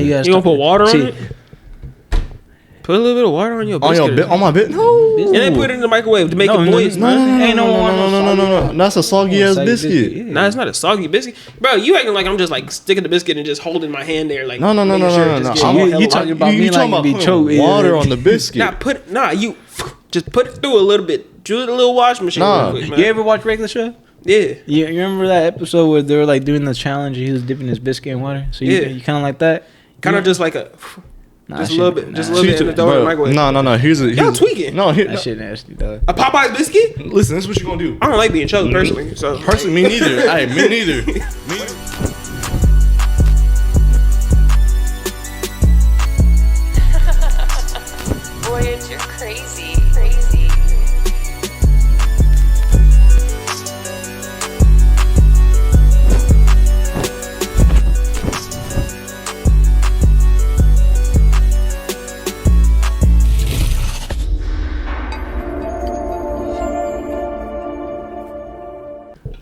You gonna put water on it? Put a little bit of water on your biscuit. On my bit? No. And then put it in the microwave to make it moist. No. That's a soggy ass biscuit. Yeah. Nah, it's not a soggy biscuit, bro. You acting like I'm just like sticking the biscuit and just holding my hand there, like No. You talking about me like you be choking water on the biscuit. You just put it through a little bit. Do it a little wash machine. Real quick, man. You ever watch Regular Show? Yeah. You remember that episode where they were like doing the challenge? He was dipping his biscuit in water. So you kind of like that. Kind of just like a. Nah, just a little bit, just a little bit, and throw it in the microwave. No. Y'all tweaking. That shit nasty, dog. A Popeye's biscuit? Listen, this is what you gonna do. I don't like being choked personally. So Me neither. Hey, me neither. Voyage, you're crazy.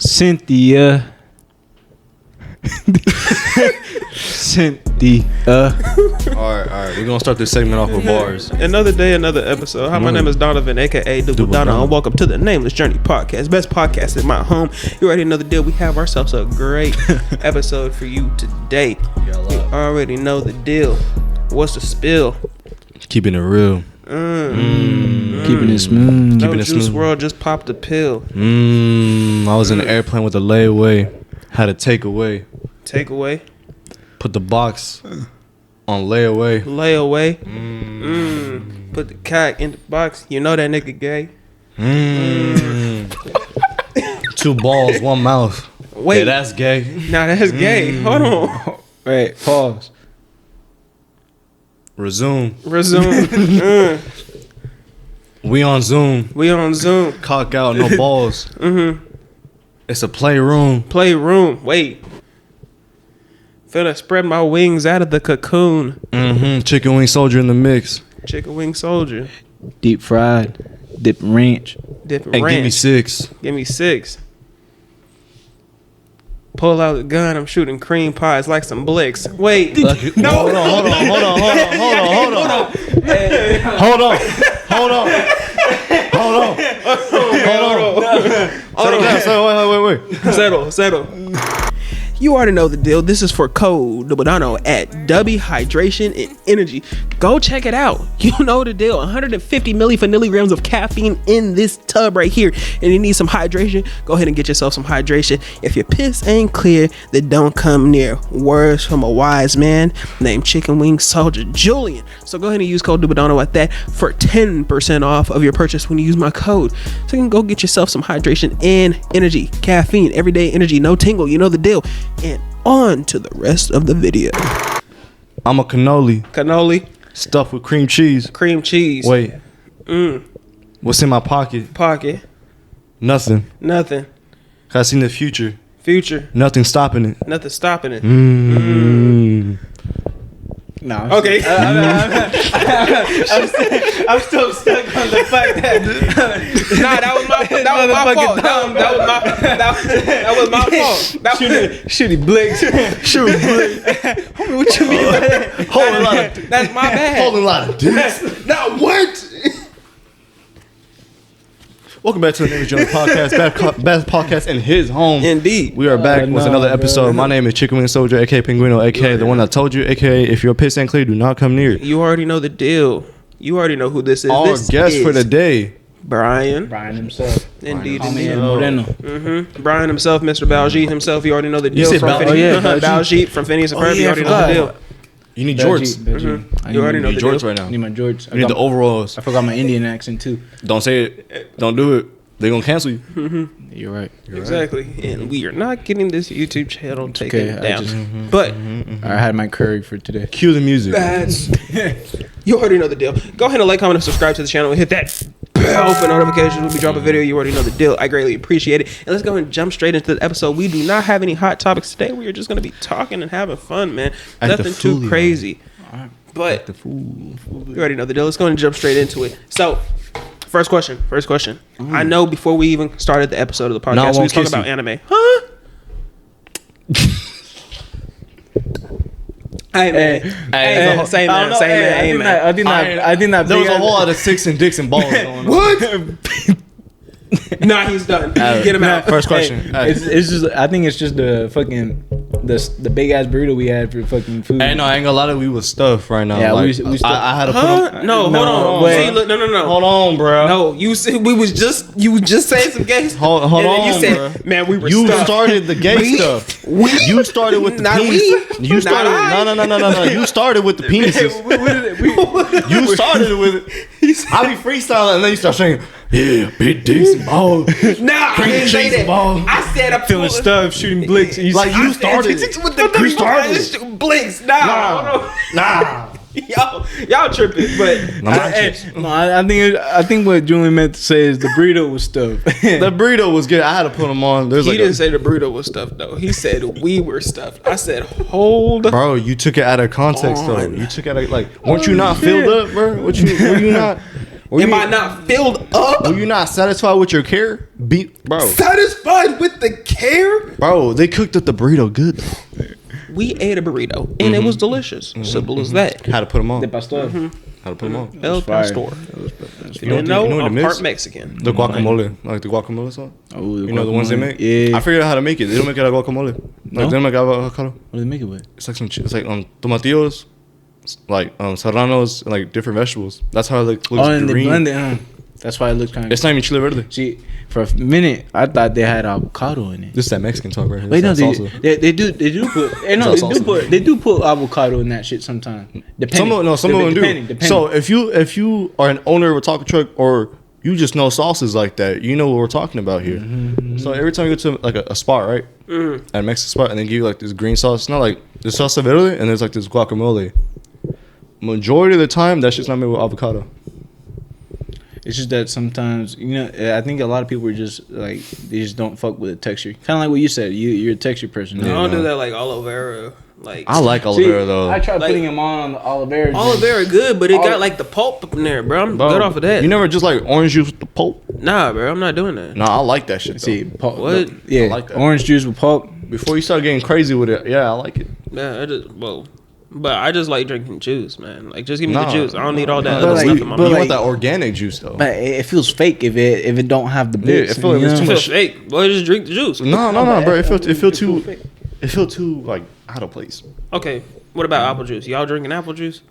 Cynthia. Alright. We're gonna start this segment off with bars. Another day, another episode. Hi, my name is Donovan, aka Double Donna, and welcome to the Nameless Journey Podcast. Best podcast in my home. You already know the deal. We have ourselves a great episode for you today. You already know the deal. What's the spill? Keeping it real. Keeping it smooth. No Juice WRLD just popped a pill. I was in an airplane with a layaway. Had a takeaway. Takeaway. Put the box on layaway. Put the cock in the box. You know that nigga gay. 2 balls, 1 mouth. Wait, yeah, that's gay. Nah, that's gay. Hold on. Wait, pause. Resume. We on Zoom. Cock out, no balls. It's a playroom. Wait. Finna spread my wings out of the cocoon. Chicken wing soldier in the mix. Chicken wing soldier. Deep fried. Dip ranch. Hey, give me 6. Give me 6. Pull out the gun. I'm shooting cream pies like some blicks. Wait. No. Hold on. Settle. You already know the deal. This is for code Dubadano at W Hydration and Energy. Go check it out. You know the deal. 150 milligrams of caffeine in this tub right here. And you need some hydration? Go ahead and get yourself some hydration. If your piss ain't clear, then don't come near. Words from a wise man named Chicken Wing Soldier Julian. So go ahead and use code Dubadano at that for 10% off of your purchase when you use my code. So you can go get yourself some hydration and energy. Caffeine, everyday energy, no tingle. You know the deal. And on to the rest of the video. I'm a cannoli. Stuffed with cream cheese. Wait. What's in my pocket? Nothing. I seen the future. Nothing stopping it. Nah. Okay. I'm still stuck on the fact that. Nah, that was my fault. Shitty blicks. Homie, what you mean by that? That's my bad. Holding a lot of dicks. Now what? Welcome back to the Nameless Journey Podcast, best podcast in his home. Indeed. We are back with another episode. My name is Chicken Wing Soldier, aka Pinguino, aka the one that told you, aka if your piss ain't clear, do not come near. You already know the deal. You already know who this is. Our guest for the day, Brian himself. Indeed. Brian himself, Mr. Baljeet himself. You already know the deal. You said Baljeet from Phineas and Ferb. You already know the deal. You need jorts. You already know the jorts deal. right now. I need my jorts. You need the overalls. I forgot my Indian accent too. Don't say it. Don't do it. They're gonna cancel you. You're right. Exactly. And we are not getting this YouTube channel taken down. But I had my curry for today. Cue the music. You already know the deal. Go ahead and like, comment, and subscribe to the channel. Hit that bell for notifications when we drop a video. You already know the deal. I greatly appreciate it. And let's go and jump straight into the episode. We do not have any hot topics today. We are just going to be talking and having fun, man. Nothing too crazy. But you already know the deal. Let's go and jump straight into it. So, first question. I know before we even started the episode of the podcast, we was talking about anime. Huh? Hey man, say man. I think that there was a whole lot of sticks and dicks and balls going on. What? Nah, he's done. Get him out. First question. It's just. I think it's just the fucking the big ass burrito we had for fucking food. Hey, no, I ain't gonna lie to you, we was stuffed right now. Yeah, like, we stuffed. I had to put them. No, hold on. wait. See, look, no. Hold on, bro. No, you said you was just saying some gay stuff. Hold and then on, you said, bro. man, we were You stuffed. started the gay stuff. You started with the Not penis. we. You started. Not I. No. You started with the penises. You started with it. I be freestyling and then you start saying, "Yeah, big dicks and balls." Nah, I didn't say that. I said I'm feeling stuff, shooting blicks. Like you started. With the You started. blinks. Nah. Y'all tripping, but I think what Julian meant to say is the burrito was stuffed. The burrito was good. I had to put them on. There's he like didn't say the burrito was stuffed though. He said we were stuffed. I said hold. Bro, you took it out of context though. You took it out of, like, weren't you not filled up, bro? Were you not? Am I not filled up? Were you not satisfied with your care? Bro. Satisfied with the care? Bro, they cooked up the burrito good though. We ate a burrito and it was delicious. Simple as that. How to put them on. De pastor. How to put them on. El Pastor. You don't know, I'm part Mexican. The guacamole. Like the guacamole sauce. Oh, You know the ones they make? Yeah. I figured out how to make it. They don't make it out of guacamole. Like, they don't make it out of avocado. What do they make it with? It's like it's like tomatillos, like serranos, and like different vegetables. That's how it looks And green. they blend it. That's why it looks kind of. It's not even chile verde. See, for a minute, I thought they had avocado in it. This is that Mexican talk right here. Wait, no, This they do put. They do put avocado in that shit sometimes. Depending. Some of them do. Depending. So if you are an owner of a taco truck or you just know sauces like that, you know what we're talking about here. So every time you go to like a spot, right, at a Mexican spot, and they give you like this green sauce, it's not like the salsa verde, and there's like this guacamole. Majority of the time, that shit's not made with avocado. It's just that sometimes, I think a lot of people are just like, they just don't fuck with the texture. Kind of like what you said. You're a texture person. I don't do that like aloe vera. Like I like aloe vera though. I tried putting them on the aloe vera. Aloe vera good, but it got like the pulp in there, bro. I'm good off of that. You never just like orange juice with the pulp? Nah, bro. I'm not doing that. Nah, I like that shit though. See, pulp. What? Yeah, I like that. orange juice with pulp. Before you start getting crazy with it, yeah, I like it. Yeah, but I just like drinking juice, man. Like, just give me the juice. I don't need all that But other like- stuff in my But mouth. you want that organic juice though. But it feels fake if it don't have the Yeah, bits. I feel like it's too It much. feels fake. Boy, just drink the juice. No, bro. It feel too like out of place. Okay, what about apple juice? Y'all drinking apple juice?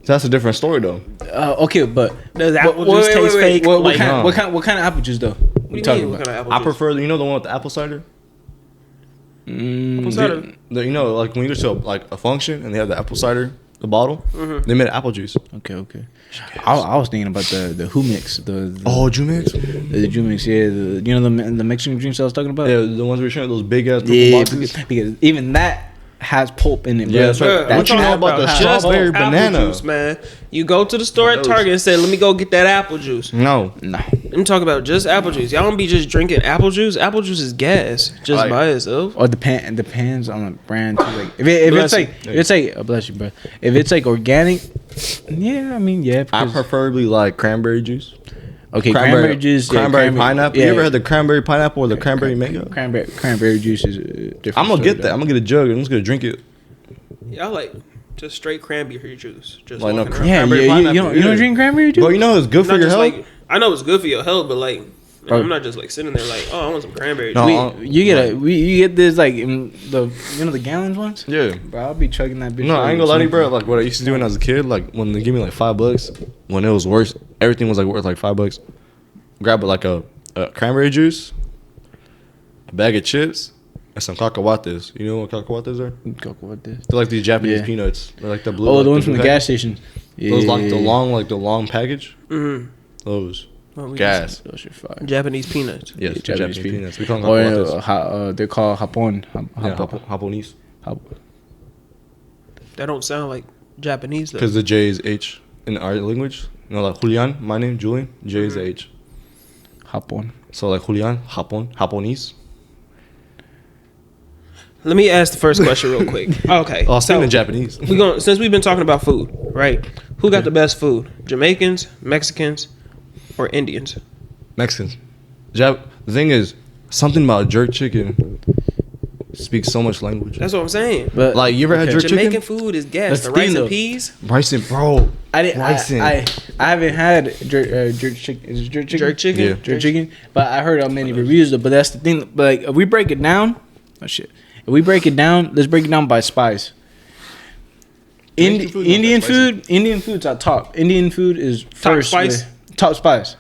That's a different story though. Okay, but Does apple juice taste fake? What Like, no. kind of apple juice though? what do you talking mean? What about? kind of apple I juice? prefer the one with the apple cider. Apple cider. Like when you go to like a function and they have the apple cider, the bottle, they made apple juice. Okay. I was thinking about the Who mix, the Jumix? the Jew mix, yeah. The Mexican drinks I was talking about. Yeah, the ones we were showing, those big ass purple Yeah, boxes. because even that has pulp in it. Yeah, bro. that's right. Bruh, What you know about the just strawberry apple banana? juice, man? You go to the store at Target and say, "Let me go get that apple juice." No. No. I'm talking about just apple juice. Y'all don't be just drinking apple juice. Apple juice is gas just Like- by itself. Or depends on the brand too. Like if Bless it's like bless you, bro. If it's like organic, yeah, I mean yeah. I because- preferably like cranberry juice. Okay, cranberry juice, Cranberry pineapple. Yeah, You ever had the cranberry pineapple or the cranberry mango? cranberry juice is different. I'm gonna story, get that. though. I'm gonna get a jug. I'm just gonna drink it. Y'all like just straight cranberry juice. Just Like, no, walking around. Yeah, Cranberry you pineapple, don't yeah. drink cranberry juice? Bro, you know it's good for Not your just health. like I know it's good for your health, but like Oh. I'm not just like sitting there like, oh, I want some cranberry No, juice. you get this like in the gallons ones. Yeah. Bro, I'll be chugging that bitch. No, I ain't gonna lie to you, bro. something. Like what I used to do when I was a kid, like when they give me like $5, when it was worse, everything was like worth like $5. Grab like a cranberry juice, a bag of chips, and some cacahuates. You know what cacahuates are? What this? They're like these Japanese Yeah. peanuts. They're like the blue. Oh, like the ones from the blue gas station. Yeah, Those like the long package. Mm-hmm. Those Well, we gas. Those are fire. Japanese peanuts. Yes, Yeah, Japanese Japanese peanuts. We call them Or cacahuates. they're called Japon. Yeah, Japanese. That don't sound like Japanese though. Because the J is H in our language. You know, like Julian, my name, Julian. J is H. Japon. So like Julian, Japanese. Let me ask the first question real quick. Okay. Oh, speaking so of Japanese. since we've been talking about food, right? Who got the best food? Jamaicans, Mexicans, or Indians? Mexicans. The thing is, something about jerk chicken speak so much language. That's what I'm saying. But Like, you ever had jerk Jamaican chicken? food is gas. That's The the rice thing, and though. peas. Rice and bro. I haven't had jerk chicken. Is it jerk chicken? Jerk chicken. Yeah. Jerk chicken. But I heard on many reviews though. But that's the thing. But like, if we break it down, oh shit. If we break it down, let's break it down by spice. Jamaican food not Indian that food. Indian food's at top. Indian food is first. spice? Top spice.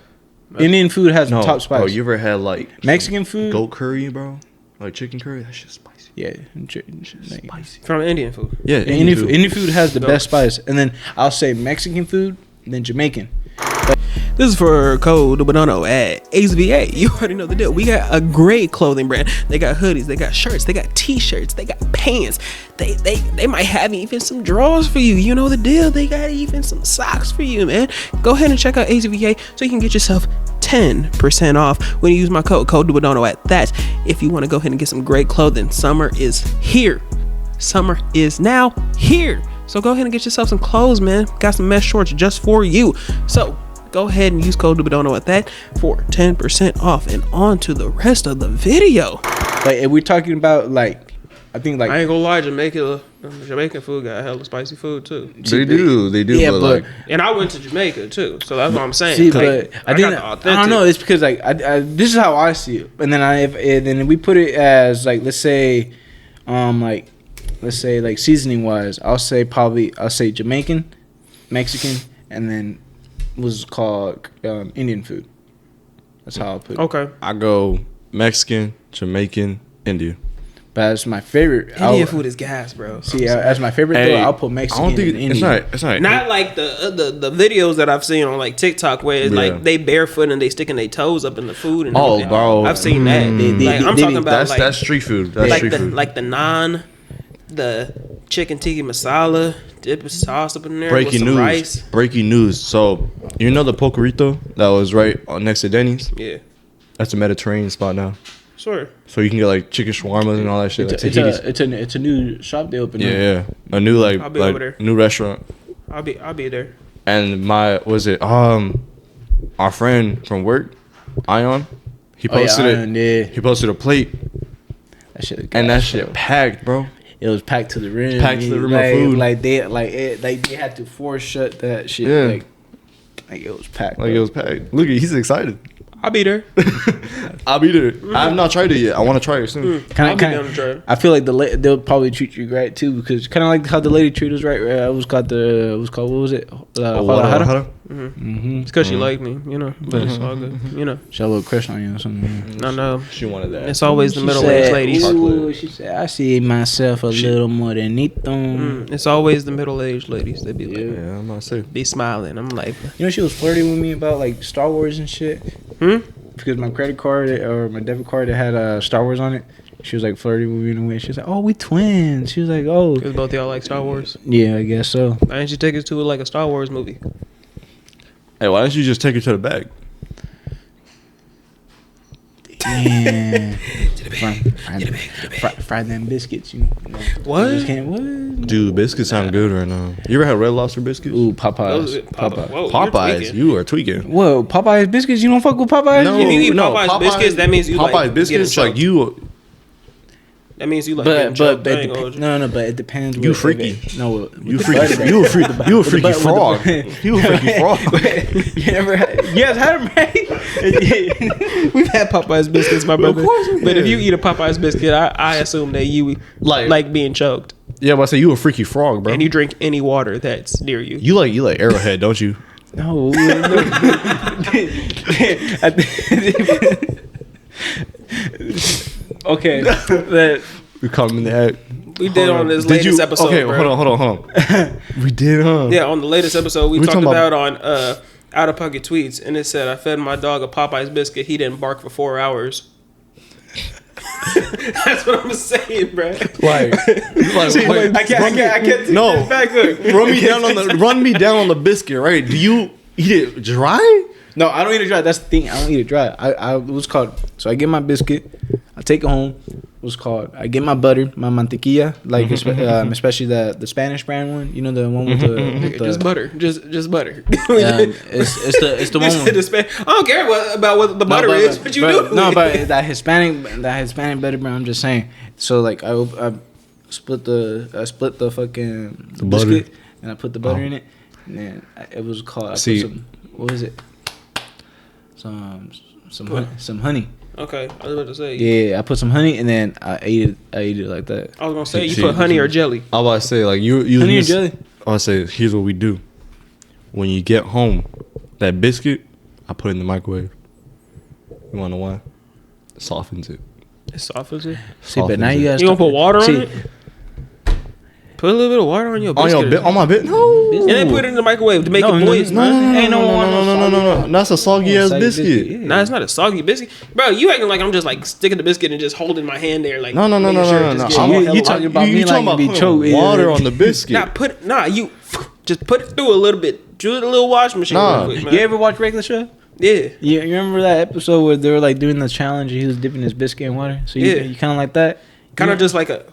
Indian food has No, top spice. bro, you ever had like Mexican food? goat curry, bro? Like chicken curry? That shit's spicy. Yeah. Spicy. From Indian food. Yeah, Indian food has the Goat. best spice, and then I'll say Mexican food, then Jamaican. This is for Code Banano at AZVA. You already know the deal. We got a great clothing brand. They got hoodies, they got shirts, they got t-shirts, they got pants. They might have even some drawers for you. You know the deal. They got even some socks for you, man. Go ahead and check out AZVA so you can get yourself 10% off when you use my code Banano at that. If you want to go ahead and get some great clothing, summer is here. Summer is now here. So go ahead and get yourself some clothes, man. Got some mesh shorts just for you. So go ahead and use code Dubidono at that for 10% off. And on to the rest of the video. Like, if we're talking about like, I think like I ain't gonna lie, Jamaican food got hella spicy food too. They do. Yeah, but but like, And I went to Jamaica too, so that's what I'm saying. see, Like, but I think got the I don't know. authentic. It's because like I this is how I see it, and then then we put it as like let's say like seasoning wise, I'll say Jamaican, Mexican, and then what's called Indian food. That's how I'll put it. Okay. I go Mexican, Jamaican, Indian. But as my favorite, Indian food is gas, bro. See, as my favorite, Hey, though, I'll put I Mexican. don't think and Indian. it's not. Not like the videos that I've seen on like TikTok where it's Yeah. like they barefoot and they sticking their toes up in the food and Oh, everything. bro. I've seen that. Like, I'm talking about That's street food. That's like street the food. like the naan, the chicken tikka masala, dip a sauce up in there with Breaking some news. rice. Breaking news. So you know the Pokerito that was right next to Denny's? Yeah, That's a Mediterranean spot now. sure. So you can get like chicken shawarmas and all that shit. It's Like a, tahitis. it's a new shop they opened. Yeah, up. yeah. A new I'll be over there. like new restaurant. I'll be there. And our friend from work, Ion, he Oh, yeah, posted it. Ion, yeah. He posted a plate, That shit. and that shit packed, bro. It was packed to the rim. Packed to the rim of like, food. Like they had to force shut that shit. Yeah. Like it was packed. Like bro. it was packed. Look, he's excited. I'll be there. I'll be there. I have not tried it yet. I want to try it soon. I'll be down to try it. I feel like they'll probably treat you right too, because kind of like how the lady treated us right. It was called what was it? Guadalajara? Mm-hmm. It's because she liked me, you know. But it's all good, you know. She had a little crush on you or something. I know. She wanted that. It's always the She middle-aged said, ladies. Ooh, she said, I see myself a little more than Nito. It's always the middle-aged ladies that be like, Yeah, I'm not safe. be smiling. I'm like, You know, she was flirting with me about like Star Wars and shit. Because my credit card or my debit card that had Star Wars on it, she was like flirting with me in a way. She was like, "Oh, we twins." She was like, "Oh, because both y'all like Star Wars. yeah, I guess so." Why didn't you take us to like a Star Wars movie? Hey, why don't you just take her to the bag? Yeah, fry them biscuits. You know. What? You just can't. What? Dude, biscuits sound good right now. You ever had Red Lobster biscuits? Ooh, Popeyes. Whoa, Popeyes, you are tweaking. Whoa, Popeyes biscuits. You don't fuck with Popeyes? No, If you eat no, Popeyes biscuits, that means you Popeyes like biscuits getting like you. That means you like But getting choked. I ain't gonna hold you. no, but it depends. You with- freaky. No, You freaky. You a freaky. You a freaky frog. You a freaky frog. You never had? Yes, had them right. We've had Popeyes biscuits, my brother. course we But if have. you eat a Popeyes biscuit, I assume that you like being choked, Yeah, but I say you a freaky frog, bro. and you drink any water that's near you. You like Arrowhead, don't you? No. Okay. That We caught him in the act. We did on this latest episode. Okay, bro. hold on. We did, huh? Yeah, on the latest episode, we We talked talking about about- on Out of Pocket Tweets, and it said I fed my dog a Popeyes biscuit. He didn't bark for 4 hours. That's what I'm saying, bro. Like, I can't. No. Back look. run me down on the biscuit, right? Do you eat it dry? no, I don't eat it dry. That's the thing. I don't eat it dry. I what's called. So I get my biscuit. I take it home. What's called? I get my butter, my mantequilla, like especially the Spanish brand one. You know, the one with the just butter, just butter. It's the one. I don't care about what the butter is. What you do? No, but that Hispanic butter brand. I'm just saying. So like I split the fucking biscuit and I put the butter in it, and then it was called. Put some, what was it? Some honey. Okay, I was about to say. Yeah, I put some honey and then I ate it like that. I was gonna say you put honey or jelly. I was about to say like you honey or jelly. I was say here's what we do. When you get home, that biscuit I put it in the microwave. You wanna know why? It softens it. It softens it. See, but now you gonna put water on it. Put a little bit of water on your biscuit. On my bit? No. And then put it in the microwave to make it moist. No. That's a soggy ass biscuit. Yeah. Nah, it's not a soggy biscuit, bro. You acting like I'm just like sticking the biscuit and just holding my hand there, like no. You talking about me like you be choked water on the biscuit? You just put it through a little bit. Do a little wash machine. Nah. Real quick, man. You ever watch Regular Show? Yeah. You remember that episode where they were like doing the challenge and he was dipping his biscuit in water? So you kind of like that? Kind of just like a.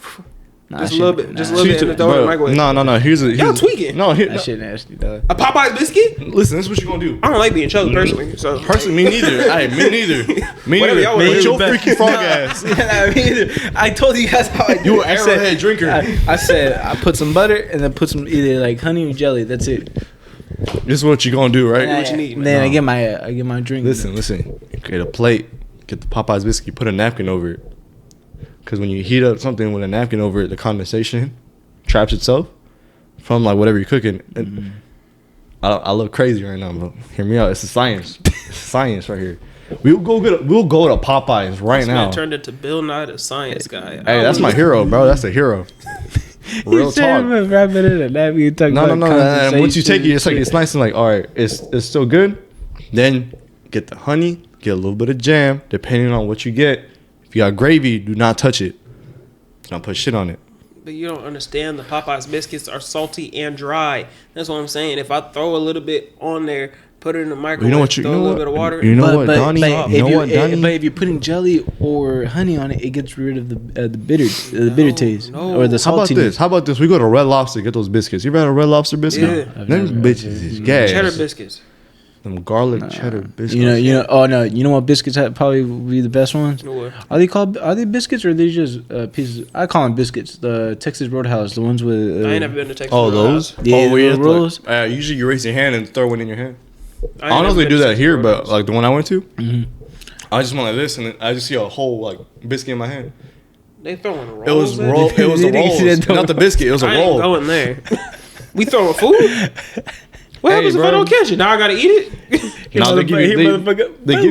Just a little bit, and then throw it in the microwave. No. Y'all tweaking. No, that shit nasty, dog. A Popeye's biscuit? Listen, this is what you gonna do. I don't like being choked personally. So me neither. Me neither. Me Whatever neither. y'all Man, want your to do. freaky frog ass. Me either. I told you guys how I do. You an arrowhead drinker. I said I put some butter and then put some either like honey or jelly. That's it. This is what you gonna do, right? What you need, man. Then I get my drink. Listen. Get a plate. Get the Popeye's biscuit. Put a napkin over it. Because when you heat up something with a napkin over it, the condensation traps itself from like whatever you're cooking. And I look crazy right now, but hear me out. It's a science. It's science right here. We'll go to Popeyes right this now. Man turned into Bill Nye the Science Guy. Hey, that's my hero, bro. That's a hero. Real talk. No. And once you take it, it's nice and like, all right, it's still good. Then get the honey, get a little bit of jam, depending on what you get. If you got gravy, do not touch it. Do not put shit on it. But you don't understand. The Popeyes biscuits are salty and dry. That's what I'm saying. If I throw a little bit on there, put it in the microwave, throw a little bit of water. You know what, Donnie? But if you're putting jelly or honey on it, it gets rid of the bitter taste or the saltiness. How about this? We go to Red Lobster, get those biscuits. You ever had a Red Lobster biscuit? Yeah. Them bitches is gas. Cheddar biscuits. Them garlic cheddar biscuits. You know. Oh no, you know what biscuits probably would be the best ones? What? Are they biscuits or are they just pieces? I call them biscuits. The Texas Roadhouse, the ones with. I ain't never been to Texas. Oh, those? Yeah, the rolls. Usually you raise your hand and throw one in your hand. I don't know if they do that here, but like the one I went to, I just went like this, and then I just see a whole like biscuit in my hand. They throwing rolls. It was roll. It was a roll, not the biscuit. It was a I roll. ain't going there. We throwing food. What happens if I don't catch it? Now I gotta eat it. Nah, they give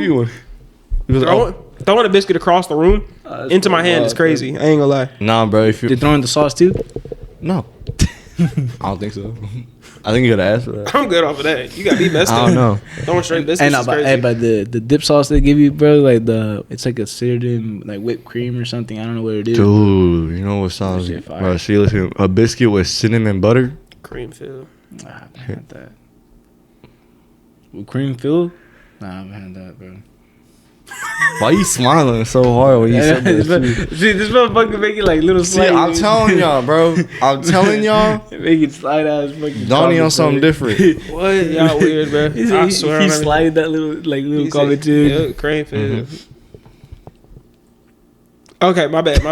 you one. Throwing a biscuit across the room into my hand is crazy. I ain't gonna lie. Nah, bro. If You're throwing the sauce too? No, I don't think so. I think you gotta ask for that. I'm good off of that. You got me messed up. I don't know. Throwing straight biscuits is crazy. But the dip sauce they give you, bro, like it's like a certain like whipped cream or something. I don't know what it is. Dude, you know what sounds? Bro, see, listen, a biscuit with cinnamon butter. Cream filled. Nah, I haven't had that. With cream filled? Nah, I haven't had that, bro. Why you smiling so hard when you said that? See, this motherfucker making like little See, I'm telling y'all, bro. I'm telling y'all. Making slide ass fucking. Donnie on something different. What? Y'all weird, bro. I swear. He slided that little comment too. Yeah, cream filled. Okay, my bad.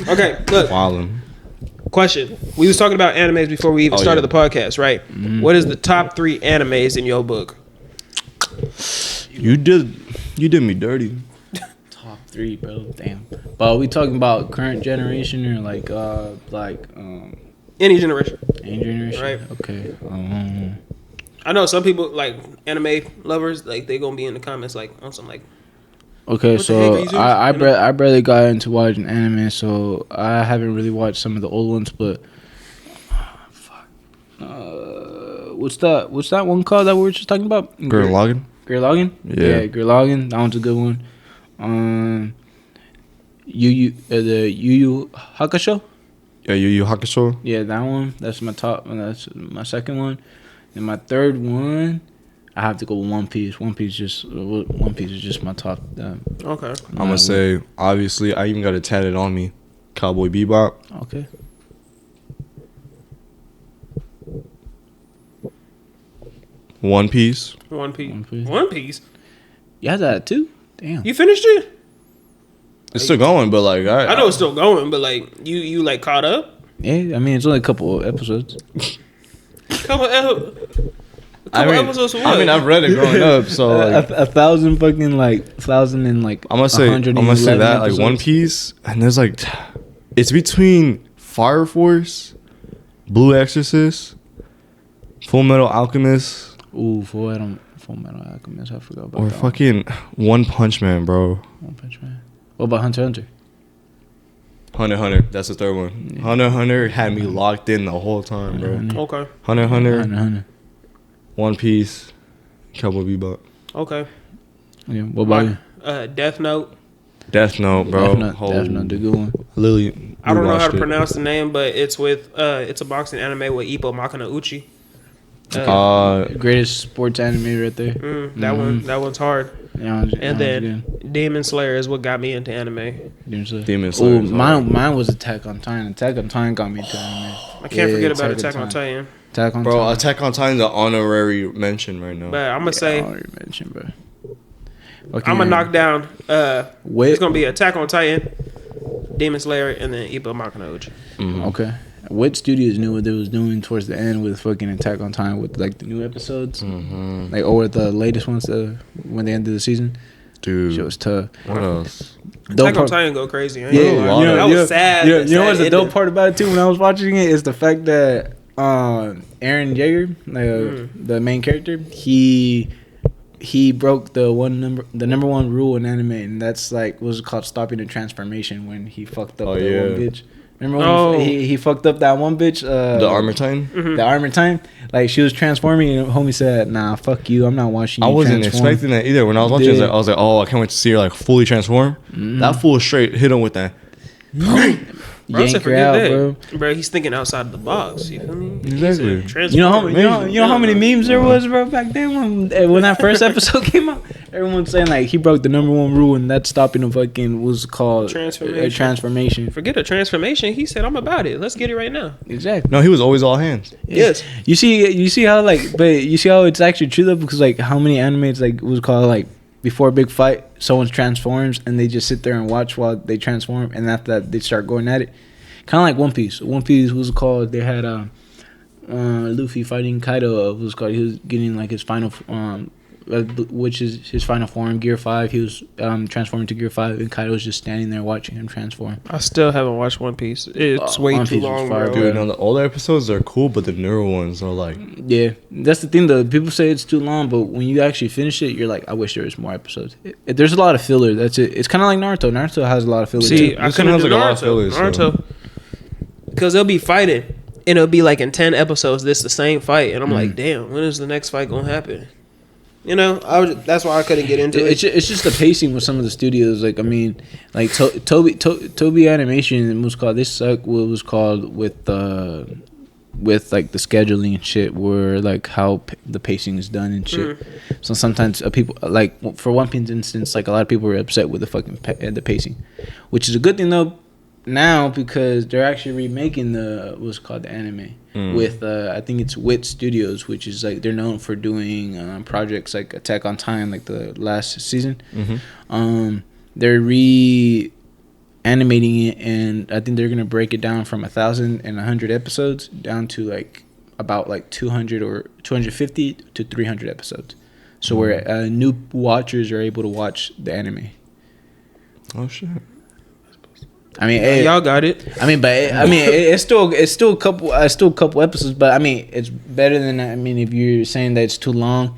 Okay, look. Wildin'. Question. We was talking about animes before we even started the podcast, right? What is the top 3 animes in your book? You did me dirty. Top 3, bro. Damn. But are we talking about current generation or like Any generation. any generation? Right. Okay. I know some people like anime lovers, like they gonna be in the comments like on some like. Okay, What the heck are you so doing? I barely got into watching anime, so I haven't really watched some of the old ones. But what's that one called that we were just talking about? Gurren Lagann. Gurren Lagann? Yeah, Gurren Lagann. That one's a good one. The Yu Yu Hakusho. Yeah, Yu Yu Hakusho. Yeah, that one. That's my top. That's my second one. And my third one. I have to go with One Piece. One Piece is just my top. Okay. I'm gonna say obviously I even got it tatted on me. Cowboy Bebop. Okay. One Piece. One Piece. You had that too? Damn. You finished it? It's still going, but like I know it's still going, but like you like caught up? Yeah, I mean it's only a couple of episodes. Episodes. What? I mean, I've read it growing up, so like, 1,000 fucking like 1,000 and like. I'm gonna say that episodes. Like One Piece, and there's like, it's between Fire Force, Blue Exorcist, Full Metal Alchemist. Ooh, Full Metal Alchemist. I forgot about or that. Or fucking One Punch Man, bro. One Punch Man. What about Hunter x Hunter? Hunter x Hunter. That's the third one. Yeah. Hunter x Hunter had me locked in the whole time, bro. Okay. Hunter x Hunter. One Piece, Cowboy Bebop. Okay. Yeah. What about you? Death Note. Death Note, bro. Death Note, the good one. Lily, I don't know how to pronounce the name, but it's it's a boxing anime with Ippo Makanauchi. Greatest sports anime right there. That one's hard. Yeah, and then Demon Slayer is what got me into anime. Demon Slayer. Mine was Attack on Titan. Attack on Titan got me into anime. I can't forget about Attack on Titan. Attack on Titan. Bro, Attack on Titan's an honorary mention right now. But I'm gonna say honorary mention, bro. Okay, I'm gonna knock down. It's gonna be Attack on Titan, Demon Slayer, and then Ippo Makanauchi. Mm-hmm. Okay. What studios knew what they was doing towards the end with fucking Attack on Titan with like the new episodes, like or the latest ones when they ended the season. Dude, it was tough. What else? Attack on Titan go crazy. Yeah, that was sad. You know what's the dope part about it too? When I was watching it, is the fact that Eren Yeager, the main character, he broke the number one rule in anime, and that's like what was it called, stopping the transformation when he fucked up one bitch. Remember when he fucked up that one bitch? The Armor Titan? Mm-hmm. The Armor Titan? Like, she was transforming, and homie said, nah, fuck you. I'm not watching you I wasn't expecting that either. When I was watching it, I was like, oh, I can't wait to see her, like, fully transform. Mm-hmm. That fool straight hit him with that. Yank her out, bro. He's thinking outside the box. You feel me? Exactly. You know how many memes there was, bro, back then when that first episode came out? Everyone's saying like he broke the number one rule, and that's stopping the fucking was called transformation. Forget a transformation. He said, "I'm about it. Let's get it right now." Exactly. No, he was always all hands. Yes. You see how like, but you see how it's actually true though, because like how many animes like was called like before a big fight, someone transforms and they just sit there and watch while they transform, and after that they start going at it. Kind of like One Piece. One Piece was called. They had Luffy fighting Kaido. Was called. He was getting like his final, which is his final form, Gear 5. He was transforming to Gear 5, and Kaido was just standing there watching him transform. I still haven't watched One Piece. It's way too long, bro. Dude, the older episodes are cool, but the newer ones are like... Yeah, that's the thing, though. People say it's too long, but when you actually finish it, you're like, I wish there was more episodes. There's a lot of filler. That's it. It's kind of like Naruto. Naruto has a lot of filler, too. I couldn't do Naruto. Because they'll be fighting, and it'll be like in 10 episodes, this the same fight. And I'm like, damn, when is the next fight going to happen? You know, that's why I couldn't get into it. It's just the pacing with some of the studios. Like, I mean, like Toby Animation was called. This suck. What was called with like the scheduling and shit, where like how the pacing is done and shit. So sometimes people like for One Piece instance, like a lot of people were upset with the fucking the pacing, which is a good thing though. Now because they're actually remaking what's called the anime with I think it's Wit Studios, which is like they're known for doing projects like Attack on Titan, like the last season. They're animating it, and I think they're gonna break it down from 1,100 episodes down to like about like 200 or 250 to 300 episodes. So where new watchers are able to watch the anime. Oh shit. I mean, y'all got it. I mean, but it's still a couple episodes. But I mean, it's better than. I mean, if you're saying that it's too long,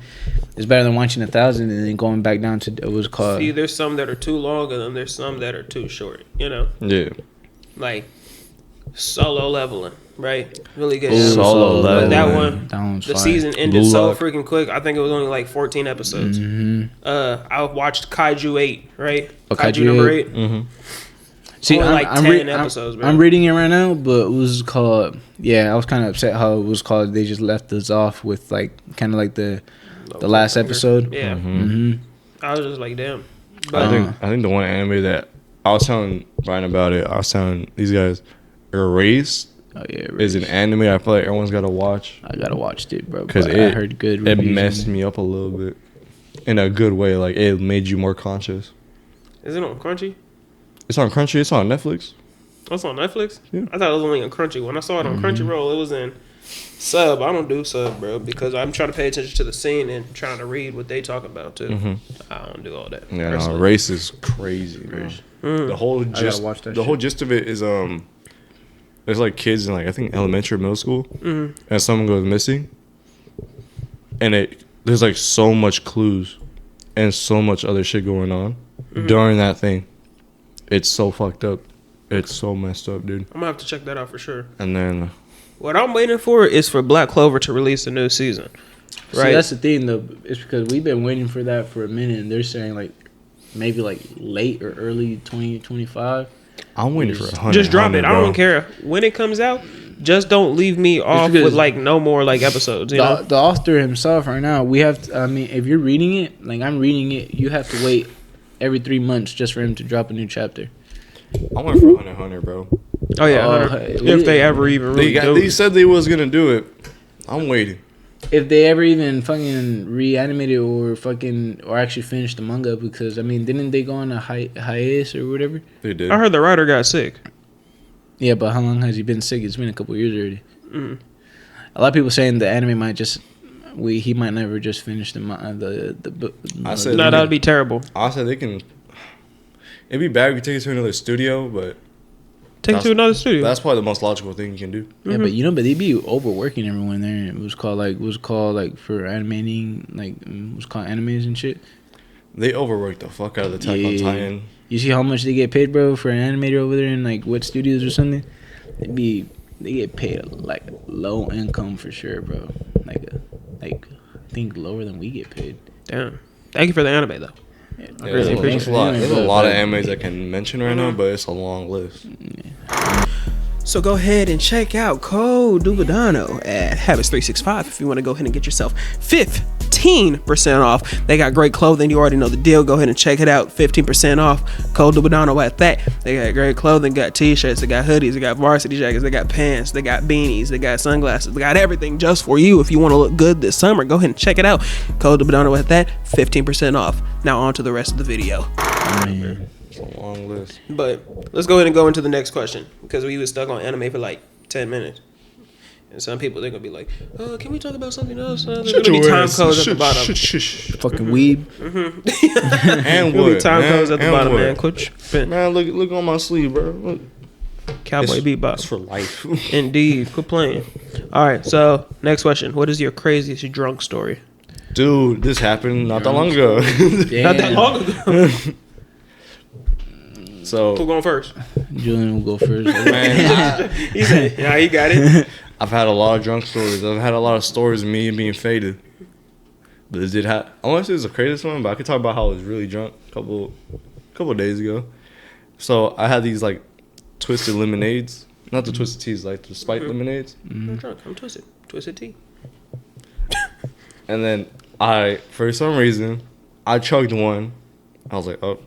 it's better than watching 1,000 and then going back down to what was called. See, there's some that are too long, and then there's some that are too short. You know. Yeah. Like Solo Leveling, right? Really good. Solo Leveling. That one. The fire. season ended so freaking quick. I think it was only like 14 episodes. I watched Kaiju 8, right? Kaiju number 8. See, I'm 10 episodes, bro. I'm reading it right now, but it was called. Yeah, I was kind of upset how it was called. They just left us off with like kind of like the The last episode. Yeah. I was just like, damn. But I think the one anime that I was telling Brian about it. I was telling these guys, Erased. Oh yeah, is an anime I feel like everyone's gotta watch. I gotta watch it, bro. Because I heard good. It messed me up a little bit, in a good way. Like it made you more conscious. Is it on Crunchy? It's on Crunchy. It's on Netflix. Oh, it's on Netflix. Yeah. I thought it was only on Crunchy. When I saw it on Crunchyroll, it was in sub. I don't do sub, bro, because I'm trying to pay attention to the scene and trying to read what they talk about too. I don't do all that. Yeah, no, Race is crazy, bro. The whole gist, whole gist of it is there's like kids in like I think elementary or middle school, and someone goes missing, and there's like so much clues, and so much other shit going on during that thing. It's so fucked up. It's so messed up, dude. I'm gonna have to check that out for sure. And then what I'm waiting for is for Black Clover to release a new season. Right. See, that's the thing though. It's because we've been waiting for that for a minute, and they're saying like maybe like late or early 2025. I'm waiting for 100. Just drop it. Bro. I don't care when it comes out. Just don't leave me off with like no more like episodes. You know? The author himself right now, we have to, I mean, if you're reading it, like I'm reading it, you have to wait every 3 months just for him to drop a new chapter. I went for 100, bro. Oh yeah, if they ever even really they said they was gonna do it. I'm waiting. If they ever even fucking reanimate it or actually finish the manga, because I mean, didn't they go on a hiatus or whatever? They did. I heard the writer got sick. Yeah, but how long has he been sick? It's been a couple years already. A lot of people saying the anime might just he might never just finish the book. I said no, that'd be terrible. I said they can. It'd be bad if you take it to another studio, but take it to another studio. That's probably the most logical thing you can do. Yeah, but but they be overworking everyone there. It was called for animating, like it was called animes and shit. They overwork the fuck out of the Attack on Titan. You see how much they get paid, bro, for an animator over there in like what studios or something? They get paid like low income for sure, bro. Like I think lower than we get paid. Damn. Thank you for the anime though. Yeah, there's a lot of animes I can mention right now, but it's a long list. So go ahead and check out Code Dubadano at Habits365 if you want to go ahead and get yourself 15% off. They got great clothing. You already know the deal. Go ahead and check it out. 15% off. Code Dubadano at that. They got great clothing. Got t-shirts. They got hoodies. They got varsity jackets. They got pants. They got beanies. They got sunglasses. They got everything just for you. If you want to look good this summer, go ahead and check it out. Code Dubadano at that. 15% off. Now on to the rest of the video. It's a long list. But let's go ahead and go into the next question because we was stuck on anime for like 10 minutes. And some people, they're going to be like, can we talk about something else? There's going to be time codes at the bottom. Fucking weeb. And wood. Time codes at the bottom, man. Man, look on my sleeve, bro. Look. Cowboy Bebop. It's for life. Indeed. Quit playing. All right. So, next question. What is your craziest drunk story? Dude, this happened not that long ago. Not that long ago. So who going first? Julian will go first. Man, he said, "Yeah, he got it." I've had a lot of drunk stories. I've had a lot of stories of me being faded. But it did happen. I want to say it's the craziest one, but I could talk about how I was really drunk a couple of days ago. So I had these like twisted lemonades, not the twisted teas, like the spiked lemonades. I'm drunk. I'm twisted. Twisted tea. And then for some reason, I chugged one. I was like, oh,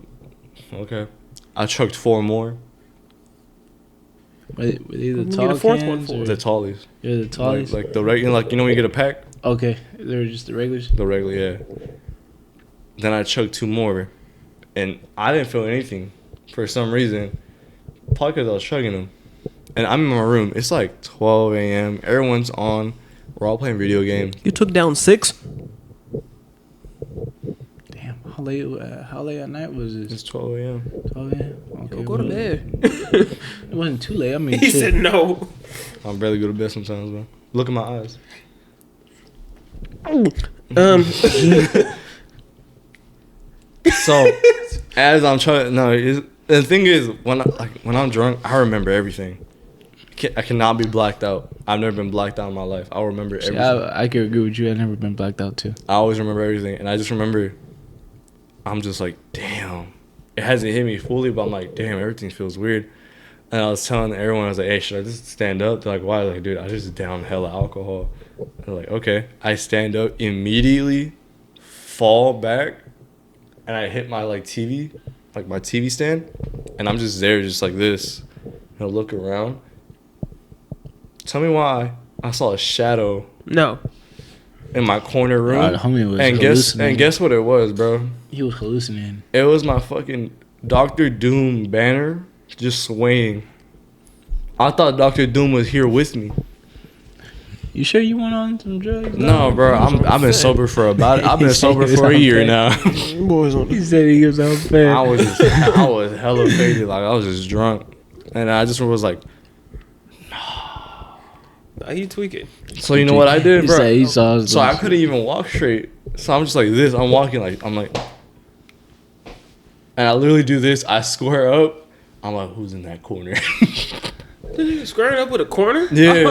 okay. I chugged 4 more. Were they the tall cans? The tallies. Yeah, the tallies. Like the regular, like you know when you get a pack. Okay, they were just the regulars. The regular, yeah. Then I chugged 2 more, and I didn't feel anything for some reason. Probably because I was chugging them. And I'm in my room. It's like 12 a.m. Everyone's on. We're all playing video games. You took down 6. How late at night was this? It's 12 a.m. 12 a.m. Okay, go to bed. It wasn't too late. I mean, he said no. I barely go to bed sometimes, man. Look at my eyes. So, as I'm trying, the thing is, when I'm drunk, I remember everything. I cannot be blacked out. I've never been blacked out in my life. I'll remember everything. I can agree with you. I've never been blacked out too. I always remember everything, and I just remember. I'm just like, damn. It hasn't hit me fully, but I'm like, damn, everything feels weird. And I was telling everyone, I was like, hey, should I just stand up? They're like, why? Like, dude, I just downed hella alcohol. They're like, okay. I stand up immediately. fall back, and I hit my like TV, like my TV stand, and I'm just there, just like this, and I look around. Tell me why I saw a shadow. No. In my corner room, homie was and guess what it was, bro? He was hallucinating. It was my fucking Dr. Doom banner just swaying. I thought Dr. Doom was here with me. You sure you went on some drugs? No, bro. I've been sober for a year now. He said he was on fed. I was hella faded, like I was just drunk, and I just was like, Nah, you tweak it. So you know what I did, bro? He saw his so I couldn't even walk straight. So I'm just like this. I'm walking like I'm like, and I literally do this. I square up. I'm like, who's in that corner? Squaring up with a corner? Yeah.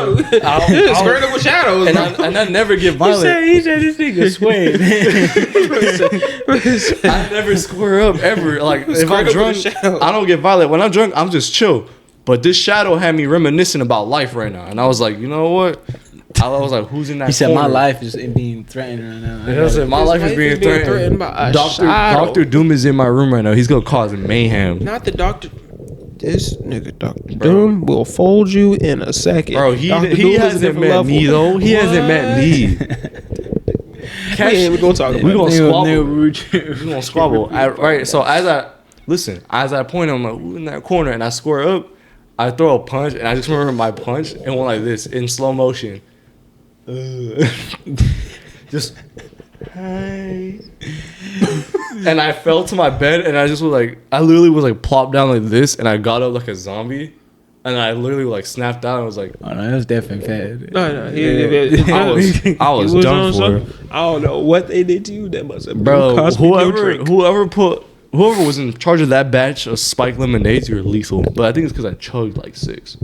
Squaring up with shadows. And I never get violent. He said this nigga swayed. I never square up ever. Like if I'm drunk, I don't get violent. When I'm drunk, I'm just chill. But this shadow had me reminiscing about life right now, and I was like, you know what? I was like, who's in that? He said, corner? "My life is being threatened right now." He said, "My life is being threatened by a Dr. Doom is in my room right now. He's gonna cause mayhem." Not the doctor. This nigga, Dr. Doom, will fold you in a second. Bro, he hasn't met me though. He hasn't met me. We're gonna talk about. We're gonna squabble. Right. So as I point, I'm like, who's in that corner, and I square up. I throw a punch, and I just remember my punch, and went like this in slow motion. Just, hi. And I fell to my bed, and I just was like, I literally was like plopped down like this, and I got up like a zombie, and I literally like snapped out. And was like, "Oh no, that's definitely fed." No, I was done for. I don't know what they did to you. That must have bro. Whoever was in charge of that batch of spiked lemonades, you're lethal. But I think it's because I chugged like 6.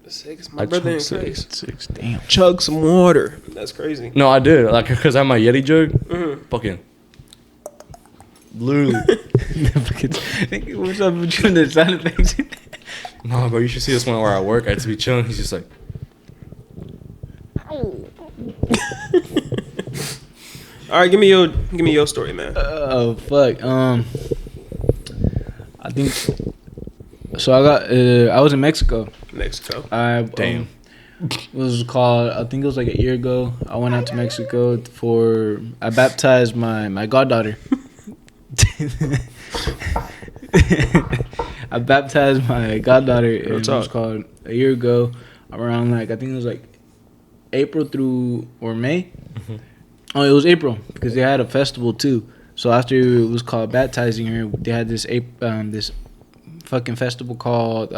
6? My brother ain't crazy. 6, damn. Chug some water. That's crazy. No, I did. Like, because I had my Yeti jug. Fucking. Literally. What's up with you and the sound effects? No, bro, you should see this one where I work. I had to be chilling. He's just like. All right, give me your story, man. Oh fuck. I think so. I was in Mexico. Damn. It was called. I think it was like a year ago. I went out to Mexico I baptized my goddaughter. I baptized my goddaughter. It was called a year ago, around like I think it was like April through or May. Mm-hmm. Oh, it was April because they had a festival too. So after it was called baptizing her, they had this this fucking festival called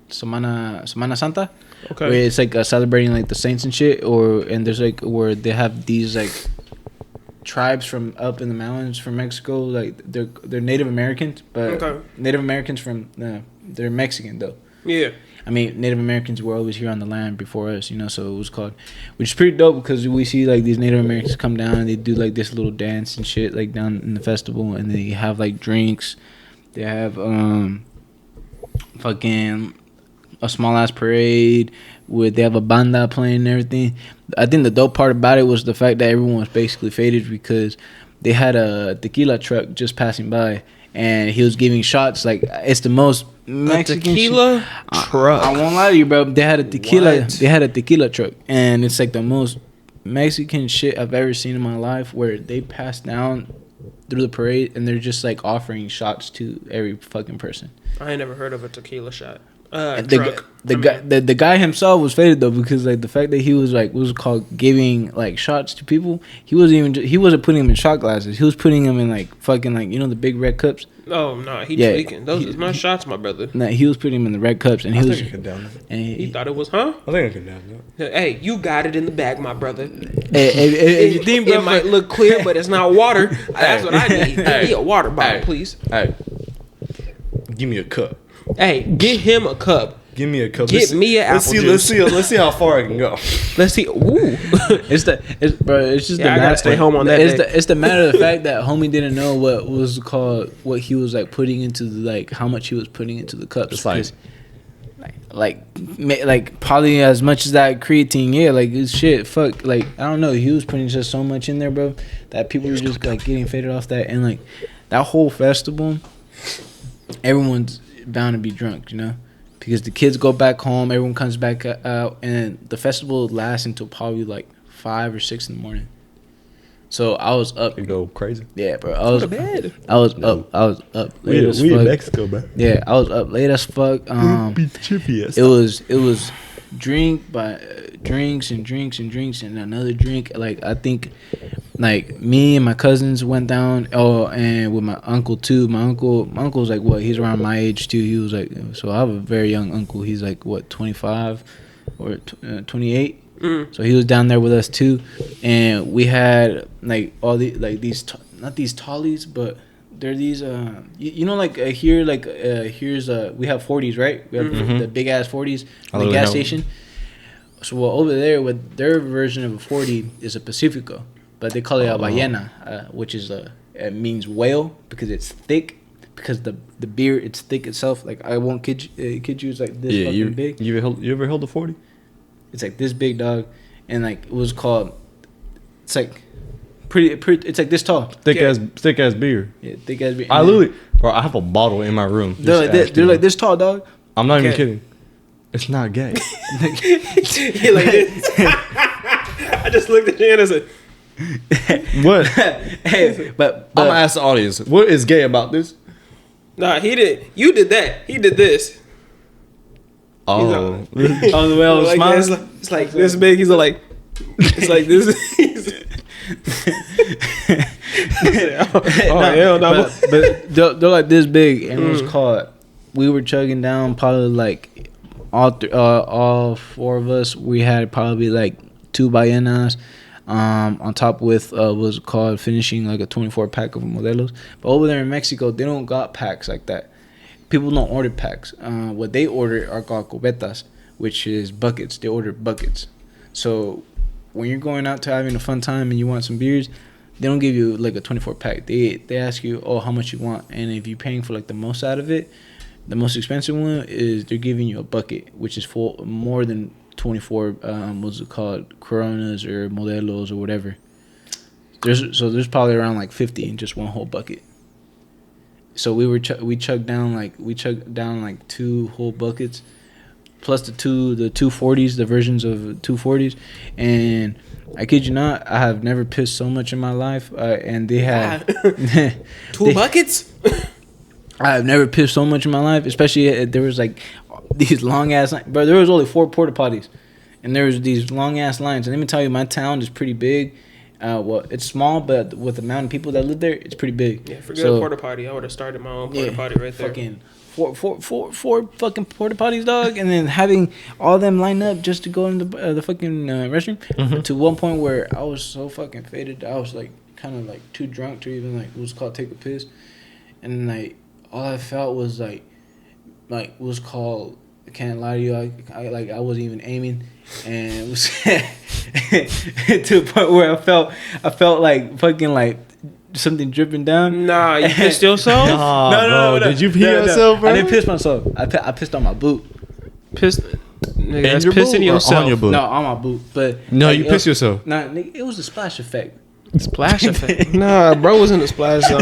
Semana Santa. Okay. Where it's like celebrating like the saints and shit, and there's like where they have these like tribes from up in the mountains from Mexico, like they're Native Americans, but Native Americans from they're Mexican though. Yeah. I mean, Native Americans were always here on the land before us, you know, so it was called, which is pretty dope because we see like these Native Americans come down and they do like this little dance and shit like down in the festival, and they have like drinks, they have fucking a small ass parade they have a banda playing and everything. I think the dope part about it was the fact that everyone was basically faded because they had a tequila truck just passing by and he was giving shots. Like, it's the most Mexican tequila truck. I won't lie to you, bro. They had a tequila. What? They had a tequila truck, and it's like the most Mexican shit I've ever seen in my life. Where they pass down through the parade, and they're just like offering shots to every fucking person. I ain't never heard of a tequila shot. The guy himself was faded though, because like the fact that he was like what was it called giving like shots to people, he wasn't putting them in shot glasses. He was putting them in like fucking like, you know, the big red cups. Oh no, tweaking. Those is not shots, my brother. Nah, he was putting them in the red cups, and I can down that. And he thought it was, huh? I think I can down that. Hey, you got it in the bag, my brother. You think, it might look clear, but it's not water. That's what I need. Give me a water bottle, please. Hey, give me a cup. Hey, get him a cup. Give me a cup. Get me an apple juice. Let's see how far I can go. Let's see. Ooh. It's just the I gotta stay home on that. It's the matter of the fact that homie didn't know what he was like putting into the, like how much he was putting into the cups. It's like like probably as much as that creatine, yeah, like it's shit, fuck, like I don't know, he was putting just so much in there, bro, that people were just like getting faded off that, and like that whole festival, everyone's bound to be drunk, you know, because the kids go back home, everyone comes back out, and the festival lasts until probably like 5 or 6 in the morning. So I was up. You go crazy. Yeah, bro. I was up. I was up. We in Mexico, bro. Yeah, I was up late as fuck. It was drinks and another drink. Like I think, like me and my cousins went down. Oh, and with my uncle too. My uncle's like what? He's around my age too. He was like, so I have a very young uncle. He's like what, 25 or 28. So he was down there with us too, and we had like all the like these not these tallies, but they're these you know, like here, like here's we have 40s, right? We have the big ass 40s at the gas station. So well, over there with their version of a 40 is a Pacifico, but they call it a ballena, which is it means whale because it's thick. Because the beer, it's thick itself. Like I won't kid you, it's like this fucking big. You ever held a 40? It's like this big, dog, and like it was called. It's like pretty. It's like this tall. Thick ass beer. Yeah, thick ass beer. I literally, bro, I have a bottle in my room. They're like this tall, dog. I'm not even kidding. It's not gay. He like this. I just looked at you and I said, "What?" Hey, but I'm gonna ask the audience, what is gay about this? Nah, he did. You did that. He did this. Oh, on the way I was like, smiling. it's like this big. He's like, it's like this. Hell no. But they're like this big, and it was called. We were chugging down probably like all 4 of us. We had probably like 2 ballenas. On top with was called finishing like a 24 pack of Modelos. But over there in Mexico, they don't got packs like that. People don't order packs. What they order are called cubetas, which is buckets. They order buckets. So when you're going out to having a fun time and you want some beers, they don't give you like a 24 pack. They ask you, how much you want, and if you're paying for like the most out of it, the most expensive one is they're giving you a bucket, which is full more than 24 what's it called, Coronas or Modelos or whatever. There's probably around like 50 in just one whole bucket. So we chugged down like 2 whole buckets, plus the 240s, the versions of 240s, and I kid you not, I have never pissed so much in my life. And they have 2 buckets. I have never pissed so much in my life, especially there was like these long ass lines. Bro, there was only 4 porta potties, and there was these long ass lines. And let me tell you, my town is pretty big. Well, it's small, but with the amount of people that live there, it's pretty big. Yeah, forget a porta potty. I would have started my own porta potty right there. Fucking four fucking porta potties, dog, and then having all them lined up just to go in the fucking restroom. To one point where I was so fucking faded, I was like kind of like too drunk to even like what's called take a piss, and like all I felt was like what's called, I can't lie to you, I wasn't even aiming, and it was to the point where I felt like fucking like something dripping down. Nah, you pissed yourself? No. Did you pee yourself, bro? I didn't piss myself. I pissed on my boot. Pissed? Nigga, that's your pissing boot yourself. on your boot? No, on my boot. But no, like, you pissed yourself. Nah, nigga, it was a splash effect. Splash effect? Nah, bro was in the splash zone.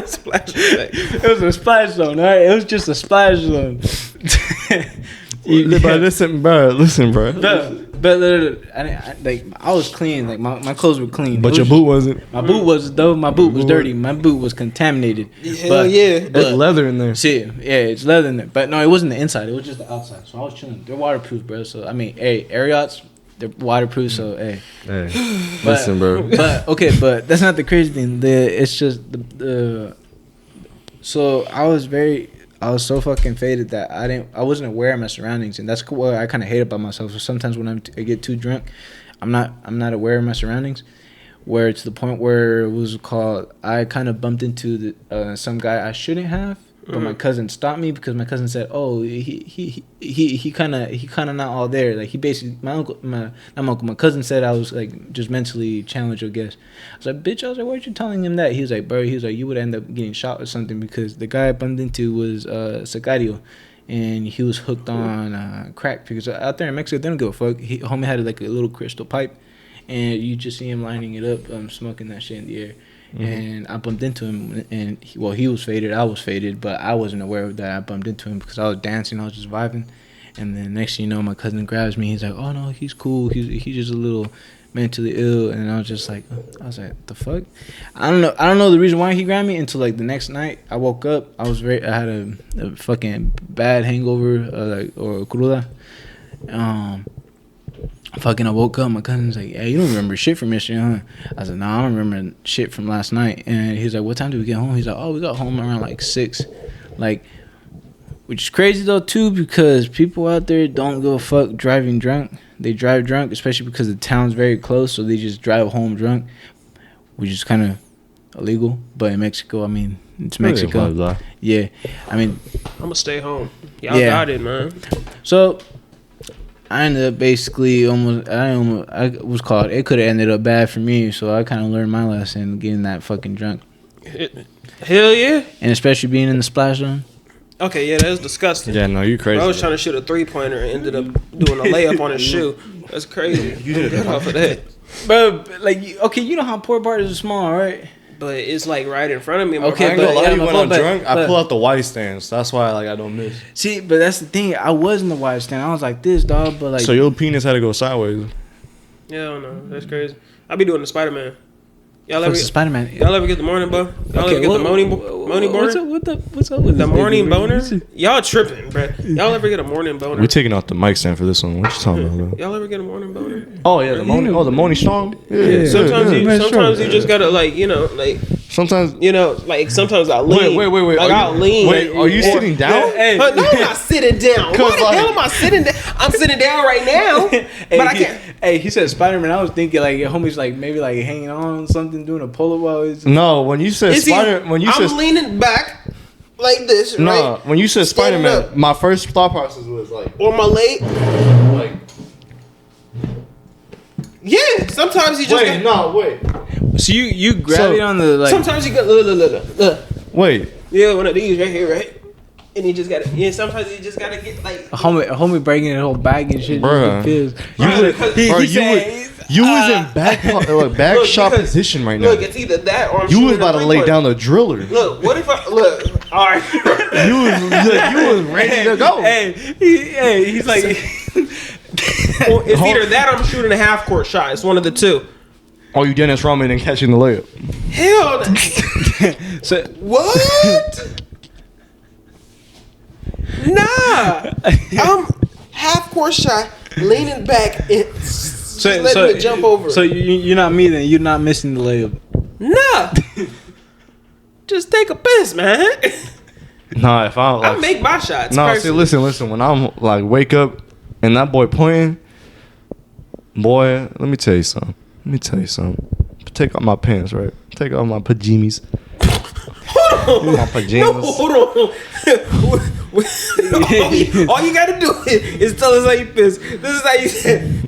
Splash effect. It was a splash zone, all right? It was just a splash zone. Listen, bro. But I was clean. Like my clothes were clean. But your boot wasn't. My boot was though. My boot was dirty. My boot was contaminated. Hell yeah. There's leather in there. See, yeah, it's leather in there. But no, it wasn't the inside. It was just the outside. So I was chilling. They're waterproof, bro. So I mean, hey, Ariats, they're waterproof. So hey. Listen, bro. But okay, but that's not the crazy thing. It's just the. So I was so fucking faded that I wasn't aware of my surroundings, and that's what I kind of hate about myself. So sometimes when I get too drunk, I'm not aware of my surroundings, where it's the point where it was called, I kind of bumped into some guy I shouldn't have, but my cousin stopped me because my cousin said, "Oh, he kind of not all there." Like he basically, my cousin said I was like just mentally challenged, I guess. I was like, "Bitch," I was like, "Why aren't you telling him that?" He was like, "Bro," he was like, "You would end up getting shot or something," because the guy I bumped into was Sicario, and he was hooked on crack because out there in Mexico they don't give a fuck. Homie had like a little crystal pipe, and you just see him lining it up, smoking that shit in the air. Mm-hmm. And I bumped into him, and he was faded, I was faded, but I wasn't aware of that. I bumped into him because I was dancing, I was just vibing, and then next thing you know, my cousin grabs me. He's like, "Oh no, he's cool. He's just a little mentally ill." And I was just like, the fuck? I don't know the reason why he grabbed me until like the next night. I woke up. I had a fucking bad hangover, or cruda. I woke up. My cousin's like, "Hey, you don't remember shit from yesterday, huh?" I said, "Nah, I don't remember shit from last night." And he's like, "What time did we get home?" He's like, "Oh, we got home around like 6." Like, which is crazy though too, because people out there don't give a fuck driving drunk. They drive drunk, especially because the town's very close, so they just drive home drunk, which is kind of illegal. But in Mexico, I mean, it's Mexico. Yeah, I mean, I'm gonna stay home. Y'all got it, man. So I ended up basically I was called. It could have ended up bad for me, so I kind of learned my lesson getting that fucking drunk. Hell yeah. And especially being in the splash zone. Okay, yeah, that's disgusting. Yeah, no, you crazy. I was trying to shoot a 3-pointer and ended up doing a layup on his shoe. That's crazy. You did it off of that. Bro, like, okay, you know how Port Bart is small, right? But it's like right in front of me. Okay, but a lot of you when I'm drunk, I pull out the wide stance. That's why I don't miss. See, but that's the thing. I was in the wide stand. I was like this, dog. But like, so your penis had to go sideways. Yeah, I don't know. That's crazy. I be doing the Spider-Man. Y'all ever Spider-Man? Y'all ever get the morning boner? Y'all ever get the morning boner? What's up with the morning boner? Y'all tripping, bro. Y'all ever get a morning boner? We're taking out the mic stand for this one. What you talking about? Y'all ever get a morning boner? Oh yeah, the morning. Oh, the morning strong. Yeah. Sometimes you just gotta sometimes sometimes I lean. Wait. I'll lean. Wait, are you sitting down? Hey. No, I'm not sitting down. Why the hell am I sitting down? I'm sitting down right now, but I can't. Hey, he said Spider-Man. I was thinking like your homie's like maybe like hanging on something, doing a pull-up while he's... No, when you said I'm leaning back like this, right? No, when you said Spider-Man, my first thought process was like... Or my leg. Like... Yeah, sometimes you just... Wait. So you grab it on the like... Sometimes you go... Wait. Yeah, one of these right here, right? And you just gotta... Yeah, sometimes you just gotta get like... A homie breaking the whole bag and shit. Bruh. You was in back shot position right now. Look, it's either that or you was about to lay down the driller. Look, what if I look? All right, you was ready to go. He's like, well, it's either that or I'm shooting a half court shot. It's one of the two. Oh, you Dennis Rodman and catching the layup? Hell, so what? Nah, I'm half court shot, leaning back. Let me jump over. So you're not me then. You're not missing the layup. Nah. Just take a piss, man. Nah, if I make my shots. No, see, listen. When I'm like wake up and that boy pointing, boy, let me tell you something. Take off my pants, right? Take off my pajamas. Hold on. My pajamas. No, hold on. All you gotta do is tell us how you piss. This is how you said.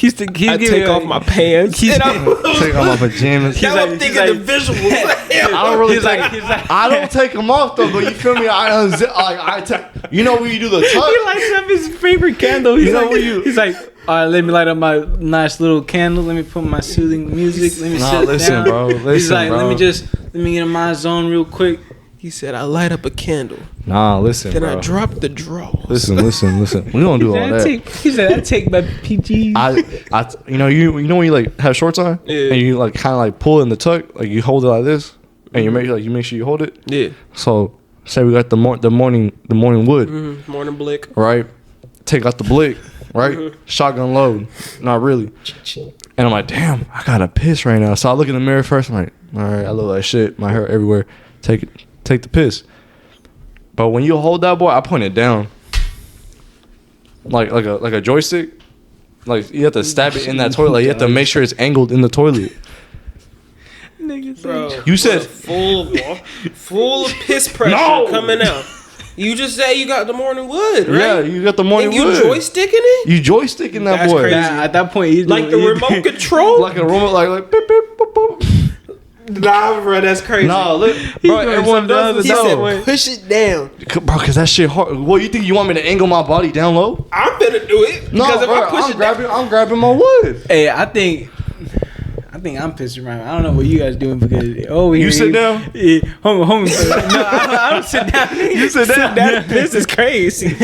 I take off my pants. Take off my pajamas. Now I'm thinking the visuals. I don't really I don't take them off though, but you feel me? I unzip. You know when you do the tuck? He lights up his favorite candle. He's like, all right, let me light up my nice little candle. Let me put my soothing music. Let me sit down. Bro. He's like, let me get in my zone real quick. He said, I light up a candle. Nah, listen, then bro. I drop the draw. Listen. We don't do all that. He said, I take my PGs. You know when you like have shorts on, and you like kind of like pull in the tuck, like you hold it like this, and you make sure you hold it. Yeah. So say we got the morning wood, morning blick, right? Take out the blick, right? Shotgun load, not really. And I'm like, damn, I gotta piss right now. So I look in the mirror first. I'm like, all right, I look like shit. My hair everywhere. Take the piss. But when you hold that boy, I point it down. Like a joystick. Like you have to stab it in that toilet. Like, you have to make sure it's angled in the toilet. Bro, you said full of piss pressure coming out. You just say you got the morning wood, right? Yeah, you got the morning wood. You joysticking it? You joysticking that That's boy. Crazy. At that point, like the remote control? Like a remote, like beep, beep, boop, boop. Nah, bro, that's crazy. Nah, look, bro, everyone does He said push it down. Bro, cause that shit hard. What, you think you want me to angle my body down low? I'm finna do it. No, because if bro, I push I'm grabbing my wood. Hey, I think I'm pissing around. I don't know what you guys doing because you sit down. Yeah, homie. No, I don't sit down. You sit down. This is crazy.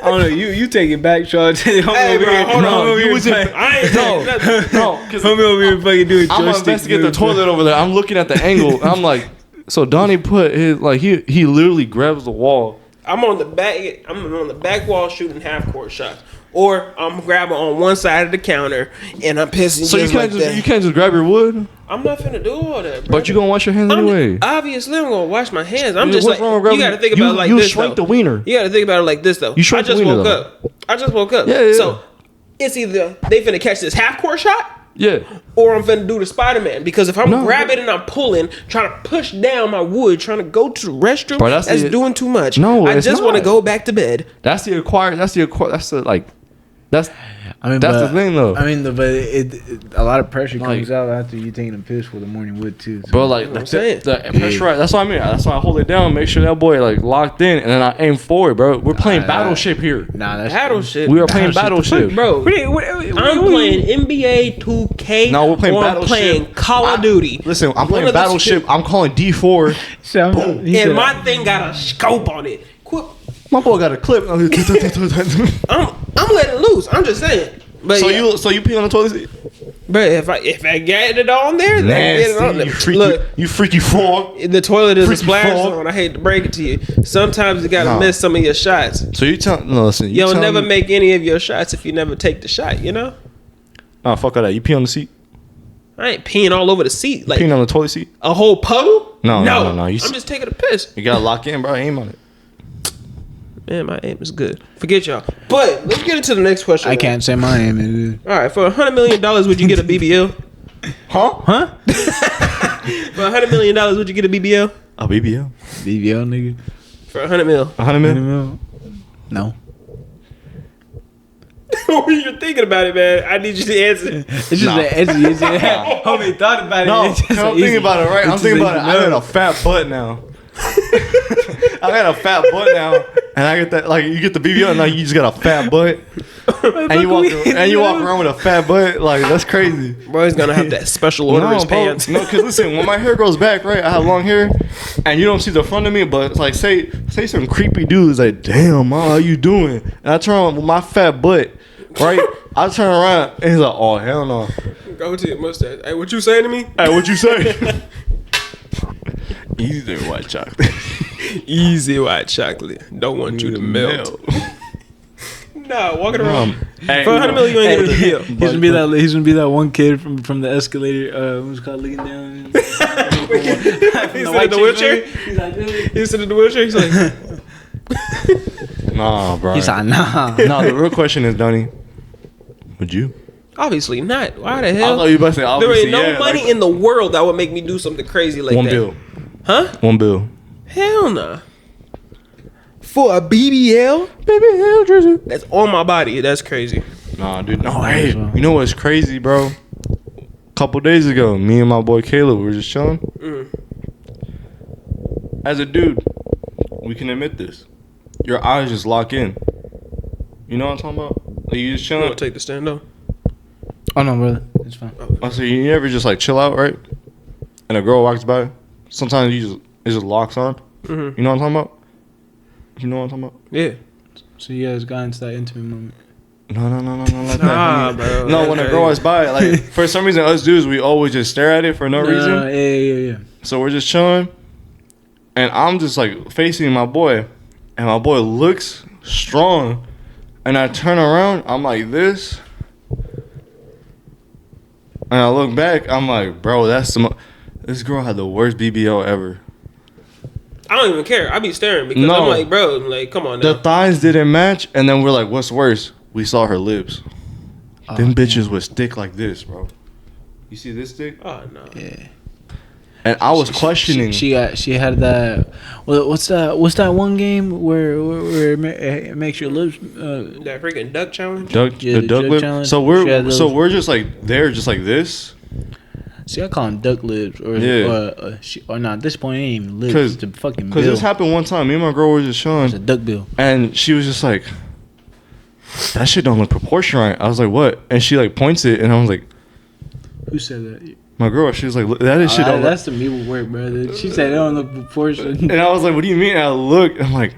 I don't know. You take it back, Charles. Hey, bro, hold on. You was I ain't saying nothing. No, because homie over here fucking doing. I'm gonna investigate the toilet over there. I'm looking at the angle. And I'm like, so Donnie put his he literally grabs the wall. I'm on the back wall shooting half court shots, or I'm grabbing on one side of the counter and I'm pissing. So you can't just grab your wood. I'm not finna do all that, bro. But you gonna wash your hands anyway. Obviously, I'm gonna wash my hands. I'm just what's like, wrong with you gotta think about it like you this. You shrank though. the wiener. You gotta think about it like this though. You shrank the wiener. I just woke up. Yeah. So it's either they finna catch this half court shot. Yeah. Or I'm finna do the Spider-Man, because if I'm grabbing and I'm pulling, trying to push down my wood, trying to go to the restroom, bro, that's doing too much. No, I just want to go back to bed. That's the thing though. I mean, but a lot of pressure comes out after you taking a piss for the morning wood too. So. Bro, like the pressure, right? That's what I mean. That's why I hold it down, make sure that boy like locked in, and then I aim forward, bro. We're playing Battleship here. Nah, that's Battleship. We are playing Battleship, bro. I'm playing NBA 2K. No, we're playing Battleship. I'm playing Call of Duty. Listen, I'm playing Battleship. I'm calling D4. And my thing got a scope on it. My boy got a clip. I'm letting loose. I'm just saying. But so you pee on the toilet seat? But if I get it on there, then get it on there. You freaky frog. The toilet is a splash frog. zone. I hate to break it to you. Sometimes you gotta miss some of your shots. So you tell listen. You'll never make any of your shots if you never take the shot. You know? Nah, fuck all that. You pee on the seat? I ain't peeing all over the seat. Like peeing on the toilet seat? A whole puddle? No. I'm just taking a piss. You gotta lock in, bro. Aim on it. Man, my aim is good. Forget y'all. But let's get into the next question. I can't say my aim is good. All right, for $100 million, would you get a BBL? Huh? For $100 million, would you get a BBL? A BBL? BBL, nigga. For $100 mil. 100 mil? No. You're thinking about it, man. I need you to answer. It's just an edgy. Homie thought about it. No, I'm thinking about it, right? I'm thinking about it. I got a fat butt now. I got a fat butt now, and I get that. Like you get the BBL, and now you just got a fat butt, and you walk around with a fat butt. Like that's crazy. Bro, he's gonna have that special order his pants. No, because listen, when my hair grows back, right, I have long hair, and you don't see the front of me, but it's like say some creepy dude's like, "Damn, ma, how you doing?" And I turn on with my fat butt, right? I turn around, and he's like, "Oh hell no." Go to your mustache. Hey, what you saying to me? Hey, what you say? Easy white chocolate. Easy white chocolate. Don't want you to melt. Nah, walking around. Hey, for $100 million, you ain't gonna get He's gonna be that one kid from the escalator. Who's called looking down. He's in the wheelchair. He's like, he's in the wheelchair. He's like, nah, bro. He's like, nah. Nah, the real question is, Donnie, would you? Obviously not. Why the hell? I thought you about to say obviously. There ain't no money in the world that would make me do something crazy like one that. Bill. Huh? $1 bill. Hell nah. For a BBL? BBL jersey. That's on my body. That's crazy. Nah, dude. No, hey. You know what's crazy, bro? A couple days ago, me and my boy Caleb were just chilling. As a dude, we can admit this. Your eyes just lock in. You know what I'm talking about? Like you just chilling. You want to take the stand up? Oh no, brother. It's fine. So you never just like chill out, right? And a girl walks by. Sometimes it just locks on. You know what I'm talking about? You know what I'm talking about? Yeah. So you guys got into that intimate moment. No, like nah, that. Bro. No, when a girl walks by, like for some reason, us dudes we always just stare at it for no reason. Yeah. So we're just chilling, and I'm just like facing my boy, and my boy looks strong, and I turn around, I'm like this, and I look back, I'm like, bro, this girl had the worst BBL ever. I don't even care. I be staring because I'm like, bro, like, come on now. The thighs didn't match, and then we're like, what's worse? We saw her lips. Them bitches was thick like this, bro. You see this thick? Oh no. Yeah. And I was questioning. She had that. What's that one game where it makes your lips? That freaking duck challenge. The duck lip. challenge. So we're just like there, just like this. See, I call them duck lips, or not. At this point, it ain't even lips. It's a fucking bill. Because this happened one time. Me and my girl were just showing. It's a duck bill. And she was just like, that shit don't look proportional right. I was like, what? And she like points it, and I was like, who said that? My girl. She was like, that is shit. That's the me work, brother. She said it don't look proportional. And I was like, what do you mean? And I looked. I'm like,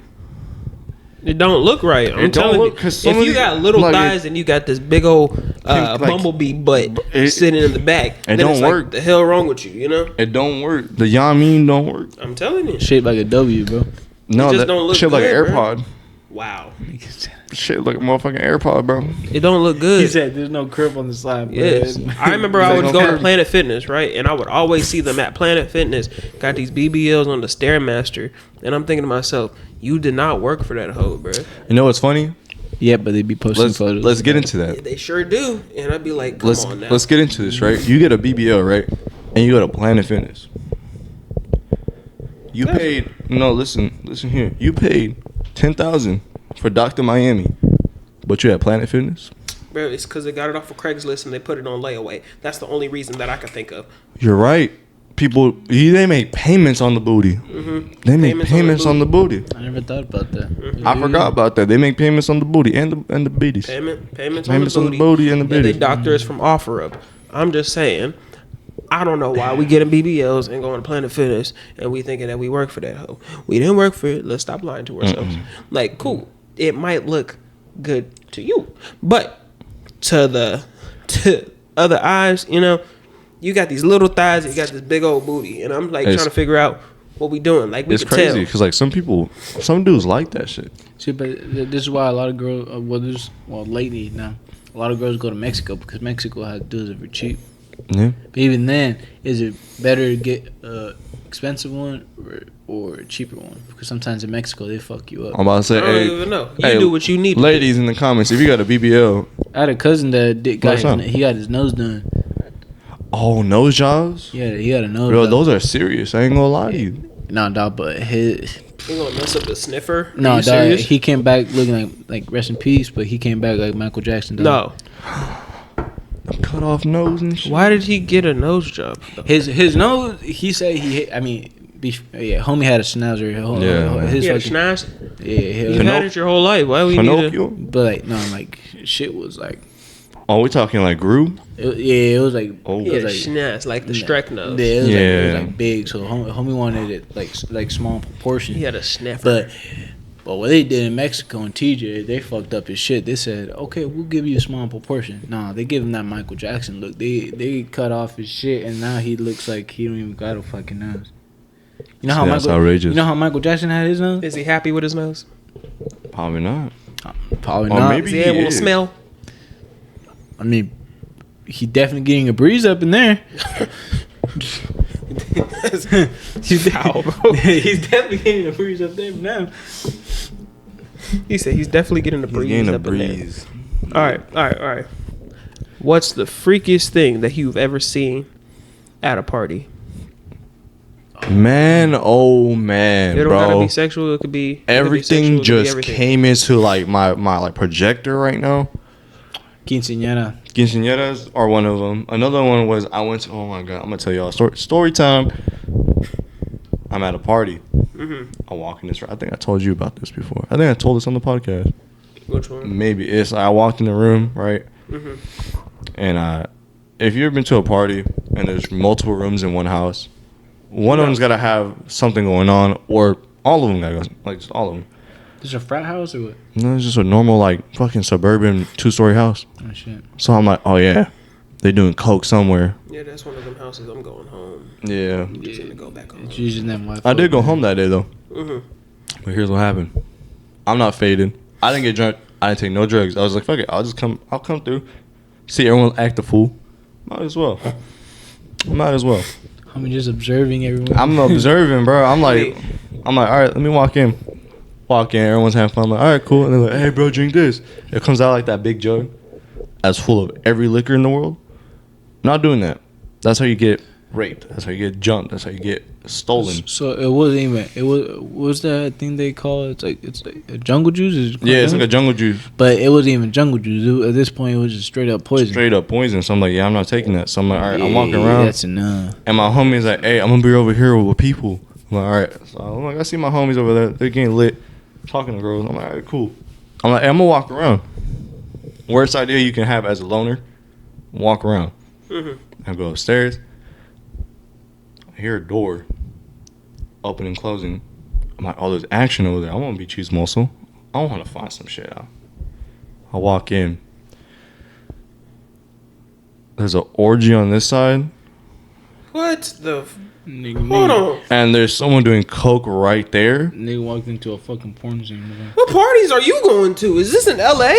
it don't look right. I'm telling you. If you got little thighs and you got this big old bumblebee butt sitting in the back, it don't work. Like, the hell wrong with you? You know? It don't work. The yamin don't work. I'm telling you. Shaped like a W, bro. No, that don't look shaped like an AirPod. Bro. Wow. Shit like a motherfucking AirPod, bro. It don't look good. He said there's no crib on the side, bro. Yes. I remember I would go to Planet Fitness, right? And I would always see them at Planet Fitness. Got these BBLs on the Stairmaster. And I'm thinking to myself, you did not work for that hoe, bro. You know what's funny? Yeah, but they be posting photos. Let's get into that. Yeah, they sure do. And I'd be like, come on now. Let's get into this, right? You get a BBL, right? And you go to Planet Fitness. You paid... No, listen here. You paid $10,000 for Dr. Miami, but you had Planet Fitness? Bro, it's because they got it off of Craigslist and they put it on layaway. That's the only reason that I could think of. You're right. People, they make payments on the booty. Mm-hmm. They make payments on the booty. I never thought about that. Mm-hmm. I forgot about that. They make payments on the booty and the biddies. Payments on the booty and the biddies. They doctors from OfferUp. I'm just saying, I don't know why we getting BBLs and going to Planet Fitness and we thinking that we work for that hoe. We didn't work for it. Let's stop lying to ourselves. Like, cool. It might look good to you, but to other eyes, you know, you got these little thighs, you got this big old booty, and I'm like trying to figure out what we doing. Like, it's crazy because like some dudes like that shit. See, but this is why a lot of girls, lately now, a lot of girls go to Mexico because Mexico has dudes that are cheap. Yeah. But even then, is it better to get expensive one or a cheaper one? Because sometimes in Mexico they fuck you up. I'm about to say, I don't even know. You do what you need. Ladies in the comments, if you got a BBL, I had a cousin that he got his nose done. Oh, nose jobs? Yeah, he had a nose. Bro, those are serious. I ain't gonna lie to you. No, dog, but his. You gonna mess up the sniffer? No, dog. He came back looking like rest in peace, but he came back like Michael Jackson. Dog. No. Cut off nose and shit. Why did he get a nose job? His nose. He said homie had a schnauzer. He had a schnauz? Yeah, you had it your whole life. Why we need to? But like, no, like shit was like. Oh, we talking like grew? It was like. Oh, yeah, like schnauz, like the Shrek nose. Yeah, it was like big. So homie wanted it like small proportion. He had a sniffer. But what they did in Mexico and TJ, they fucked up his shit. They said, okay, we'll give you a small proportion. Nah, they give him that Michael Jackson look. They cut off his shit, and now he looks like he don't even got a fucking nose. You know how outrageous. You know how Michael Jackson had his nose? Is he happy with his nose? Probably not. Probably not. Maybe he able to smell. I mean, he definitely getting a breeze up in there. He's definitely getting a breeze up there now. He said he's definitely getting a breeze up in there. All right. What's the freakiest thing that you've ever seen at a party? Man, oh man, it don't bro. gotta be sexual. It could be everything. Just came into like my like projector right now. Quinceañeras are one of them. Another one was I went to. Oh my god, I'm gonna tell y'all a story time. I'm at a party. Mm-hmm. I walk in this. I think I told you about this before. I think I told this on the podcast. Which one? Maybe it's. I walked in the room, right? Mm-hmm. And if you've ever been to a party and there's multiple rooms in one house, one of them's got to have something going on, or all of them got like just all of them. Is it a frat house or what? No, it's just a normal like fucking suburban 2-story house. Oh shit! So I'm like, oh yeah, they doing coke somewhere. Yeah, that's one of them houses. I'm going home. Yeah. I'm just gonna go back home. I did go home that day though. Mm-hmm. But here's what happened. I'm not faded. I didn't get drunk. I didn't take no drugs. I was like, fuck it. I'll come through. See everyone act a fool. Might as well. I'm just observing everyone. I'm observing, bro. I'm like, all right, let me walk in. Everyone's having fun. I'm like, all right, cool. And they're like, hey, bro, drink this. It comes out like that big jug that's full of every liquor in the world. I'm not doing that. That's how you get raped. That's how you get jumped. That's how you get stolen. So it wasn't even. It was that thing they call it? It's like a jungle juice. It's like a jungle juice. But it wasn't even jungle juice. At this point, it was just straight up poison. Straight up poison. So I'm like, yeah, I'm not taking that. So I'm like, all right, I'm walking around. That's enough. And my homie's like, hey, I'm gonna be over here with people. I'm like, all right. So I'm like, I see my homies over there. They're getting lit, talking to girls. I'm like, all right, cool. I'm like, hey, I'm gonna walk around. Worst idea you can have as a loner, walk around. I go upstairs. I hear a door opening, closing. I'm like, oh, there's action over there. I want to be cheese muscle. I want to find some shit out. I walk in. There's an orgy on this side. What the? Hold on. And there's someone doing coke right there. Nigga walked into a fucking porn scene. What parties are you going to? Is this in LA?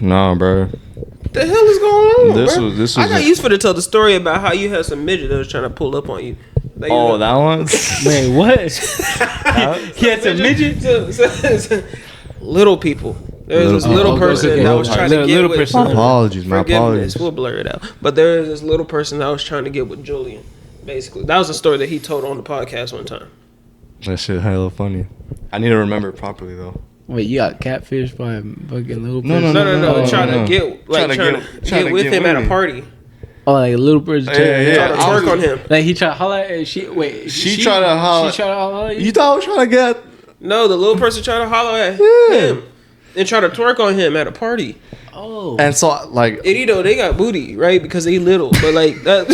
Nah, bro. What the hell is going on, This was I got used for to tell the story about how you had some midget that was trying to pull up on you. Like, oh, that one? Wait, what? He had some midget? Little people. There was this little person that was trying to get with... My apologies. We'll blur it out. But there was this little person that was trying to get with Julian, basically. That was a story that he told on the podcast one time. That shit hella funny. I need to remember it properly, though. Wait, you got catfish by a fucking little No. person? Trying to get with him at a party. Oh, like a little person trying to twerk on him. Like he tried to holler at She tried to holler. She tried to holler at you? You thought I was trying to get... No, the little person tried to holler at him. And try to twerk on him at a party. Oh. And so, like... And you know, they got booty, right? Because they little. But, like... That,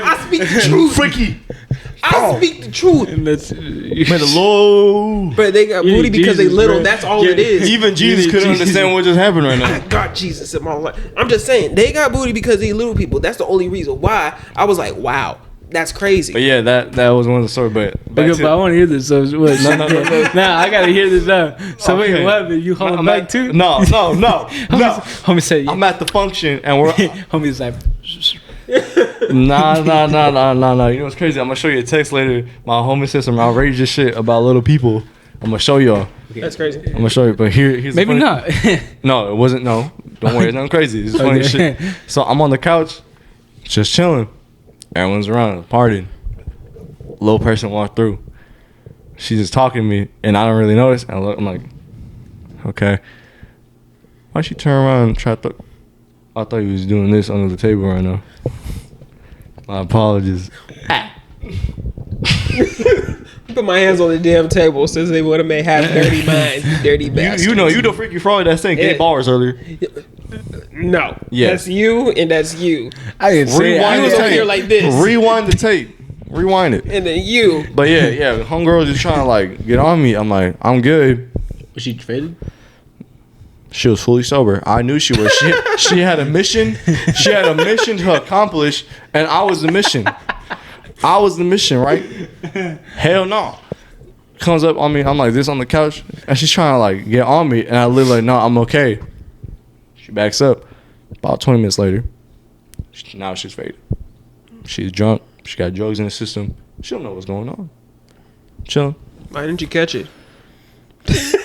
I speak the truth. Freaky. I speak the truth. And that's... But they got booty because they little. Bro. That's all it is. Even Jesus couldn't understand what just happened right now. I got Jesus in my life. I'm just saying, they got booty because they little people. That's the only reason why I was like, wow. That's crazy. But yeah, that was one of the stories. But I want to hear this. So what? No. Nah, I gotta hear this now. So okay. Wait, what happened? You holding back too? No. Homie said, I'm at the function and we're... Homie's like... Nah. You know what's crazy? I'm gonna show you a text later. My homie said some outrageous shit about little people. I'm gonna show y'all. Okay. That's crazy. I'm gonna show you. But here's maybe the not. No, it wasn't. No, don't worry. It's nothing crazy. It's funny shit. So I'm on the couch, just chilling. Everyone's around, partying. Little person walked through. She's just talking to me, and I don't really notice. And I'm like, okay. Why'd she turn around and try to... I thought he was doing this under the table right now. My apologies. Put my hands on the damn table since they would have made half dirty minds, dirty bastards. You know, you the freaky fraud that saying gay bars earlier. No. Yes. That's you and that's you. I didn't say it. I was over here like this. Rewind the tape. Rewind it. And then you. But yeah. Homegirl just trying to like get on me. I'm like, I'm good. Was she faded? She was fully sober. I knew she was. She had a mission. She had a mission to accomplish, and I was the mission. Right? Hell no. Comes up on me. I'm like this on the couch, and she's trying to like get on me, and I live like, no, I'm okay. She backs up. About 20 minutes later, now she's faded. She's drunk. She got drugs in the system. She don't know what's going on. Chilling. Why didn't you catch it? Wait,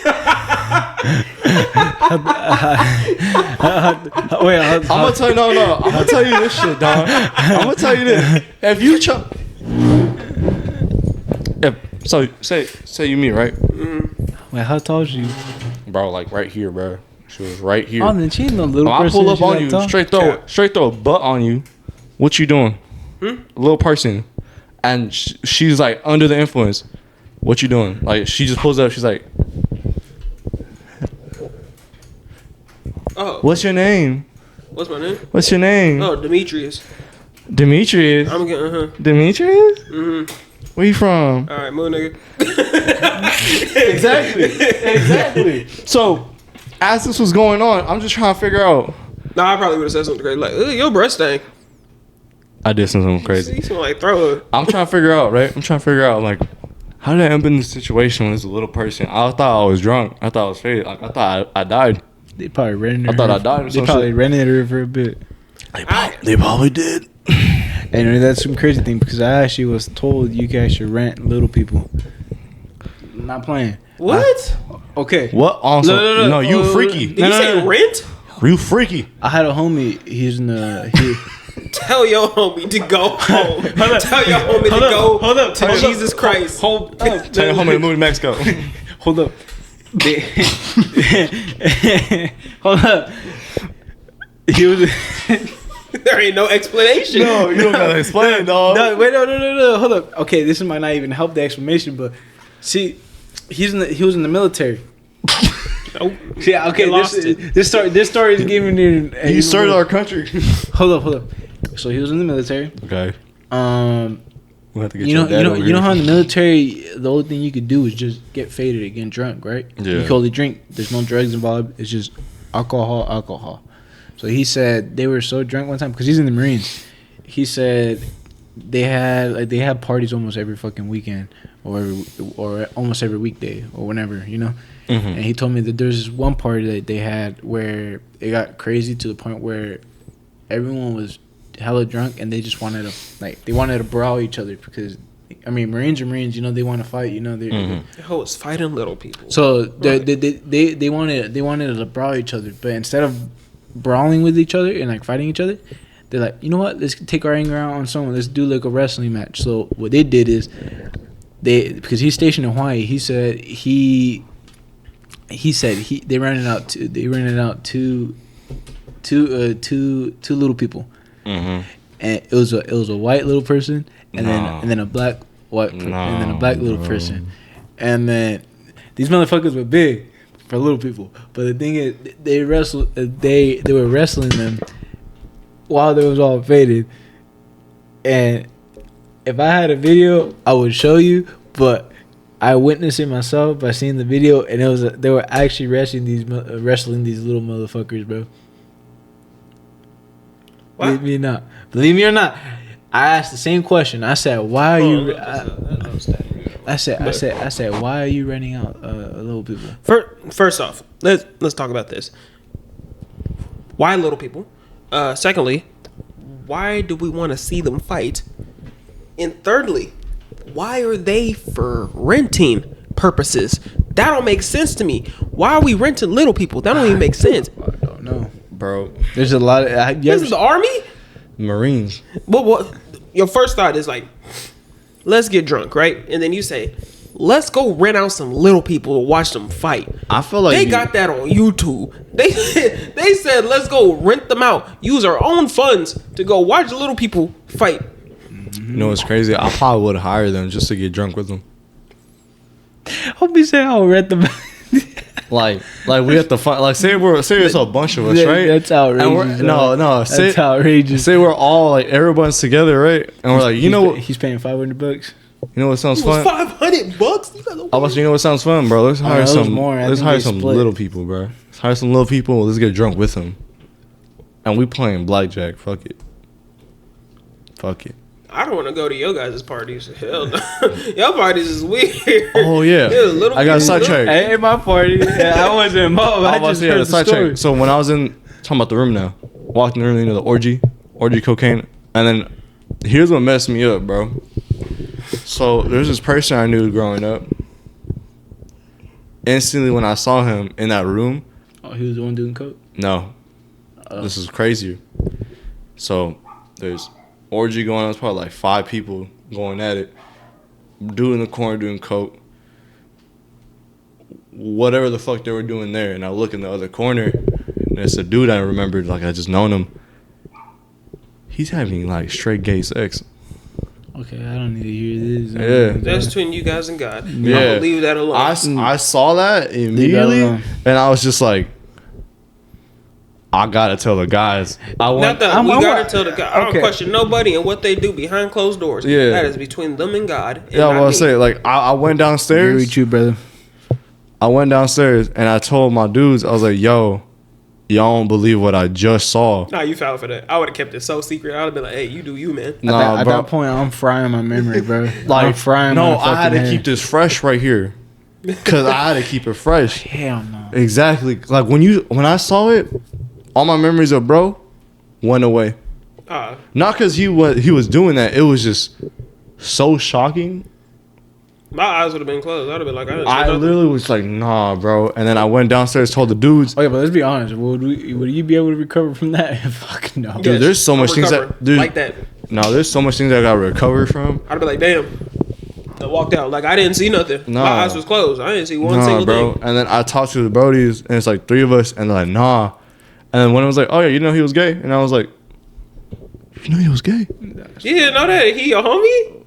I'm gonna tell you. No. I'm gonna tell you this shit, dog. I'm gonna tell you this. If you so say you meet right. Wait, how tall is you, bro? Like right here, bro. She was right here. Oh, then she no little person. I pull up on you, straight throw a butt on you. What you doing? A little person, and she's like under the influence. What you doing? Like she just pulls up. She's like, "Oh, what's your name? What's my name? What's your name? Oh, Demetrius. Demetrius. I'm getting Demetrius. Where you from? All right, move, nigga. Exactly. So, as this was going on, I'm just trying to figure out. No, I probably would have said something crazy like, your breath stank. I did something crazy. You smell like throw it. I'm trying to figure out, right? Like, how did I end up in this situation when it's a little person? I thought I was drunk. I thought I was faded. Like, I thought I died. They probably rented her. I thought I died. They probably rented her for a bit. They probably did. And that's some crazy thing because I actually was told you guys should rent little people. I'm not playing. What? Okay. What? Also, no, you freaky. Did you say rent? You freaky. I had a homie. He's in the. Tell your homie to go home. Tell your homie to go. Hold up. To Jesus Christ. Hold up. Tell your homie to move to Mexico. Hold up. Hold up. He was. There ain't no explanation. No, you don't gotta explain it, dog. No, wait, no. Hold up. Okay, this might not even help the explanation, but see, he was in the military. Nope. Yeah. Okay. This story is giving you. You started our country. Hold up. So he was in the military. Okay. We'll have to get you know how in the military the only thing you could do is just get faded and get drunk, right? Yeah. You can only drink. There's no drugs involved. It's just alcohol. So he said they were so drunk one time because he's in the Marines. He said they had parties almost every fucking weekend or almost every weekday or whenever, you know. Mm-hmm. And he told me that there's this one party that they had where it got crazy to the point where everyone was hella drunk and they just wanted to brawl each other because I mean Marines are Marines, you know, they want to fight, you know. They're it's fighting little people. So they wanted to brawl each other, but instead of brawling with each other and like fighting each other, they're like, you know what, let's take our anger out on someone, let's do like a wrestling match. So what they did is because he's stationed in Hawaii, he said they rented out two little people. Mm-hmm. And it was a white little person and then a black and then a black little person, and then these motherfuckers were big for little people. But the thing is, they were wrestling them while they was all faded. And if I had a video, I would show you, but I witnessed it myself by seeing the video, and they were actually wrestling these little motherfuckers, bro. What? Believe me or not, I asked the same question. I said, "Why are you?" I said, "Why are you renting out little people?" First off, let's talk about this. Why little people? Secondly, why do we want to see them fight? And thirdly, why are they for renting purposes? That don't make sense to me. Why are we renting little people? That don't even make sense. I don't know, bro. There's a lot of. This is the Army? Marines. What? Your first thought is like, let's get drunk, right? And then you say, let's go rent out some little people to watch them fight. I feel like they got that on YouTube. They said, let's go rent them out. Use our own funds to go watch little people fight. You know what's crazy? I probably would hire them just to get drunk with them. Hope you say I'll rent them. like we have to fight. Like say it's a bunch of us, right? That's outrageous. No. That's outrageous. Say we're all like everyone's together, right? And we're like, you know what? He's paying $500. You know what sounds fun? $500? You know what sounds fun, bro? Let's hire some split. little people, bro. Let's hire some little people. Let's get drunk with them. And we playing blackjack. Fuck it. I don't want to go to your guys' parties. Hell no. Your parties is weird. Oh, yeah. I got sidetracked. Hey, my party. Yeah, I wasn't involved. I just heard the story. So when I was talking about the room now, walked in the room, you know, the orgy cocaine. And then here's what messed me up, bro. So there's this person I knew growing up. Instantly when I saw him in that room. Oh, he was the one doing coke? No. This is crazier. So there's orgy going on. It's probably like 5 people going at it. Dude in the corner doing coke. Whatever the fuck they were doing there. And I look in the other corner. And it's a dude I remembered. Like I just known him. He's having like straight gay sex. Okay, I don't need to hear this. Yeah. That's between you guys and God. Yeah. I'm going to leave that alone. I saw that immediately. And I was just like, I gotta tell the guys. We gotta tell the guys. I don't question nobody and what they do behind closed doors. Yeah, that is between them and God. And I was gonna say, like, I went downstairs. Agree with you, brother. I went downstairs and I told my dudes, I was like, "Yo, y'all don't believe what I just saw." Nah, you foul for that. I would have kept it so secret. I would have been like, "Hey, you do you, man." At that point, I'm frying my memory, bro. Like, I'm frying. No, I had to keep this fresh right here, cause I had to keep it fresh. Hell no. Exactly. Like when I saw it. All my memories of bro went away. Not because he was doing that. It was just so shocking. My eyes would have been closed. I'd have been like, I literally was like, nah, bro. And then I went downstairs, told the dudes. Okay, but let's be honest. Would you be able to recover from that? Fuck no. Dude, there's so much things that... Dude, like that. No, there's so much things that I got to recover from. I'd be like, damn. I walked out. Like, I didn't see nothing. Nah. My eyes was closed. I didn't see one single thing. And then I talked to the brodies, and it's like 3 of us, and they're like, nah. And then one was like, oh, yeah, you know he was gay? And I was like, you know he was gay? You didn't know that? He a homie?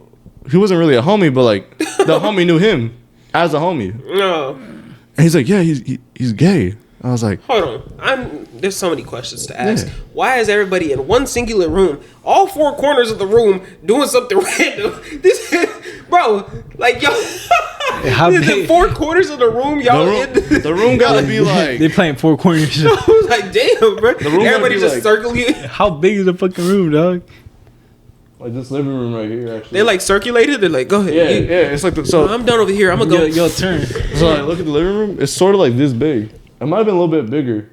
He wasn't really a homie, but like the homie knew him as a homie. No. And he's like, yeah, he's gay. I was like, hold on. There's so many questions to ask. Yeah. Why is everybody in one singular room, all 4 corners of the room, doing something random? Bro, like y'all. How big? In 4 corners of the room, y'all the room gotta be like they playing 4 corners. I was like, damn, bro. Everybody just like, circling. How big is the fucking room, dog? Like this living room right here, actually. They like circulated. They're like, go ahead. Yeah. It's like so. I'm done over here. I'm gonna go. Your turn. So like, look at the living room. It's sort of like this big. It might have been a little bit bigger.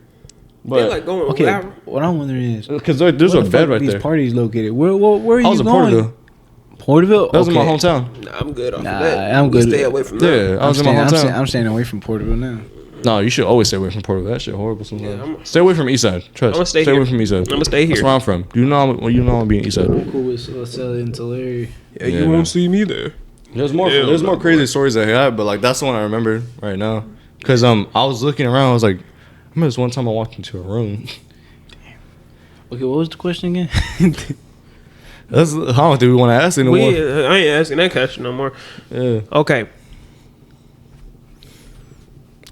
But they're like going. Okay. What I'm wondering is because there's a bed right there. These parties located. Where are you going? Porterville. Porterville. That was in my hometown. Nah, I'm good off of that. I'm good. Stay away from that. Yeah, I was in my hometown. I'm staying away from Porterville now. No, you should always stay away from Porterville. That shit horrible sometimes. Yeah, stay away from East Side. Trust. I'm gonna stay here. Away from East Side. I'm gonna stay here. That's where I'm from. You know I'm gonna be in East Side. I'm cool with Tulare and Tulare. Yeah, you won't see me there. There's more crazy stories I had, but like that's the one I remember right now. Cause I was looking around. I was like, I remember this one time I walked into a room. Damn. Okay, what was the question again? I don't think we want to ask anymore. I ain't asking that question no more. Yeah. Okay.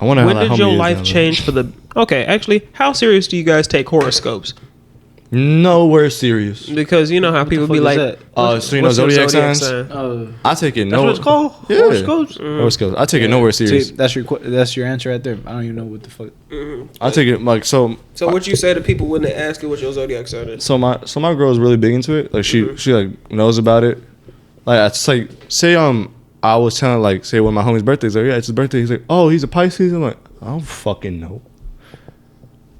I wonder when did your life change for the... Okay, actually, how serious do you guys take horoscopes? Nowhere serious. Because you know how people be like... so you know zodiac signs? I take it nowhere. That's what it's called? Yeah. Horoscopes? Horoscopes. I take it nowhere serious. See, that's your answer right there. I don't even know what the fuck. I take it like so... So what you say to people when they ask you what your zodiac sign is? So my girl is really big into it. Like she like knows about it. Like it's like say I was telling like say when my homie's birthday is like yeah it's his birthday. He's like oh he's a Pisces. I'm like I don't fucking know.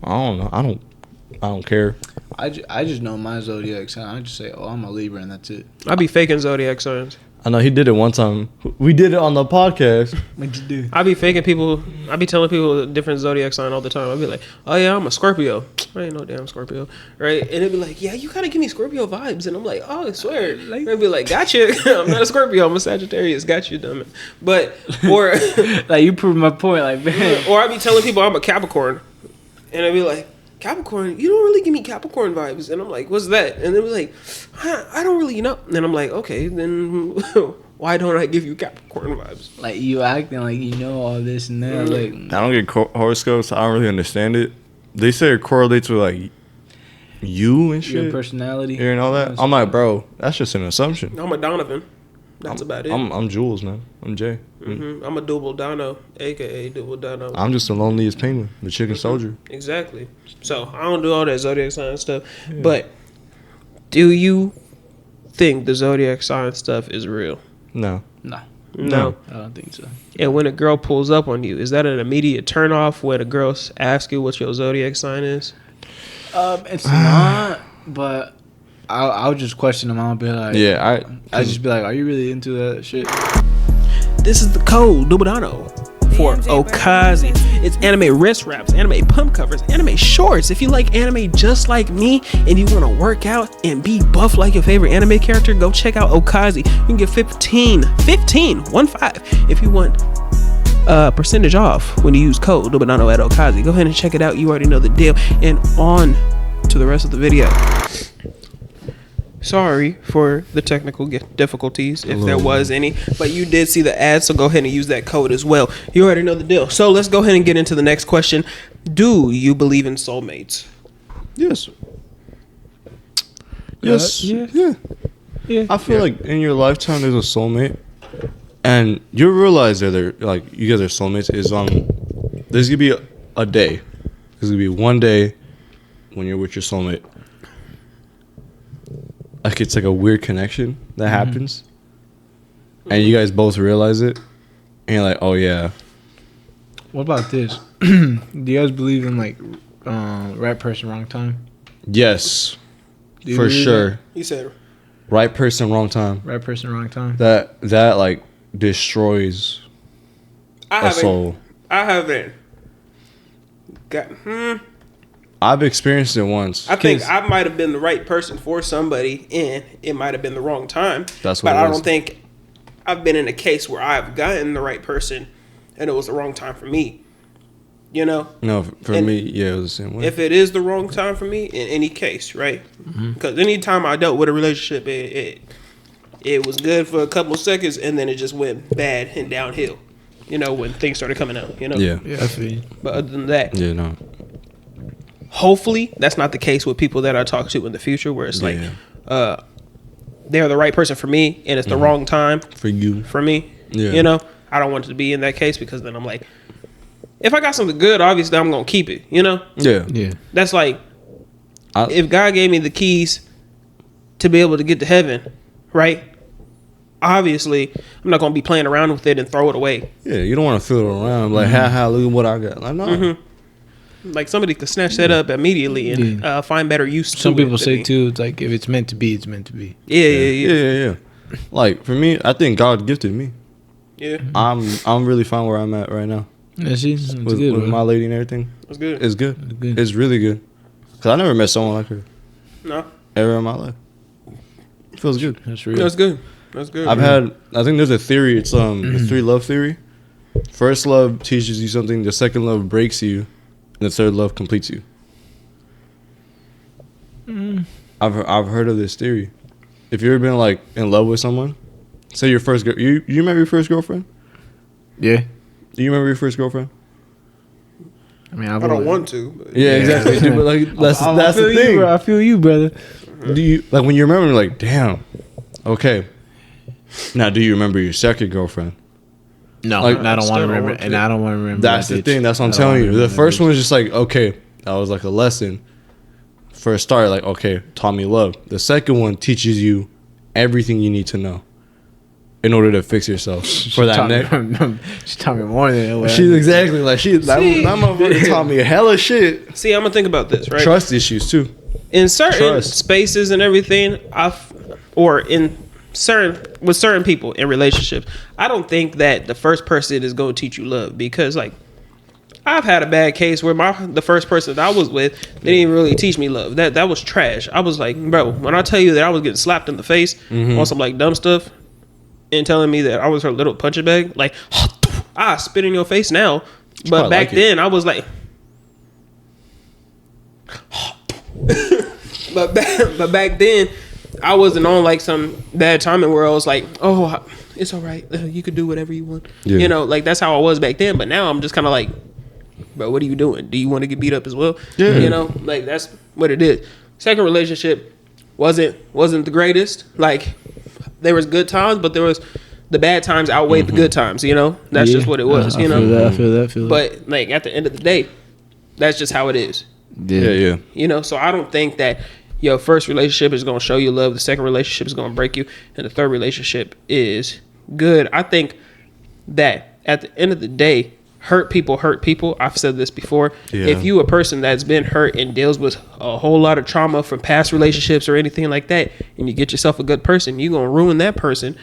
I don't know. I don't care. I just know my zodiac sign. I just say oh I'm a Libra and that's it. I be faking zodiac signs. I know he did it one time. We did it on the podcast. What'd you do? I be faking people. I be telling people a different zodiac sign all the time. I be like, oh yeah, I'm a Scorpio. I ain't no damn Scorpio, right? And it'd be like, yeah, you kind of give me Scorpio vibes, and I'm like, oh, I swear. And I'd be like, gotcha. I'm not a Scorpio. I'm a Sagittarius. Got you, dumb it. But or like you proved my point, like man. Or I be telling people I'm a Capricorn, and I'd be like. Capricorn, you don't really give me Capricorn vibes. And I'm like, what's that? And they were like, I don't really know. And I'm like, okay, then why don't I give you Capricorn vibes? Like, you acting like you know all this and that. Like, I don't get horoscopes. I don't really understand it. They say it correlates with, like, you and shit. Your personality. And all that. I'm like, bro, that's just an assumption. I'm a Donovan. That's about it. I'm Jules, man. I'm Jay. Mm-hmm. I'm a double Dono, a.k.a. double Dono. I'm just the loneliest penguin, the chicken soldier. Exactly. So, I don't do all that zodiac sign stuff. Yeah. But, do you think the zodiac sign stuff is real? No. No. I don't think so. And when a girl pulls up on you, is that an immediate turnoff when a girl asks you what your zodiac sign is? It's not, but... I'll just question them. I'll be like, yeah, I just be like, are you really into that shit? This is the code Dubadano for Okazi. It's anime wrist wraps, anime pump covers, anime shorts. If you like anime just like me and you want to work out and be buff like your favorite anime character, go check out Okazi. You can get 15 if you want percentage off when you use code Dubadano at Okazi. Go ahead and check it out. You already know the deal. And on to the rest of the video. Sorry for the technical difficulties, if there was any, but you did see the ad, so go ahead and use that code as well. You already know the deal. So let's go ahead and get into the next question. Do you believe in soulmates? Yes. Yes. Yeah. I feel like in your lifetime there's a soulmate, and you realize that they're like you guys are soulmates. Is there's gonna be a day. There's gonna be one day when you're with your soulmate. Like it's like a weird connection that happens, and you guys both realize it, and you're like, "Oh yeah." What about this? Do you guys believe in like right person, wrong time? Yes, for sure. You said right person, wrong time. Right person, wrong time. That like destroys a soul. I haven't. I've experienced it once. I think I might have been the right person for somebody, and it might have been the wrong time. That's what. But I don't think I've been in a case where I've gotten the right person, and it was the wrong time for me. You know? No, for me, yeah, it was the same way. If it is the wrong time for me, in any case, right? Because any time I dealt with a relationship, it was good for a couple of seconds, and then it just went bad and downhill. You know, when things started coming out. You know? Yeah, I feel you. But other than that, yeah, no. Hopefully, that's not the case with people that I talk to in the future, where it's like, they're the right person for me, and it's the wrong time for you, for me. Yeah. You know, I don't want it to be in that case, because then I'm like, if I got something good, obviously I'm gonna keep it. You know. Yeah. Yeah. That's like, if God gave me the keys to be able to get to heaven, right? Obviously, I'm not gonna be playing around with it and throw it away. Yeah, you don't want to throw it around like, ha, look at what I got. Like, no. Like, somebody could snatch that up immediately and find better use. Some people say too, it's like, if it's meant to be, it's meant to be. Yeah. Like, for me, I think God gifted me. Yeah. I'm really fine where I'm at right now. Yeah, see, it's with, good, with my lady and everything. It's good. It's good. It's really good. Cause I never met someone like her. No. Ever in my life. It feels good. That's real. That's good. That's good. I think there's a theory. It's the 3 love theory. First love teaches you something. The second love breaks you. And the third love completes you. I've heard of this theory. If you've ever been like in love with someone, say your first girl, you remember your first girlfriend? Yeah. Do you remember your first girlfriend? I mean, I don't want to. But yeah, exactly. But like that's the thing. I feel you, brother. Do you like when you remember? You're like, damn. Okay. Now, do you remember your second girlfriend? No, like, I don't want to remember, and I don't want to remember. That's the thing. That's what I'm telling you. The first one was just like, okay, that was like a lesson for a start. Like, okay, taught me love. The second one teaches you everything you need to know in order to fix yourself for that next. She taught me more than that. She's exactly like that motherfucker taught me hella shit. See, I'm gonna think about this, right? Trust issues too. In certain spaces and everything, with certain people in relationships, I don't think that the first person is going to teach you love, because like, I've had a bad case where the first person that I was with, they didn't even really teach me love. That was trash. I was like, bro, when I tell you that I was getting slapped in the face on some like dumb stuff and telling me that I was her little punching bag, like, I spit in your face now. But back then I was like, but back then I wasn't on like some bad timing where I was like, oh, it's all right, you could do whatever you want. You know, like, that's how I was back then. But now I'm just kind of like, bro, what are you doing? Do you want to get beat up as well? You know, like, that's what it is. Second relationship wasn't the greatest. Like, there was good times, but there was the bad times outweighed the good times. You know, that's just what it was. You know, I feel that. But like, at the end of the day, that's just how it is. Yeah. You know, so I don't think that your first relationship is going to show you love, the second relationship is going to break you, and the third relationship is good. I think that at the end of the day, hurt people. I've said this before. If you a person that's been hurt and deals with a whole lot of trauma from past relationships or anything like that, and you get yourself a good person, you're going to ruin that person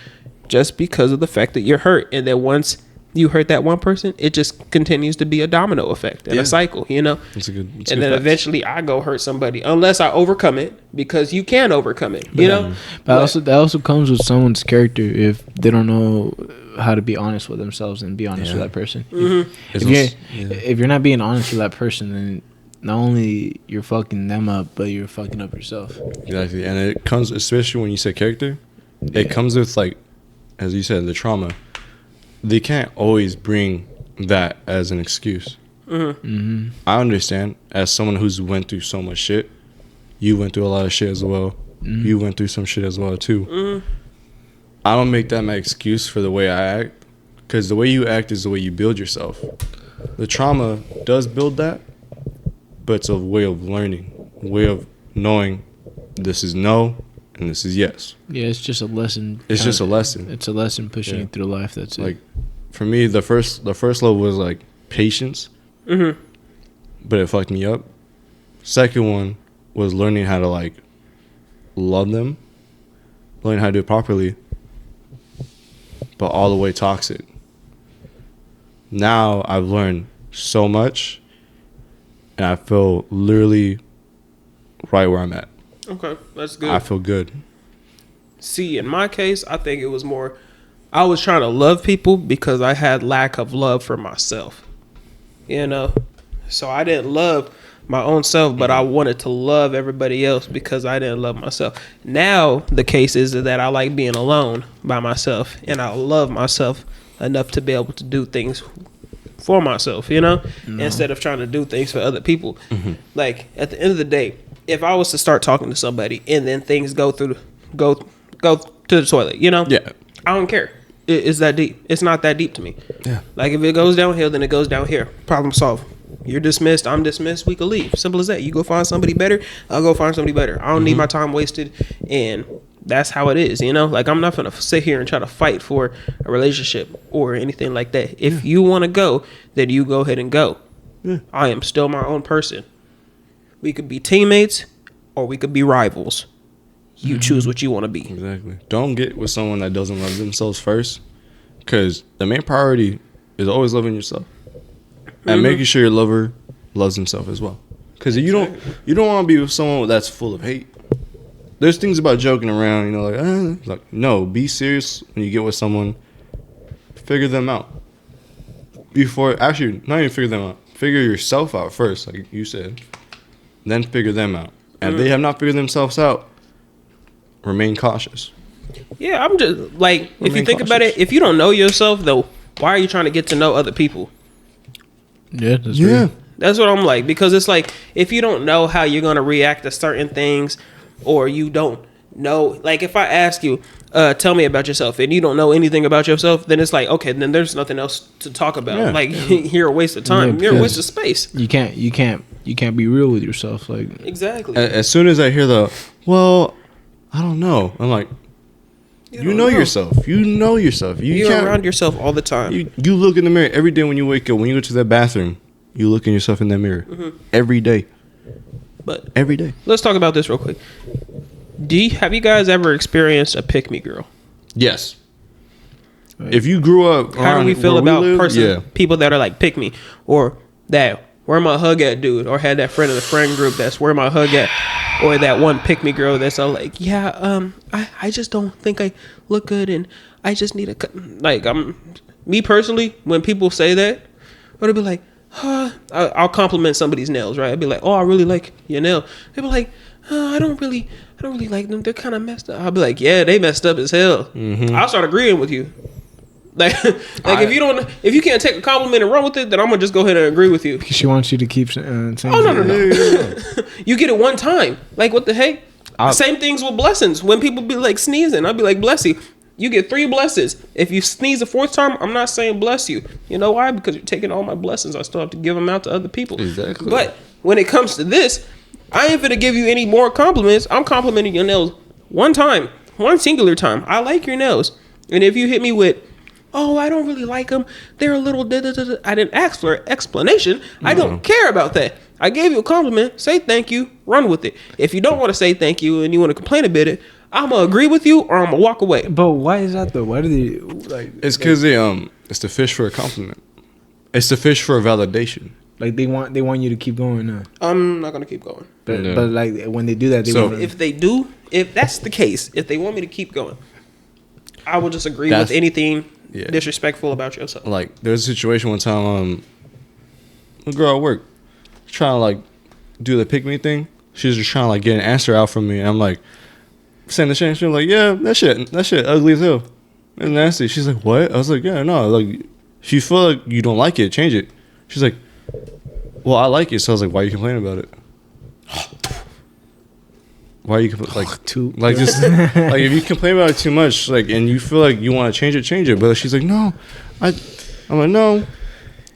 just because of the fact that you're hurt. And then once you hurt that one person, it just continues to be a domino effect and a cycle, you know? And then eventually I go hurt somebody, unless I overcome it, because you can overcome it, you know? But that also comes with someone's character if they don't know how to be honest with themselves and be honest with that person. If you're not being honest with that person, then not only you're fucking them up, but you're fucking up yourself. Exactly. And it comes, especially when you say character, it comes with, like, as you said, the trauma. They can't always bring that as an excuse. I understand, as someone who's went through so much shit, you went through a lot of shit as well. You went through some shit as well too. I don't make that my excuse for the way I act, because the way you act is the way you build yourself. The trauma does build that, but it's a way of learning, a way of knowing this is no and this is yes. Yeah, it's just a lesson. It's just a lesson. It's a lesson pushing you through life. That's like, for me, the first level was like patience, but it fucked me up. Second one was learning how to like love them, learning how to do it properly. but all the way toxic. Now I've learned so much, and I feel literally right where I'm at. Okay, that's good. I feel good. See, in my case, I think it was more, I was trying to love people because I had lack of love for myself. You know? So I didn't love my own self, but I wanted to love everybody else because I didn't love myself. Now, the case is that I like being alone by myself, and I love myself enough to be able to do things for myself, you know? No. Instead of trying to do things for other people. Mm-hmm. Like, at the end of the day, if I was to start talking to somebody and then things go to the toilet, you know? Yeah. I don't care. It's that deep. It's not that deep to me. Yeah. Like, if it goes downhill, then it goes down here. Problem solved. You're dismissed. I'm dismissed. We could leave. Simple as that. You go find somebody better. I'll go find somebody better. I don't need my time wasted. And that's how it is, you know? Like, I'm not going to sit here and try to fight for a relationship or anything like that. If you want to go, then you go ahead and go. Yeah. I am still my own person. We could be teammates or we could be rivals. You choose what you want to be. Exactly. Don't get with someone that doesn't love themselves first, because the main priority is always loving yourself and making sure your lover loves himself as well. Because you don't want to be with someone that's full of hate. There's things about joking around, you know, like no, be serious when you get with someone. Figure them out before. Actually, not even figure them out. Figure yourself out first, like you said. Then figure them out. And if they have not figured themselves out, remain cautious. Yeah, I'm just like, if you think about it, if you don't know yourself, though, why are you trying to get to know other people? Yeah, that's real. That's what I'm like, because it's like, if you don't know how you're gonna react to certain things, or you don't know, like if I ask you, tell me about yourself, and you don't know anything about yourself, then it's like, okay, then there's nothing else to talk about. Yeah. Like you're a waste of time. You're a waste of space. You can't be real with yourself. Like exactly. As soon as I hear I don't know. I'm like, you know yourself. You know yourself. You're around yourself all the time. You look in the mirror every day when you wake up. When you go to that bathroom, you look in yourself in that mirror every day. But every day. Let's talk about this real quick. Have you guys ever experienced a pick-me girl? Yes. Right. If you grew up, how do we feel about people that are like pick me, or that where my hug at dude, or had that friend in the friend group that's where my hug at, or that one pick me girl that's all like, I just don't think I look good, and I just need me personally, when people say that, or they'll be like, I'll compliment somebody's nails, right? I'd be like, oh, I really like your nail. They'll be like, I don't really like them. They're kind of messed up. I'll be like, yeah, they messed up as hell. Mm-hmm. I'll start agreeing with you. If you can't take a compliment and run with it, then I'm gonna just go ahead and agree with you. She wants you to keep saying. Oh no. You get it one time. Like what the heck? Same things with blessings. When people be like sneezing, I'll be like, bless you. You get 3 blessings. If you sneeze the 4th time, I'm not saying bless you. You know why? Because you're taking all my blessings. I still have to give them out to other people. Exactly. But when it comes to this, I ain't finna give you any more compliments. I'm complimenting your nails one time, one singular time. I like your nails. And if you hit me with, oh, I don't really like them, they're a little da-da-da-da, I didn't ask for an explanation. I don't care about that. I gave you a compliment. Say thank you. Run with it. If you don't want to say thank you and you want to complain a bit, I'm gonna agree with you or I'm gonna walk away. But why is that though? Why do they like? It's because it's the fish for a compliment. It's the fish for a validation. Like they want you to keep going now. I'm not gonna keep going. But like when they do that, if that's the case, if they want me to keep going, I will just agree with anything disrespectful about yourself. Like there's a situation one time, a girl at work trying to like do the pick me thing. She's just trying to like get an answer out from me, and I'm like saying the shit. She's like, yeah, that shit ugly as hell and nasty. She's like, what? I was like, yeah, no, like if you feel like you don't like it, change it. She's like, well, I like it. So I was like, why are you complaining about it? Why are you like just like if you complain about it too much, like, and you feel like you want to change it. But she's like, no, I'm like, no,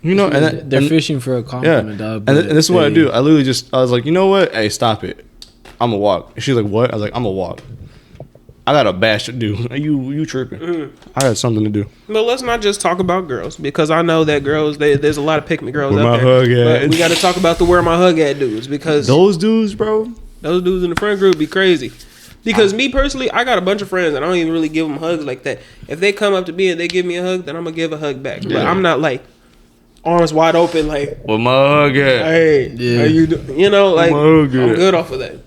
you know, and they're fishing for a compliment, dog. And this is what I do. I was like, you know what? Hey, stop it. I'm gonna walk. And she's like, what? I was like, I'm gonna walk. I got a bash to do. You tripping? I got something to do. But let's not just talk about girls, because I know that girls, there's a lot of pick me girls where out there. Hug at. But we got to talk about the where my hug at dudes, because those dudes, bro. Those dudes in the friend group be crazy. Because me personally, I got a bunch of friends and I don't even really give them hugs like that. If they come up to me and they give me a hug, then I'm gonna give a hug back. Yeah. But I'm not like arms wide open, like, well, my hug at? Hey, how you do? You know, like, I'm good off of that.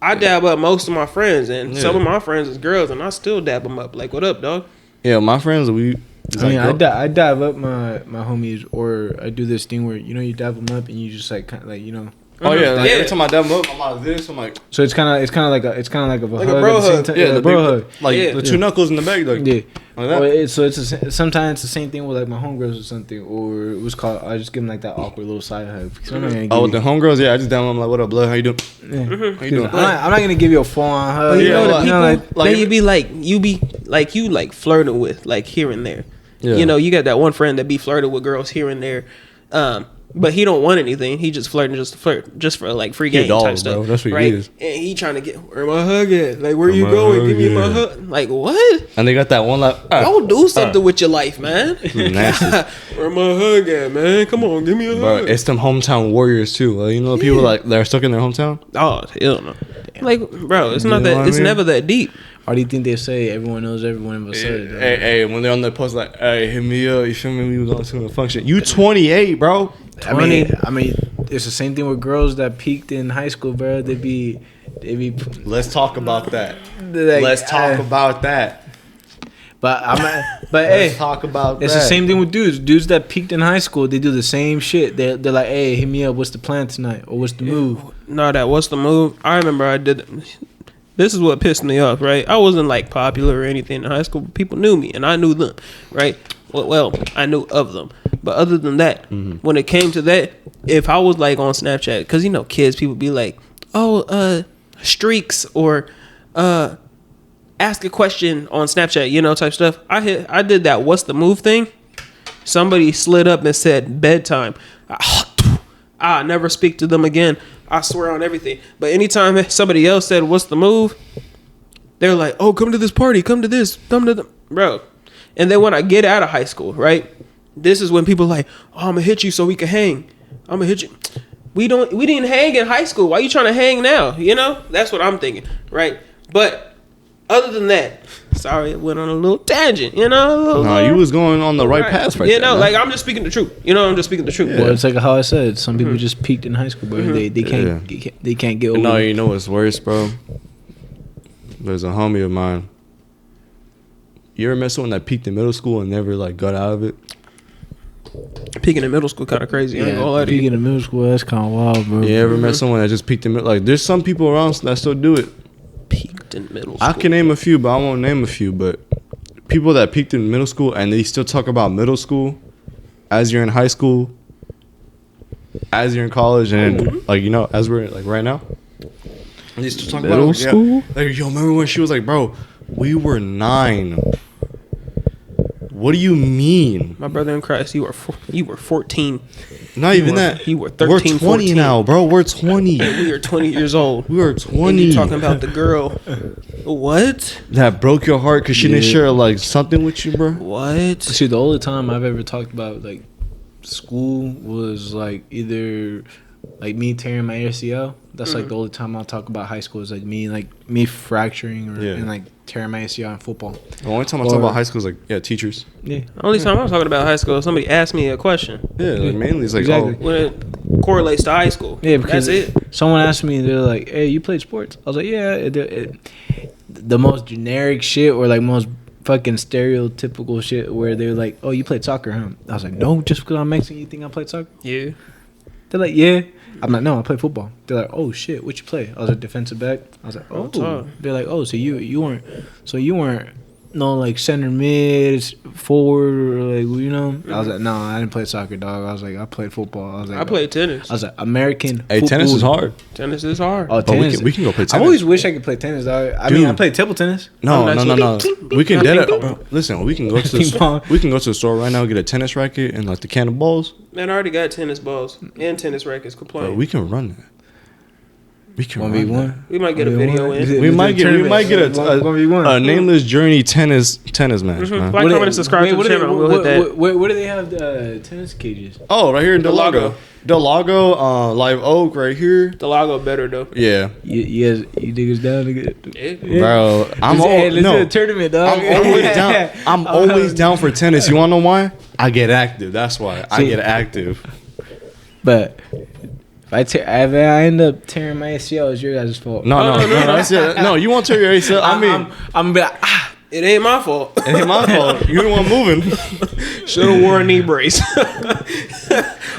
I dab up most of my friends, and some of my friends is girls, and I still dab them up. Like, what up, dog? Yeah, my friends, I dab up my homies, or I do this thing where, you know, you dab them up and you just like kind of like, you know. Oh yeah, like every time I dab them up, I'm like this. I'm like, so it's kind of like a hug, a bro hug. Yeah, the bro hug, like the two knuckles in the back, like yeah. Like that. Or sometimes it's the same thing with like my homegirls or something, or it was called. I just give them like that awkward little side hug. Oh, with the homegirls, yeah, I just dab them. I'm like, what up, blood? How you doing? Yeah. How you doing? I'm not gonna give you a full on hug. But you know the people like you be like flirting with like here and there. Yeah. You know, you got that one friend that be flirting with girls here and there. But he don't want anything. He just flirting just to flirt, just for like free game type stuff. Bro. That's what right? he is. And he trying to get where my hug at? Like, where you going? Give me my hug. Like, what? And they got that one like, don't do something with your life, man. Nasty. Where my hug at, man? Come on, give me a hug. Bro, it's them hometown warriors too. You know, people like they're stuck in their hometown. Oh, hell no. Like, bro, it's not that. It's never that deep. Why do you think they say everyone knows everyone but say Hey, when they're on the post, like, hey, hit me up. You feel me? We was going to a function. You 28, bro. 20. I mean, it's the same thing with girls that peaked in high school, bro. They be. Let's talk about that. Like, Let's talk about that. But Let's hey, talk about it's that. the same thing with dudes. Dudes that peaked in high school, they do the same shit. They're like, hey, hit me up. What's the plan tonight? Or what's the move? No, what's the move? I remember I did. This is what pissed me off, right? I wasn't like popular or anything in high school, but people knew me and I knew them, right? Well, I knew of them. But other than that, when it came to that, if I was like on Snapchat, because you know, kids, people be like, streaks or ask a question on Snapchat, you know, type stuff. I did that what's the move thing. Somebody slid up and said bedtime. I never speak to them again. I swear on everything. But anytime somebody else said, what's the move? They're like, oh, come to this party. Come to this. Come to the... Bro. And then when I get out of high school, right? This is when people are like, oh, I'm going to hit you so we can hang. I'm going to hit you. We didn't hang in high school. Why you trying to hang now? You know? That's what I'm thinking, right? But other than that, sorry, it went on a little tangent, you know? No, you was going on the right path right there. You know, man. like, I'm just speaking the truth. You know, I'm just speaking the truth. Yeah. Well, it's like how I said, some people just peaked in high school, bro. They can't get over. No, you know what's worse, bro? There's a homie of mine. You ever met someone that peaked in middle school and never like got out of it? Peaking in middle school kind of crazy. Yeah, peaking in middle school, that's kind of wild, bro. You ever met someone that just peaked in middle? Like, there's some people around that still do it. Peaked in middle school. I can name a few, but I won't name a few. But people that peaked in middle school and they still talk about middle school as you're in high school, as you're in college, and like, you know, as we're like right now. And they still talk middle about school. Yeah, like, yo, remember when she was like, bro, we were 9. What do you mean? My brother in Christ, you were 14. Not even that. You were 13, We're 20 14. now, bro. We're 20. And we are 20 years old. We are 20. And you talking about the girl. What? That broke your heart because she didn't share like something with you, bro? What? See, the only time I've ever talked about like school was like either like me tearing my ACL. That's like the only time I'll talk about high school is like me fracturing and like tearing my ACL in football. The only time I talk about high school is like teachers. Yeah. The only time I was talking about high school, somebody asked me a question. Yeah, like mainly it's like exactly. When it correlates to high school. Yeah, because that's it. Someone asked me, they're like, "Hey, you played sports?" I was like, "Yeah." The most generic shit or like most fucking stereotypical shit where they're like, "Oh, you played soccer, huh?" I was like, "No, just because I'm Mexican, you think I played soccer?" Yeah. They're like, "Yeah." I'm like, "No, I play football." They're like, "Oh shit, what you play?" I was a defensive back. I was like, "Oh." They're like, "Oh, so you weren't no like center mid, forward, or like, you know?" I was like, "No, I didn't play soccer, dog." I was like, "I played football." I was like, I played tennis. I was like, American. Hey, tennis is hard. Tennis is hard. Oh, tennis. We can go play tennis. I always wish I could play tennis, dog. I mean, I played table tennis. No. We can get it. Bro, listen, we can go to the store right now, get a tennis racket and like the can of balls. Man, I already got tennis balls and tennis rackets. Complain. Bro, we can run that. We can 1v1. We might get a video in. We might get a Nameless Journey tennis match. Man. Like, comment, and subscribe to the channel. We'll hit that. Where do they have the tennis cages? Oh, right here in Del Lago. Live Oak right here. Del Lago better though. Yeah. You niggas down to get? Bro, let's do a tournament, dog. I'm always down. I'm always down for tennis. You wanna know why? I get active. That's why I get active. But if I end up tearing my ACL, it's your guys' fault. No, you won't tear your ACL. I mean, I'm gonna be like, it ain't my fault. It ain't my fault. You the one moving. Should have wore a knee brace.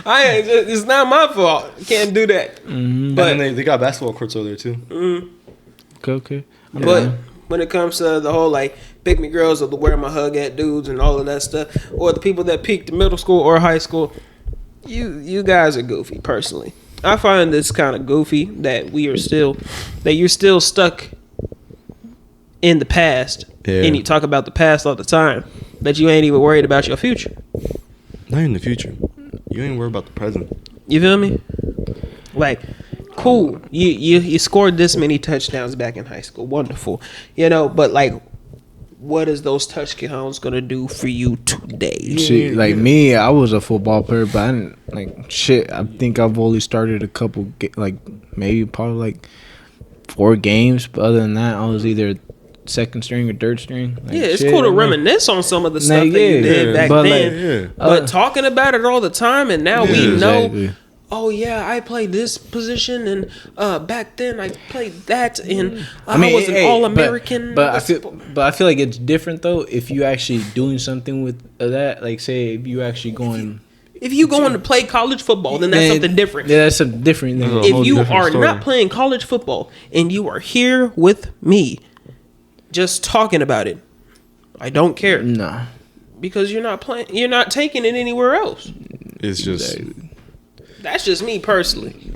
It's not my fault. Can't do that. Mm-hmm. But they got basketball courts over there too. Mm-hmm. Okay. But when it comes to the whole like pick me girls or the where my hug at dudes and all of that stuff, or the people that peaked middle school or high school, you guys are goofy. Personally, I find this kind of goofy that you're still stuck in the past, and you talk about the past all the time, but you ain't even worried about your future. Not in the future. You ain't worried about the present. You feel me? Like, cool. You scored this many touchdowns back in high school. Wonderful. But like, what is those touchdowns gonna do for you today? Shit, like me, I was a football player, but I didn't like shit. I think I've only started a couple, probably 4 games. But other than that, I was either second string or third string. Like, it's cool to reminisce on some of the stuff that you did back then. But talking about it all the time, and now we know. Exactly. Oh yeah, I played this position, and back then I played that, and I was an All-American. But I feel like it's different though if you actually doing something with that. Like, say if you actually going. If you going to play college football, then that's something different. Yeah, that's something different. If you are not playing college football and you are here with me, just talking about it, I don't care. Nah, because you're not playing. You're not taking it anywhere else. It's just. That's just me personally.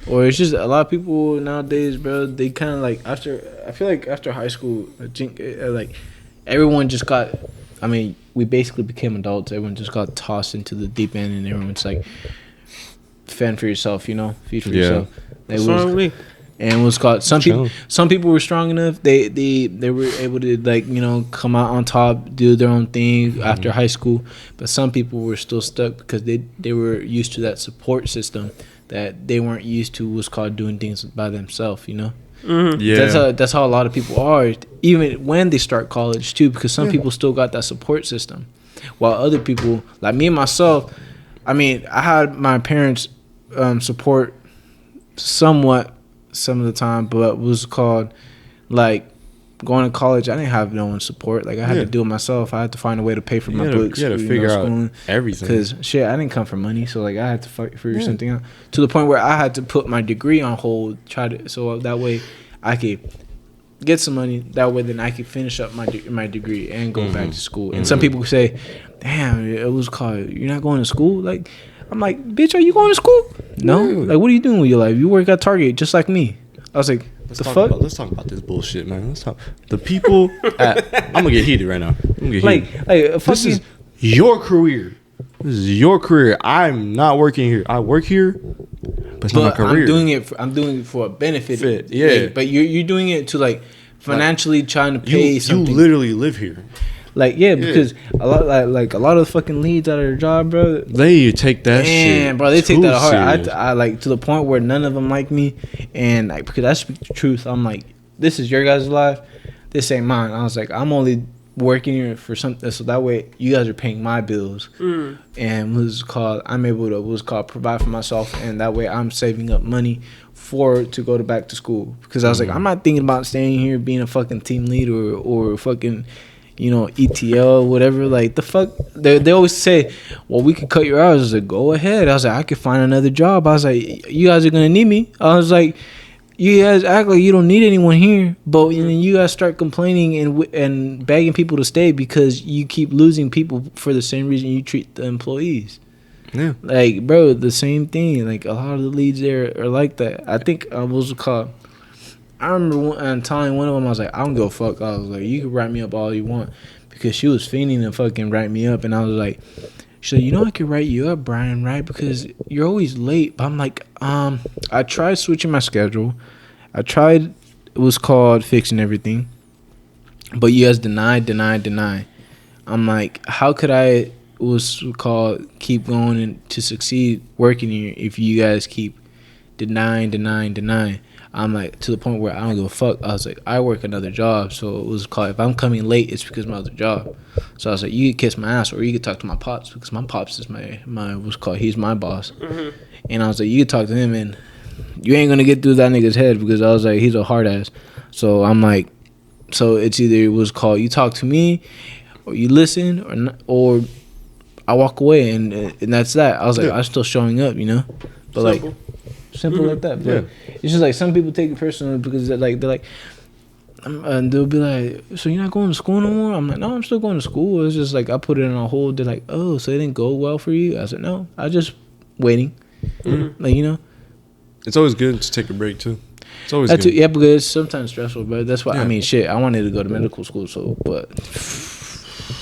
Or it's just a lot of people nowadays, bro. They kind of like I feel like after high school, I think like everyone just got. I mean, we basically became adults. Everyone just got tossed into the deep end, and everyone's like, "Fend for yourself," feed for yourself. What's wrong with me? And was called some people were strong enough. They were able to come out on top, do their own thing after high school. But some people were still stuck because they were used to that support system that they weren't used to. Was called doing things by themselves. Mm-hmm. Yeah, that's how a lot of people are, even when they start college too. Because some people still got that support system, while other people like me and myself. I mean, I had my parents support somewhat. Some of the time, but was called like going to college. I didn't have no one support. Like I had to do it myself. I had to find a way to pay for my books. You had to figure out everything. Because shit, I didn't come for money, so like I had to figure something out. To the point where I had to put my degree on hold. So that way I could get some money. That way then I could finish up my degree and go back to school. And some people say, "Damn, it was called you're not going to school." Like. I'm like, bitch, are you going to school? No. Like, what are you doing with your life? You work at Target just like me. I was like, let's talk about this bullshit, man. Let's talk. The people I'm gonna get heated right now. This is your career. This is your career. I'm not working here. I work here, but it's not my career. I'm doing it for a benefit. Yeah. Like, but you're doing it to like financially trying to pay something. You literally live here. Like because a lot of the fucking leads out of their job, bro. They take that shit. Bro, they take that hard. I like to the point where none of them like me, and like because I speak the truth, I'm like, this is your guys' life, this ain't mine. I was like, I'm only working here for something, so that way you guys are paying my bills, and I'm able to provide for myself, and that way I'm saving up money to go back to school because I was like, I'm not thinking about staying here being a fucking team lead or fucking. ETL, whatever. Like the fuck, they always say, "Well, we could cut your hours." I was like, "Go ahead." I was like, "I could find another job." I was like, "You guys are gonna need me." I was like, "You guys act like you don't need anyone here, but then you guys start complaining and begging people to stay because you keep losing people for the same reason you treat the employees." Yeah, like bro, the same thing. Like a lot of the leads there are like that. I think I was called. I remember telling one of them, I was like, I don't give a fuck. I was like, you can write me up all you want. Because she was fiending to fucking write me up. And I was like, She's like, you know, I could write you up, Brian, right? Because you're always late. But I'm like, I tried switching my schedule. I tried, it was called fixing everything. But you guys deny. I'm like, how could I, was called keep going and to succeed working here if you guys keep denying. I'm like, to the point where I don't give a fuck. I was like, I work another job, so it was called, if I'm coming late, it's because of my other job. So I was like, you could kiss my ass, or you could talk to my pops, because my pops is my what's called, he's my boss. Mm-hmm. And I was like, you could talk to him, and you ain't gonna get through that nigga's head, because I was like, he's a hard ass. So I'm like, so it's either it was called, you talk to me, or you listen, or I walk away, and that's that. I was like, I'm still showing up, you know, but simple. Like. Simple like that, but it's just like some people take it personal because they're like, and they'll be like, so you're not going to school no more? I'm like, no, I'm still going to school. It's just like I put it on a hold. They're like, oh, so it didn't go well for you? I said, no, I just waiting. Mm-hmm. Like, you know, it's always good to take a break too. It's always good. Yeah, because it's sometimes stressful, but that's why I mean, shit. I wanted to go to medical school, but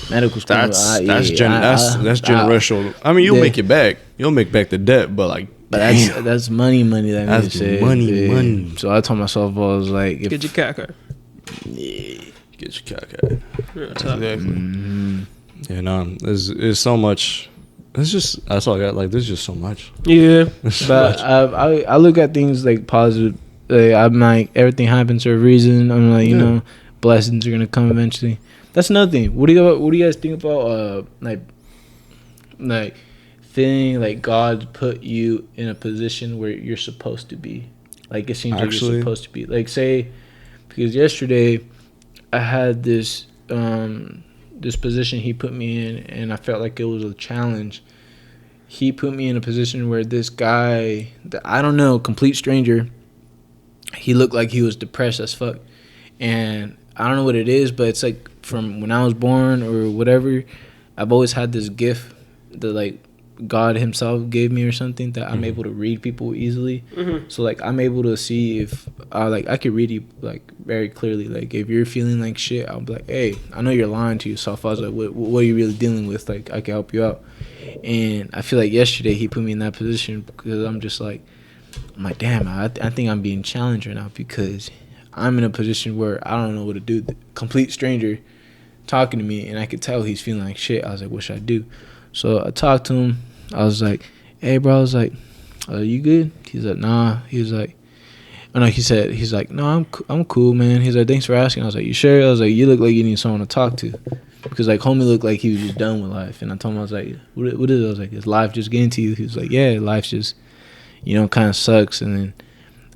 medical school. That's generational. I mean, you'll make it back. You'll make back the debt, but like. But that's money. That's money. So I told myself, I was like, get your caca. Yeah, get your caca. Exactly. Mm-hmm. Yeah, no, there's so much. It's just that's all I got. Like, there's just so much. Yeah, but I look at things like positive. Like, I'm like, everything happens for a reason. I'm like, you know, blessings are gonna come eventually. That's another thing. What do you guys think about like feeling like God put you in a position where you're supposed to be? Like, it seems like you're supposed to be. Like, say, because yesterday I had this this position he put me in, and I felt like it was a challenge. He put me in a position where this guy, that I don't know, complete stranger, he looked like he was depressed as fuck. And I don't know what it is, but it's like from when I was born or whatever, I've always had this gift that, like, God himself gave me or something, that I'm able to read people easily. Mm-hmm. So like I'm able to see if I could read you like very clearly. Like if you're feeling like shit, I'll be like, hey, I know you're lying to yourself. I was like, what are you really dealing with? Like I can help you out. And I feel like yesterday he put me in that position because I'm like, damn, I think I'm being challenged right now because I'm in a position where I don't know what to do. The complete stranger talking to me, and I could tell he's feeling like shit. I was like, what should I do? So I talked to him. I was like, hey, bro. I was like, you good? He's like, nah. He was like, oh, no, he's like, no, I'm cool, man. He's like, thanks for asking. I was like, you sure? I was like, you look like you need someone to talk to. Because, like, homie looked like he was just done with life. And I told him, I was like, what is it? I was like, is life just getting to you? He was like, yeah, life just, kind of sucks. And then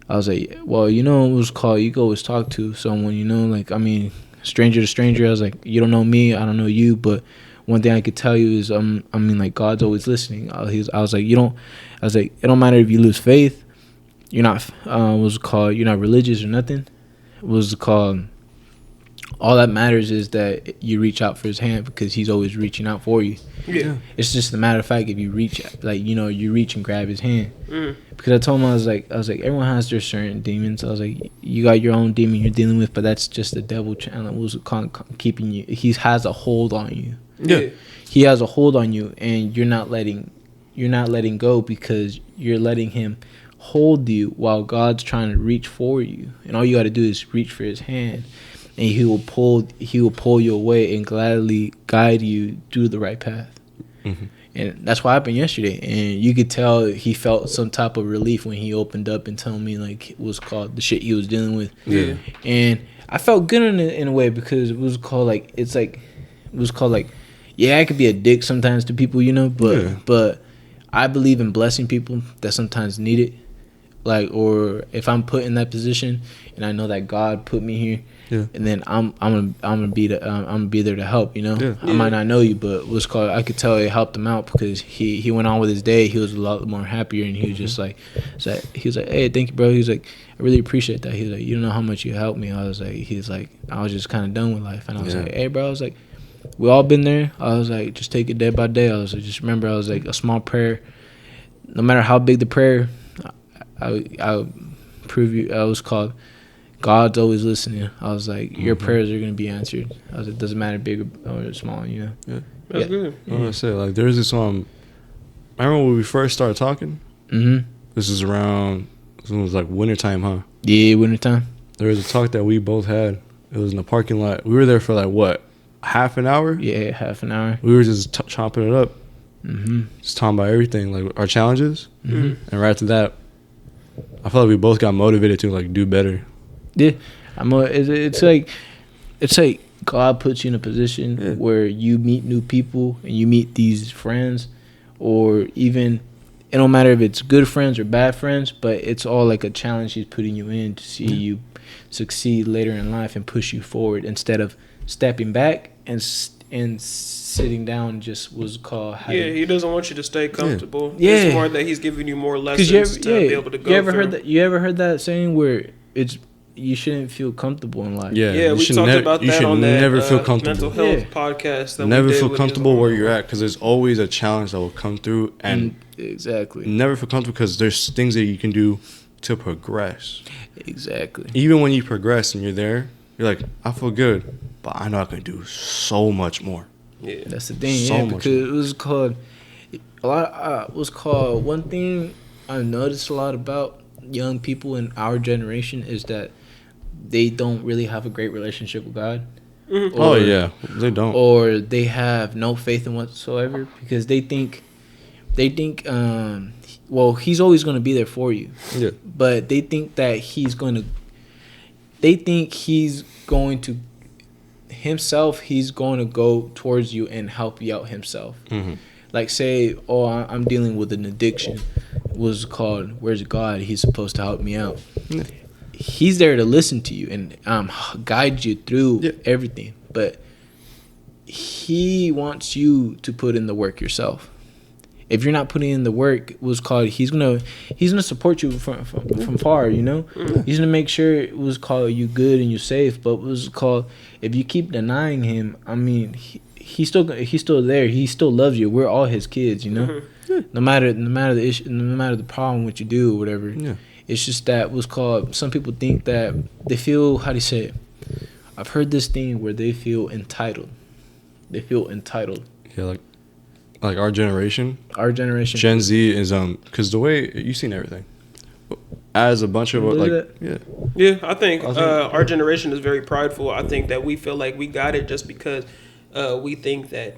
I was like, well, it was called, you can always talk to someone, like, I mean, stranger to stranger. I was like, you don't know me, I don't know you, but one thing I could tell you is, like, God's always listening. I was like, it don't matter if you lose faith. You're not, you're not religious or nothing. All that matters is that you reach out for his hand because he's always reaching out for you. Yeah. It's just a matter of fact, if you reach, like, you reach and grab his hand. Mm. Because I told him, I was like, everyone has their certain demons. I was like, you got your own demon you're dealing with, but that's just the devil keeping you. He has a hold on you. Yeah. He has a hold on you, and you're not letting go because you're letting him hold you while God's trying to reach for you. And all you got to do is reach for his hand, and he will pull you away and gladly guide you through the right path. Mm-hmm. And that's what happened yesterday. And you could tell he felt some type of relief when he opened up and told me, like, it was called the shit he was dealing with. Yeah. And I felt good in a way because it was called like, yeah, I could be a dick sometimes to people, but I believe in blessing people that sometimes need it. Like, or if I'm put in that position and I know that God put me here, and then I'm gonna be there to help. I might not know you, but I could tell it helped him out because he went on with his day. He was a lot more happier, and he was just like, hey, thank you, bro. He was like, I really appreciate that. He was like, you don't know how much you helped me. I was just kind of done with life, and I was like, hey, bro. I was like, we all been there. I was like, just take it day by day. I was like, just remember, I was like, a small prayer, no matter how big the prayer, I prove you. I was called, God's always listening. I was like, your prayers are gonna be answered. I was like, it doesn't matter big or small, Yeah. That's good. I said, like, there's this I remember when we first started talking. Mm-hmm. This was like wintertime, huh? Yeah, wintertime. There was a talk that we both had. It was in the parking lot. We were there for like what, half an hour? Yeah, half an hour. We were just chopping it up, just talking about everything, like our challenges. And right after that, I felt like we both got motivated to like do better. Yeah, it's like God puts you in a position where you meet new people and you meet these friends, or even it don't matter if it's good friends or bad friends, but it's all like a challenge He's putting you in to see you succeed later in life and push you forward instead of stepping back and sitting down. Just was called. He doesn't want you to stay comfortable. Yeah, it's more that He's giving you more lessons to be able to go. You ever heard that saying where you shouldn't feel comfortable in life? Yeah, we talked about that on that never feel comfortable. mental health podcast. That never feel comfortable where you're at, because there's always a challenge that will come through, and exactly, never feel comfortable because there's things that you can do to progress. Exactly. Even when you progress and you're there, you're like, I feel good, but I know I can do so much more. Yeah, that's the thing. Because it was called one thing I noticed a lot about young people in our generation is that they don't really have a great relationship with God. Mm-hmm. They don't. Or they have no faith in whatsoever, because they think well, He's always going to be there for you. Yeah. But they think that he's going to go towards you and help you out himself. Mm-hmm. Like, say, I'm dealing with an addiction. Was called, where's God? He's supposed to help me out. Yeah. He's there to listen to you and guide you through everything. But He wants you to put in the work yourself. If you're not putting in the work, was called, he's gonna support you from far. You know, He's gonna make sure it was called you good and you safe. But was called, if you keep denying Him, I mean, he's still there. He still loves you. We're all His kids. You know. Mm-hmm. No matter the issue, no matter the problem, what you do or whatever. Yeah. It's just that was called. Some people think that they feel, how do you say it? I've heard this thing where they feel entitled. Yeah, like our generation. Gen Z is because the way you've seen everything, as a bunch of I think our generation is very prideful. I think that we feel like we got it just because we think that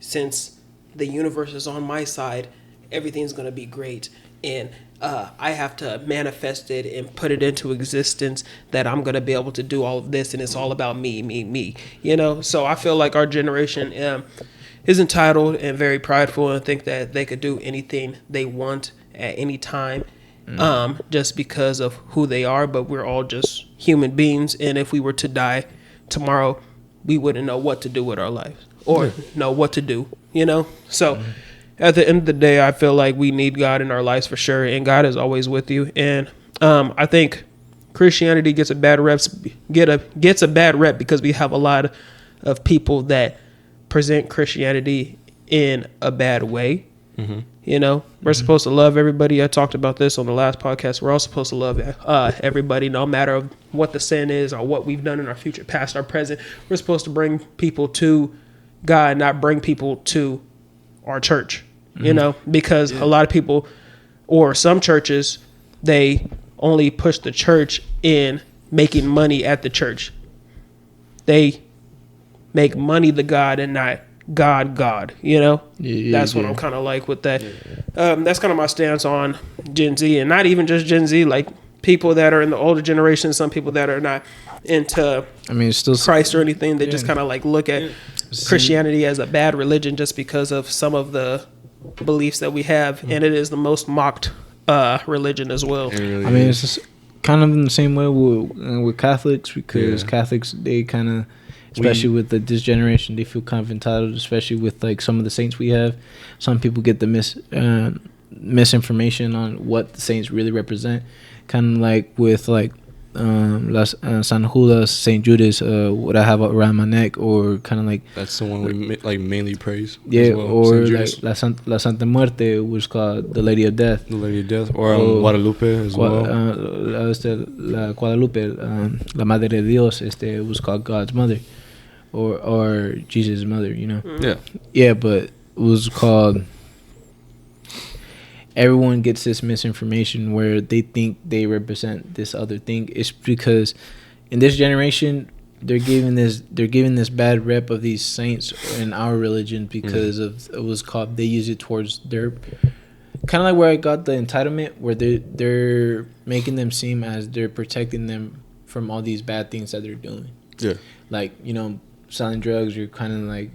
since the universe is on my side, everything's going to be great, and I have to manifest it and put it into existence, that I'm going to be able to do all of this, and it's all about me, you know. So I feel like our generation is entitled and very prideful, and think that they could do anything they want at any time, just because of who they are. But we're all just human beings, and if we were to die tomorrow, we wouldn't know what to do with our lives or know what to do, you know. So at the end of the day, I feel like we need God in our lives for sure, and God is always with you. And I think Christianity gets a bad rep because we have a lot of people that present Christianity in a bad way. Mm-hmm. You know, we're supposed to love everybody. I talked about this on the last podcast. We're all supposed to love everybody, no matter what the sin is or what we've done in our future, past, or present. We're supposed to bring people to God, not bring people to our church, you know, because a lot of people, or some churches, they only push the church in making money at the church. They make money the God and not God, you know. That's what I'm kind of like with that. That's kind of my stance on Gen Z, and not even just Gen Z, like people that are in the older generation, some people that are not into still Christ or anything. They just kind of like look at Christianity as a bad religion just because of some of the beliefs that we have, and it is the most mocked religion as well. Really it's just kind of in the same way with Catholics, because Catholics, they kind of, especially with this generation, they feel kind of entitled, especially with like some of the saints we have. Some people get the misinformation on what the saints really represent, kind of like with like San Judas, Saint Judas, what I have around my neck, or kind of like that's the one we like mainly praise. Yeah, or like La Santa Muerte, which is called the Lady of Death. The Lady of Death, or Guadalupe as well. La Guadalupe, La Madre de Dios, was called God's mother. or Jesus' mother, you know. Yeah, but it was called. Everyone gets this misinformation where they think they represent this other thing. It's because in this generation they're giving this bad rep of these saints in our religion because of it was called. They use it towards their kind of like where I got the entitlement, where they're making them seem as they're protecting them from all these bad things that they're doing. Yeah, like selling drugs, you're kind of like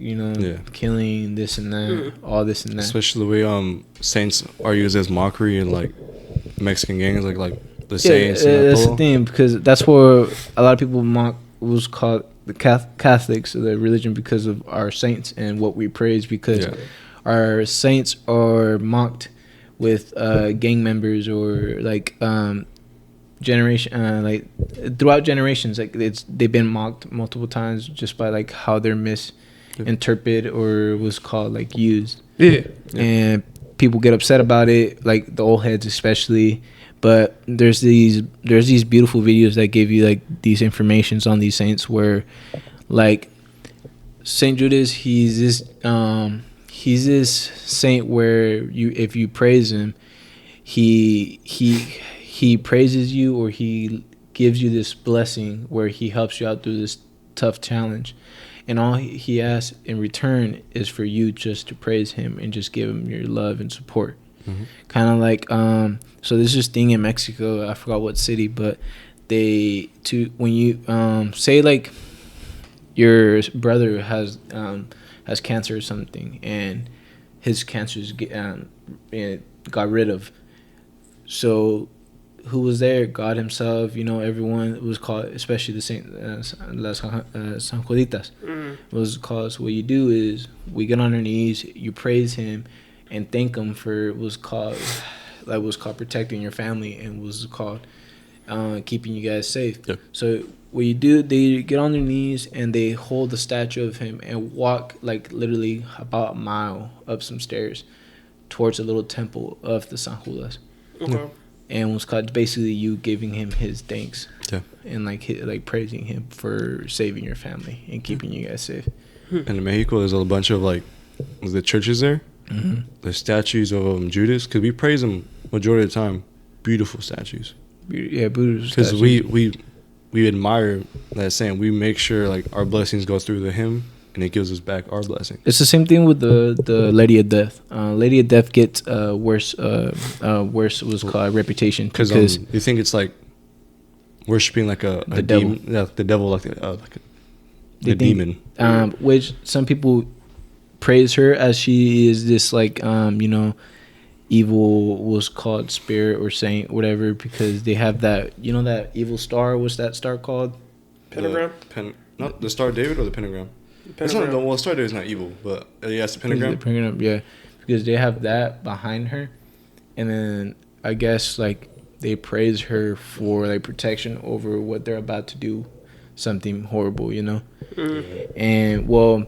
killing this and that, all this and that. Especially the way saints are used as mockery in like Mexican gangs, like the saints. That's the thing, because that's where a lot of people mock what was called the Catholics, the religion, because of our saints and what we praise, because our saints are mocked with gang members or like generation like throughout generations, like they've been mocked multiple times just by like how they're misinterpreted or was called like used. And people get upset about it, like the old heads especially. But there's these beautiful videos that give you like these informations on these saints, where like Saint Judas, he's this saint where if you praise him, he praises you, or he gives you this blessing where he helps you out through this tough challenge, and all he asks in return is for you just to praise him and just give him your love and support. Kind of like so there's this thing in Mexico, I forgot what city, but when you say like your brother has cancer or something, and his cancers got rid of, so who was there? God himself, everyone was called, especially the Saint Las San Juditas was called. So what you do is we get on our knees, you praise him and thank him for was called protecting your family, and was called keeping you guys safe. So what you do, they get on their knees and they hold the statue of him and walk like literally about a mile up some stairs towards a little temple of the San Judas. And was called basically you giving him his thanks, and like praising him for saving your family and keeping you guys safe. And in Mexico, there's a bunch of like the churches there. The statues of Judas, because we praise him majority of the time. Beautiful statues. Beautiful. Because we admire that saint. We make sure like our blessings go through to him, and it gives us back our blessing. It's the same thing with the Lady of Death. Lady of Death gets worse was called reputation, because you think it's like worshiping like the devil. The devil, like the demon. Which some people praise her as she is this like evil was called spirit or saint, whatever, because they have that that evil star. What's that star called? Pentagram. Not the Star of David or the pentagram. It's not, well, Star of David is not evil, but it's the pentagram. The pentagram, yeah, because they have that behind her, and then I guess like they praise her for like protection over what they're about to do, something horrible, And well,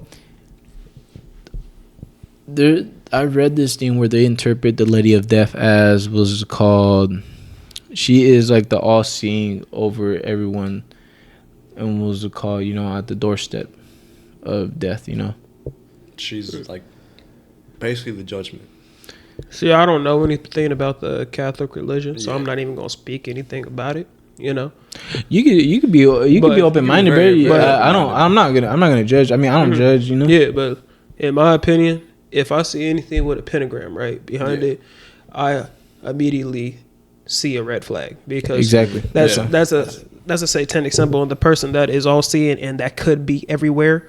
I read this thing where they interpret the Lady of Death as was called, she is like the all-seeing over everyone, and was called at the doorstep of death. She's like basically the judgment. See, I don't know anything about the Catholic religion, so I'm not even gonna speak anything about it. You could be open-minded, but I'm not gonna judge. I mean, I don't judge. Yeah, but in my opinion, if I see anything with a pentagram right behind it, I immediately see a red flag, because that's a satanic symbol, and the person that is all seeing and that could be everywhere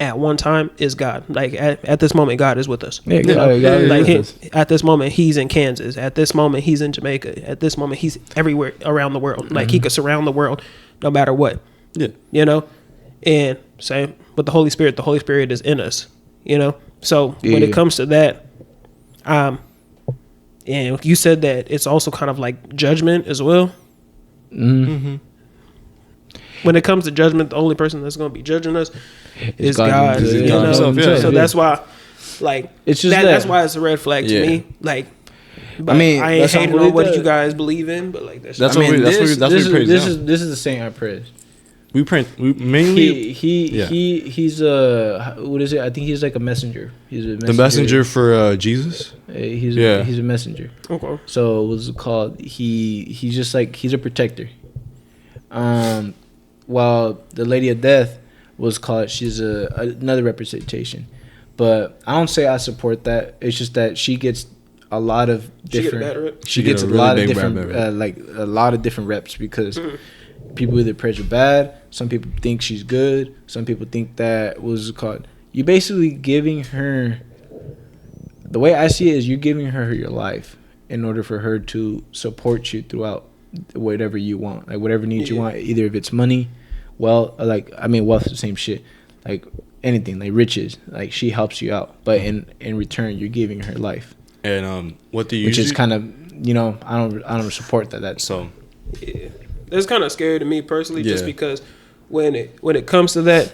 at one time is God. Like at this moment, God is with us. At this moment, he's in Kansas. At this moment, he's in Jamaica. At this moment, he's everywhere around the world. Like he could surround the world no matter what. And same with the Holy Spirit. The Holy Spirit is in us. So when it comes to that, and you said that it's also kind of like judgment as well. When it comes to judgment, the only person that's going to be judging us is God. So that's why, like, it's just that's why it's a red flag to me. Like, I ain't hating on what you guys believe in, but like this is the saint I praise. We mainly he's what is it? I think he's like a messenger. He's a messenger. The messenger for Jesus. He's a messenger. Okay. So what's it called? He's just like he's a protector. While the Lady of Death was called, she's another representation. But I don't say I support that. It's just that she gets a lot of different. She gets a lot of different like a lot of different reps because. People either praise her bad. Some people think she's good. Some people think that what's it called? You basically giving her. The way I see it is, you're giving her your life in order for her to support you throughout whatever you want, like whatever needs you want. Either if it's money, wealth is the same shit. Like anything, like riches. Like she helps you out, but in return, you're giving her life. And which is kind of I don't support that. That's so. Yeah. It's kind of scary to me personally, just because when it comes to that,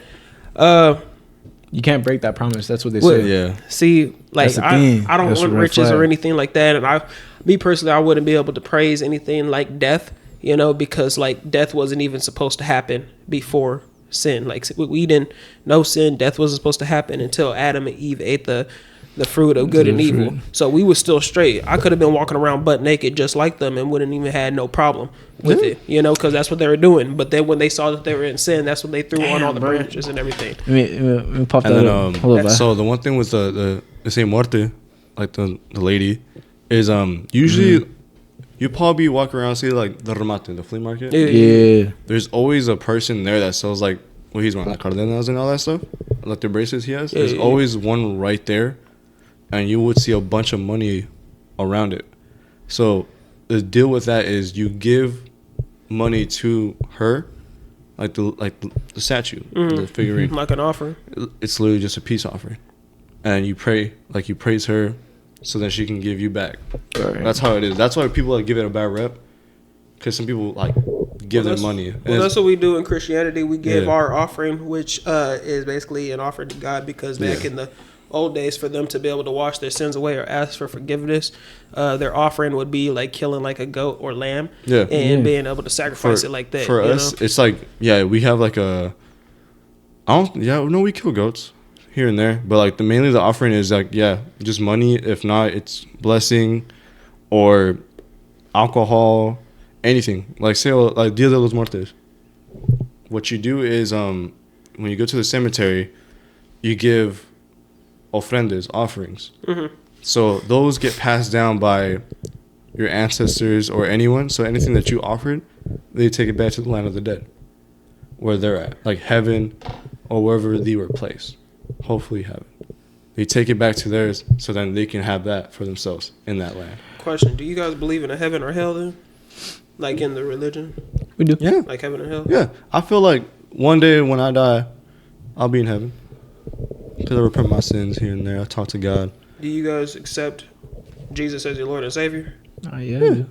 you can't break that promise. That's what they say. Yeah. See, like I don't want riches or anything like that, and me personally, I wouldn't be able to praise anything like death, because like death wasn't even supposed to happen before sin. Like we didn't know sin. Death wasn't supposed to happen until Adam and Eve ate the fruit of good and evil. So we were still straight. I could have been walking around butt naked just like them and wouldn't even had no problem with it, because that's what they were doing. But then when they saw that they were in sin, that's when they threw on all the branches and everything. Let me pop that up. So the one thing with the same muerte, like the lady, is usually you probably walk around and see like the remate, the flea market. Yeah. There's always a person there that sells like what he's wearing, like cardenas and all that stuff, like the bracelets he has. There's always one right there. And you would see a bunch of money around it. So the deal with that is you give money to her, like the statue, the figurine, like an offering. It's literally just a peace offering, and you praise her, so that she can give you back. Right. That's how it is. That's why people like give it a bad rep, because some people like give them money. Well, that's what we do in Christianity. We give our offering, which is basically an offering to God, because back in the old days, for them to be able to wash their sins away or ask for forgiveness, their offering would be like killing like a goat or lamb, and being able to sacrifice it like that. For us, it's like we have like we kill goats here and there, but like mainly the offering is like just money. If not, it's blessing or alcohol, anything like say like Dia de los Muertos. What you do is when you go to the cemetery, you give ofrendas, offerings. So those get passed down by your ancestors or anyone. So anything that you offered, they take it back to the land of the dead, where they're at, like heaven or wherever they were placed. Hopefully heaven. They take it back to theirs, so then they can have that for themselves in that land. Question: do you guys believe in a heaven or hell then? Like in the religion? We do. Yeah. Like heaven or hell? Yeah. I feel like one day when I die, I'll be in heaven. Because I repent my sins here and there. I talk to God. Do you guys accept Jesus as your Lord and Savior? Yeah.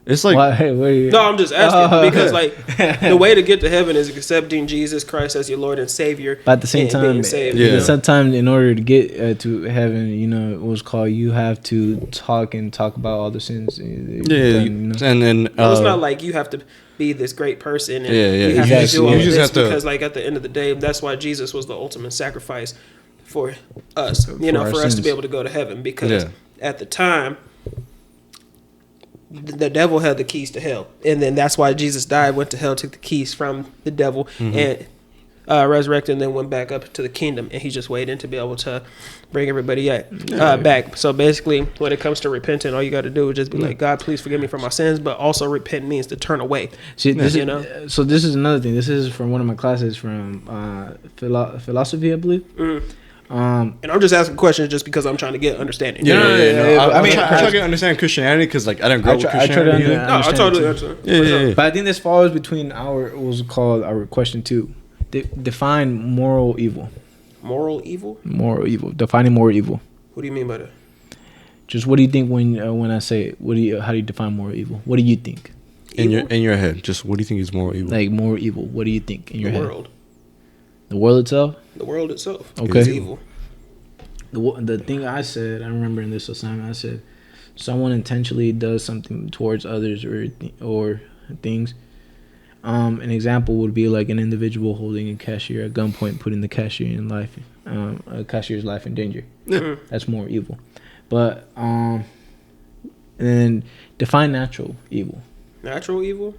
It's like... No, I'm just asking because like the way to get to heaven is accepting Jesus Christ as your Lord and Savior. But at the same time, sometimes in order to get to heaven, it was called, you have to talk about all the sins. And then... it's not like you have to be this great person and you have to do all of this because like at the end of the day, that's why Jesus was the ultimate sacrifice for us, for us to be able to go to heaven, because at the time the devil had the keys to hell, and then that's why Jesus died, went to hell, took the keys from the devil, and resurrected, and then went back up to the kingdom, and he's just waiting to be able to bring everybody back. So basically, when it comes to repenting, all you got to do is just be like, God, please forgive me for my sins. But also, repent means to turn away. See, so this is another thing. This is from one of my classes from philosophy, I believe. And I'm just asking questions just because I'm trying to get understanding. I try to understand Christianity because like I didn't grow up with Christianity. I totally understand. But I think this falls between our question 2. Define moral evil. Moral evil? Moral evil. Defining moral evil. What do you mean by that? Just what do you think when I say it? How do you define moral evil? What do you think? In your head, just what do you think is moral evil? Like moral evil. What do you think in your head? World. The world itself? The world itself. Okay. Is evil. The thing I said, I remember in this assignment, I said, someone intentionally does something towards others or things. An example would be like an individual holding a cashier at gunpoint, putting the cashier in life, a cashier's life in danger. Yeah. That's more evil. But and then define natural evil. Natural evil?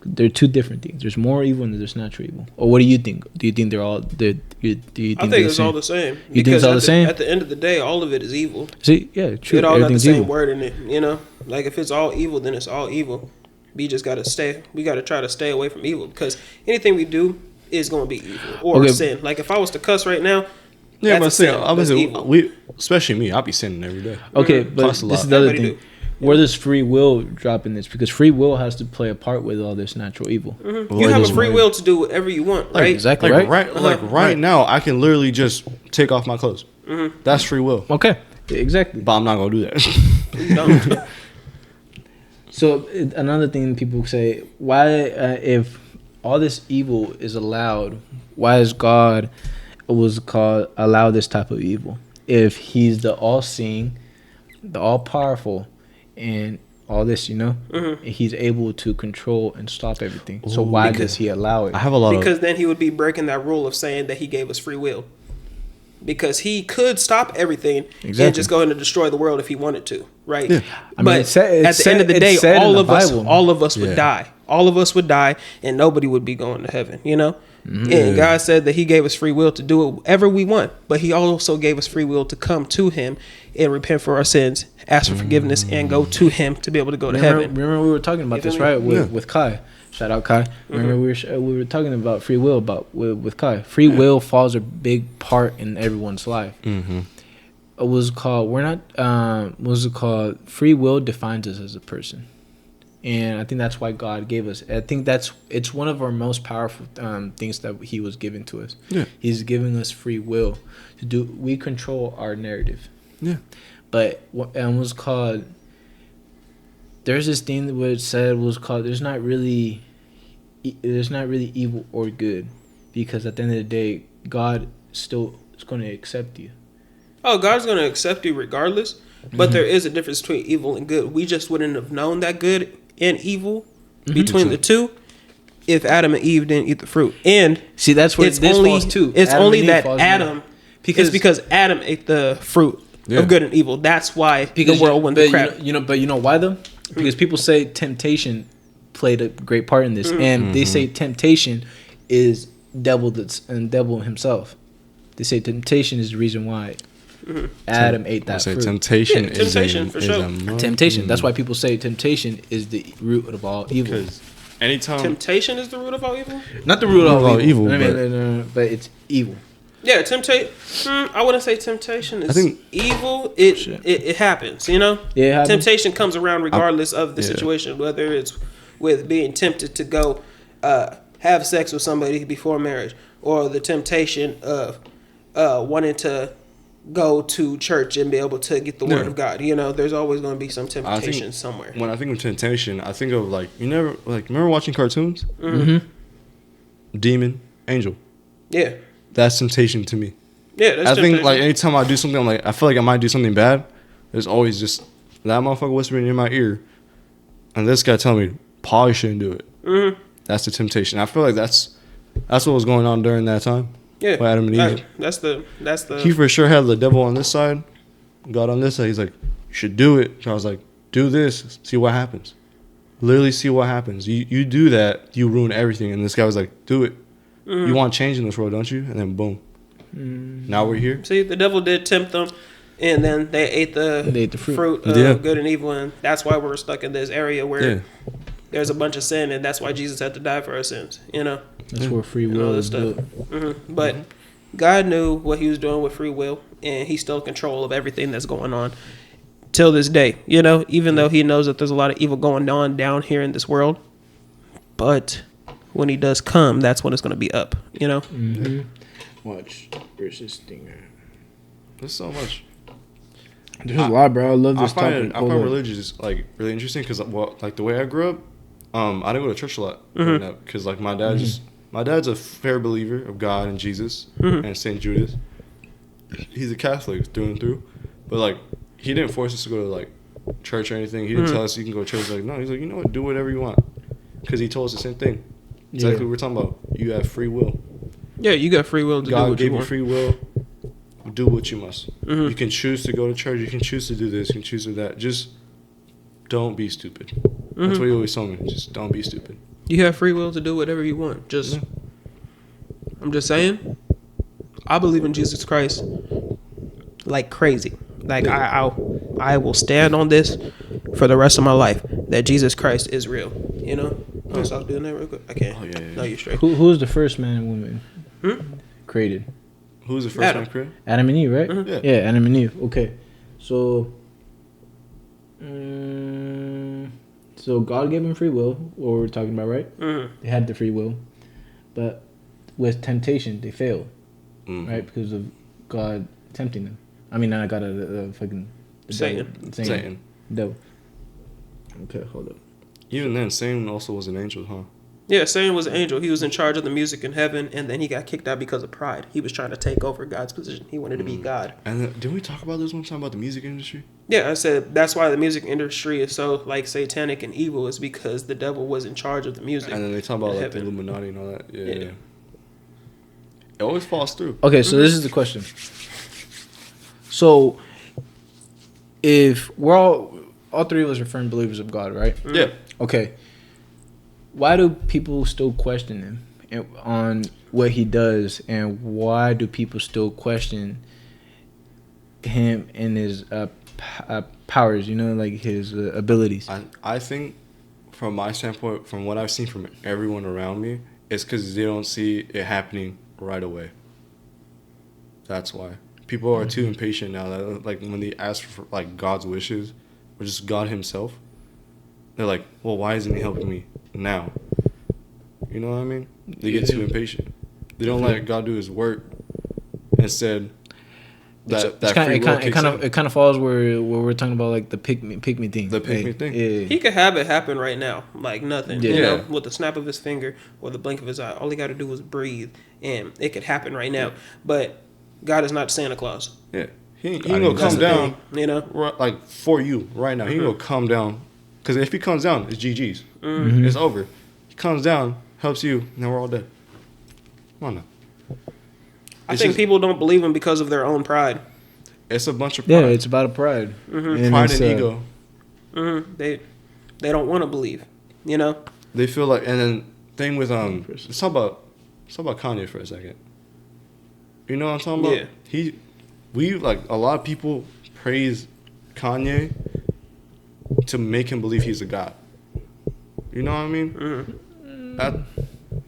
They're two different things. There's more evil and there's natural evil. Or what do you think? Do you think they're all? Do you think I think it's all the same. You think it's all the same? At the end of the day, all of it is evil. See, yeah, true. It all got the same evil. word in it. You know, like if it's all evil, then it's all evil. We just gotta stay. We gotta try to stay away from evil because anything we do is gonna be evil or sin. Like if I was to cuss right now. Yeah, but especially me, I'll be sinning every day. Okay, but this is the other thing. Where does free will drop in this? Because free will has to play a part with all this natural evil. Mm-hmm. You have a free will to do whatever you want, right? Exactly, like, right? Right now, I can literally just take off my clothes. Mm-hmm. That's free will. Okay, exactly. But I'm not gonna do that. So another thing people say, why if all this evil is allowed, why is God allow this type of evil? If He's the all-seeing, the all-powerful, and all this, He's able to control and stop everything. So why does He allow it? I have a lot because then He would be breaking that rule of saying that He gave us free will. Because He could stop everything and just go ahead and destroy the world if He wanted to, right? Yeah. But at the end of the day, all of us would die. All of us would die, and nobody would be going to heaven, Mm-hmm. And God said that He gave us free will to do whatever we want, but He also gave us free will to come to Him and repent for our sins, ask for forgiveness, and go to Him to be able to go to heaven. Remember we were talking about this, right? With Kai. Shout out Kai. Remember we were talking about free will with Kai. Free will falls a big part in everyone's life. Mm-hmm. It was called free will defines us as a person. And I think that's why God gave us. I think it's one of our most powerful things that He was giving to us. Yeah. He's giving us free will to do. We control our narrative. Yeah. But was called. There's this thing that was said was called. There's not really evil or good, because at the end of the day, God still is going to accept you. Oh, God's going to accept you regardless. But there is a difference between evil and good. We just wouldn't have known that good and evil between the two if Adam and Eve didn't eat the fruit. And see, that's where this falls too. It's only that Adam, because Adam ate the fruit of good and evil. That's why the world went to crap. But you know why though? Because people say temptation played a great part in this, and they say temptation is devil himself. They say temptation is the reason why Adam ate that fruit. Temptation is for sure. Temptation. That's why people say temptation is the root of all evil. Because anytime temptation is the root of all evil. Not the root of all evil, but it's evil. Yeah, I wouldn't say temptation is evil. It happens, Yeah, it happens. Temptation comes around regardless of the situation, whether it's with being tempted to go have sex with somebody before marriage, or the temptation of wanting to go to church and be able to get the word of God. There's always going to be some temptation somewhere. When I think of temptation, I think of remember watching cartoons? Mm-hmm. Demon, angel. Yeah. That's temptation to me. Yeah, that's temptation. I think anytime I do something, I feel like I might do something bad. There's always just that motherfucker whispering in my ear, and this guy telling me probably shouldn't do it. Mm-hmm. That's the temptation. I feel like that's what was going on during that time. Yeah, with Adam and Eve. That's the. He for sure had the devil on this side, God on this side. He's like, you should do it. So I was like, do this, see what happens. Literally see what happens. You do that, you ruin everything. And this guy was like, do it. Mm-hmm. You want change in this world, don't you? And then boom. Mm-hmm. Now we're here. See, the devil did tempt them, and then they ate the fruit of good and evil, and that's why we're stuck in this area where there's a bunch of sin, and that's why Jesus had to die for our sins. That's where free will is built. Mm-hmm. But God knew what He was doing with free will, and He's still in control of everything that's going on till this day. Even though He knows that there's a lot of evil going on down here in this world, but when He does come, that's when it's going to be up. Mm-hmm. Watch versus Stinger. There's so much. There's a lot, bro. I love this topic. I find religion is really interesting because the way I grew up, I didn't go to church a lot because my dad's a fair believer of God and Jesus and Saint Judas. He's a Catholic through and through, but he didn't force us to go to church or anything. He didn't tell us you can go to church. No, he's like, you know what, do whatever you want. because he told us the same thing. Exactly what we're talking about. You have free will. Yeah, you got free will to do what you want. God gave you free will. Do what you must. You can choose to go to church. You can choose to do this. You can choose to do that. Just don't be stupid. That's what he always told me. Just don't be stupid. You have free will to do whatever you want. I'm just saying, I believe in Jesus Christ like crazy. Like I will stand on this for the rest of my life that Jesus Christ is real. You know? I'll stop doing that real quick. I can't. Oh, yeah. No, you're straight. Who's the first man and woman created? Who's the first man created? Adam and Eve, right? Yeah, Adam and Eve. Okay. So God gave them free will, what we're talking about, right? They had the free will. But with temptation, they failed. Right? Because of God tempting them. I mean, not God, fucking Satan. Devil. Okay, hold up. Even then, Satan also was an angel, huh? Yeah, Satan was an angel. He was in charge of the music in heaven, and then he got kicked out because of pride. He was trying to take over God's position. He wanted to be God. And then, didn't we talk about this one time about the music industry? Yeah, I said that's why the music industry is so like satanic and evil, is because the devil was in charge of the music. And then they talk about like the Illuminati and all that. Yeah. It always falls through. Okay, so this is the question. So, if we're all three of us are firm believers of God, right? Yeah. Okay. Why do people still question him on what he does, and why do people still question him and his powers? You know, like his abilities. I think, from my standpoint, from what I've seen from everyone around me, it's because they don't see it happening right away. That's why people are too impatient now. That, like, when they ask for like God's wishes, or just God Himself, they're like, "Well, why isn't He helping me now?" You know what I mean? They get too impatient. They don't let God do His work. Instead, it kind of falls where we're talking about like the pick me thing. The pick me thing. Yeah. He could have it happen right now, like nothing. Yeah. You know, with the snap of his finger or the blink of his eye. All he got to do is breathe, and it could happen right now. Yeah. But God is not Santa Claus. Yeah, he ain't gonna come down. You know, right, like for you right now. He ain't gonna come down, because if he comes down, it's GG's. It's over. He comes down, helps you, and then we're all dead. Come on now. I think people don't believe him because of their own pride. It's a bunch of pride. Yeah, it's about a pride. Pride and ego. They don't want to believe, you know? They feel like, and then thing with, let's talk about Kanye for a second. You know what I'm talking about? Yeah. We like, a lot of people praise Kanye to make him believe he's a god. You know what I mean?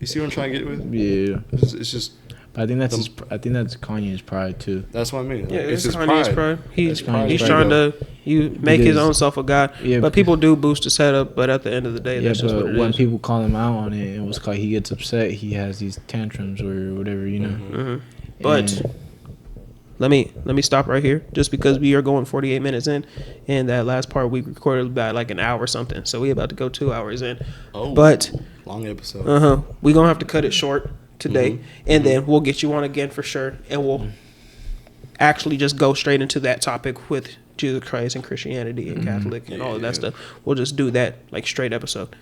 You see what I'm trying to get with? Yeah. It's just. But I think that's Kanye's pride too. That's what I mean. Yeah, it's his Kanye's pride. He's trying to make his own self a god. Yeah, but people do boost his head up. But at the end of the day, that's just what it is. When people call him out on it, it was called he gets upset. He has these tantrums or whatever, you know. But let me stop right here, just because we are going 48 minutes in, and that last part we recorded about like an hour or something. So we about to go 2 hours in. But long episode. We gonna have to cut it short today, and then we'll get you on again for sure, and we'll actually just go straight into that topic with Jesus Christ and Christianity and Catholic and all of that stuff. We'll just do that like straight episode.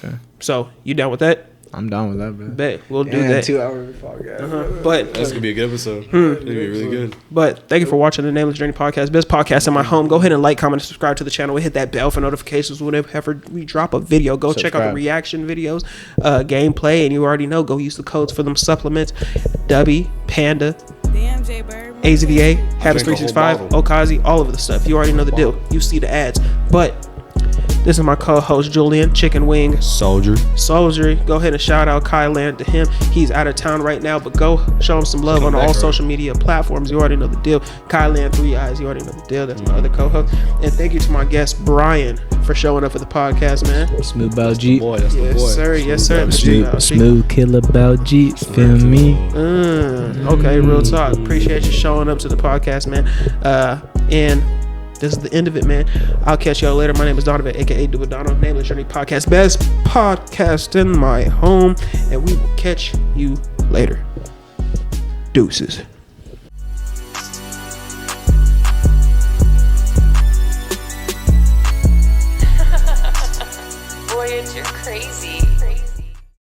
Okay. So you down with that? I'm down with that, man. Bet we'll do that. 2 hour podcast. But that's gonna be a good episode. It's gonna be really good. But thank you for watching the Nameless Journey podcast, best podcast in my home. Go ahead and like, comment, and subscribe to the channel. Hit that bell for notifications whenever we drop a video. Go check out the reaction videos, gameplay, and you already know. Go use the codes for them supplements. Dubby, Panda, AZVA, Habits 365, Okazi, all of the stuff. You already know the deal. You see the ads, but. This is my co-host Julian, Chicken Wing Soldier. Go ahead and shout out Kylan to him. He's out of town right now, but go show him some love on all social media platforms. You already know the deal. Kylan 3 Eyes, you already know the deal. That's my other co-host. And thank you to my guest Brian for showing up for the podcast, man. Smooth Bow G. That's the boy. Yes, sir. Smooth Killer Bow G. Feel me? Okay, real talk. Appreciate you showing up to the podcast, man. And this is the end of it, man. I'll catch y'all later. My name is Donovan, a.k.a. Dubadano. Nameless Journey Podcast. Best podcast in my home. And we will catch you later. Deuces. Boy, you're crazy.